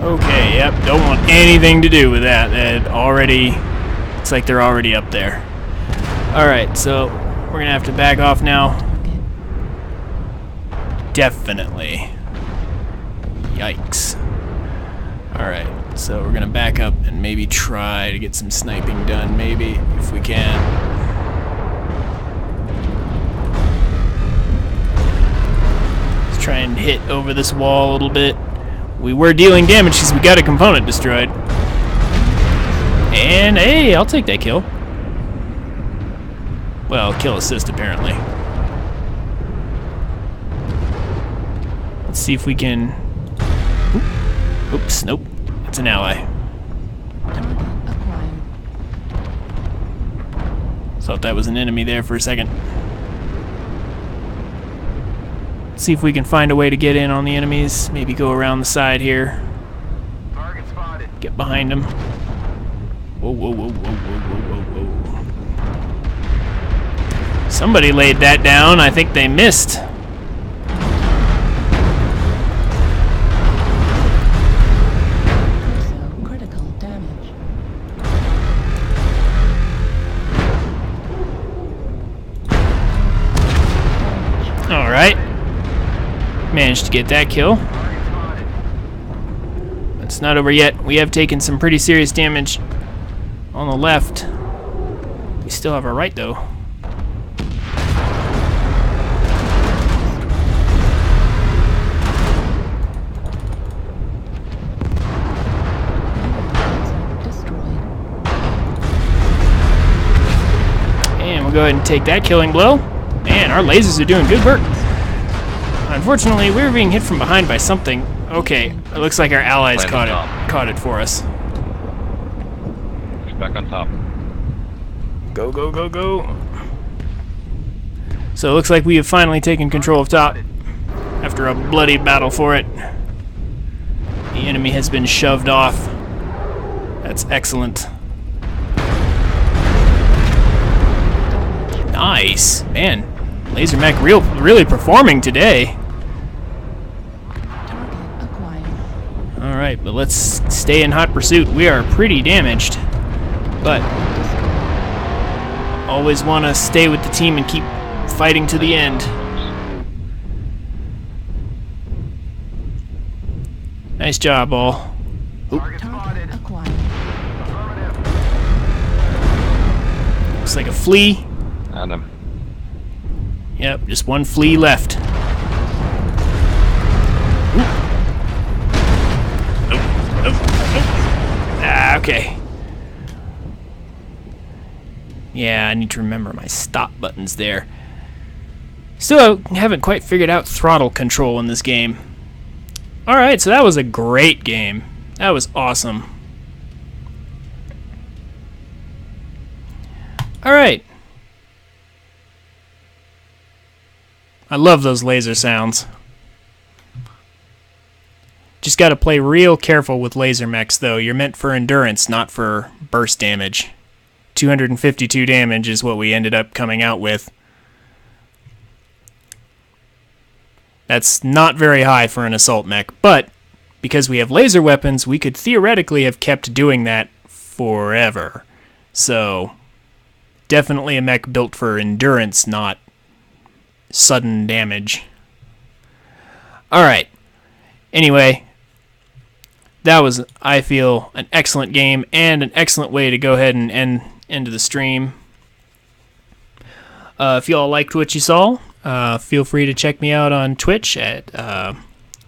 Okay, yep, don't want anything to do with that. It already, looks like they're already up there. Alright, so we're gonna have to back off now. Definitely. Yikes. Alright, so we're gonna back up and maybe try to get some sniping done, maybe, if we can. Let's try and hit over this wall a little bit. We were dealing damage because we got a component destroyed. And, hey, I'll take that kill. Well, kill assist, apparently. Let's see if we can... Oops, nope. It's an ally. Thought that was an enemy there for a second. Let's see if we can find a way to get in on the enemies. Maybe go around the side here. Target spotted. Get behind them. Whoa, whoa, whoa, whoa, whoa, whoa, whoa. Somebody laid that down. I think they missed. Alright. Managed to get that kill. It's not over yet. We have taken some pretty serious damage on the left. We still have our right, though. And we'll go ahead and take that killing blow. Man, our lasers are doing good work. Unfortunately, we were being hit from behind by something. Okay, it looks like our allies caught it for us. Push back on top. Go, go, go, go. So it looks like we have finally taken control of top after a bloody battle for it. The enemy has been shoved off. That's excellent. Nice. Man, Laser Mech really performing today. Alright, but let's stay in hot pursuit. We are pretty damaged, but always want to stay with the team and keep fighting to the end. Nice job, all. Looks like a flea. Got him. Yep, just one flea left. Ah, okay. Yeah, I need to remember my stop buttons there. Still haven't quite figured out throttle control in this game. Alright, so that was a great game. That was awesome. Alright. I love those laser sounds. Just gotta play real careful with laser mechs, though. You're meant for endurance, not for burst damage. 252 damage is what we ended up coming out with. That's not very high for an assault mech, but because we have laser weapons, we could theoretically have kept doing that forever. So, definitely a mech built for endurance, not sudden damage. Alright. Anyway, that was, I feel, an excellent game and an excellent way to go ahead and end the stream. If you all liked what you saw, feel free to check me out on Twitch at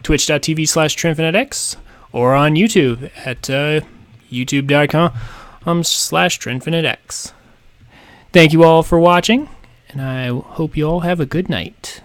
twitch.tv/TrinfiniteX or on YouTube at youtube.com/TrinfiniteX. Thank you all for watching, and I hope you all have a good night.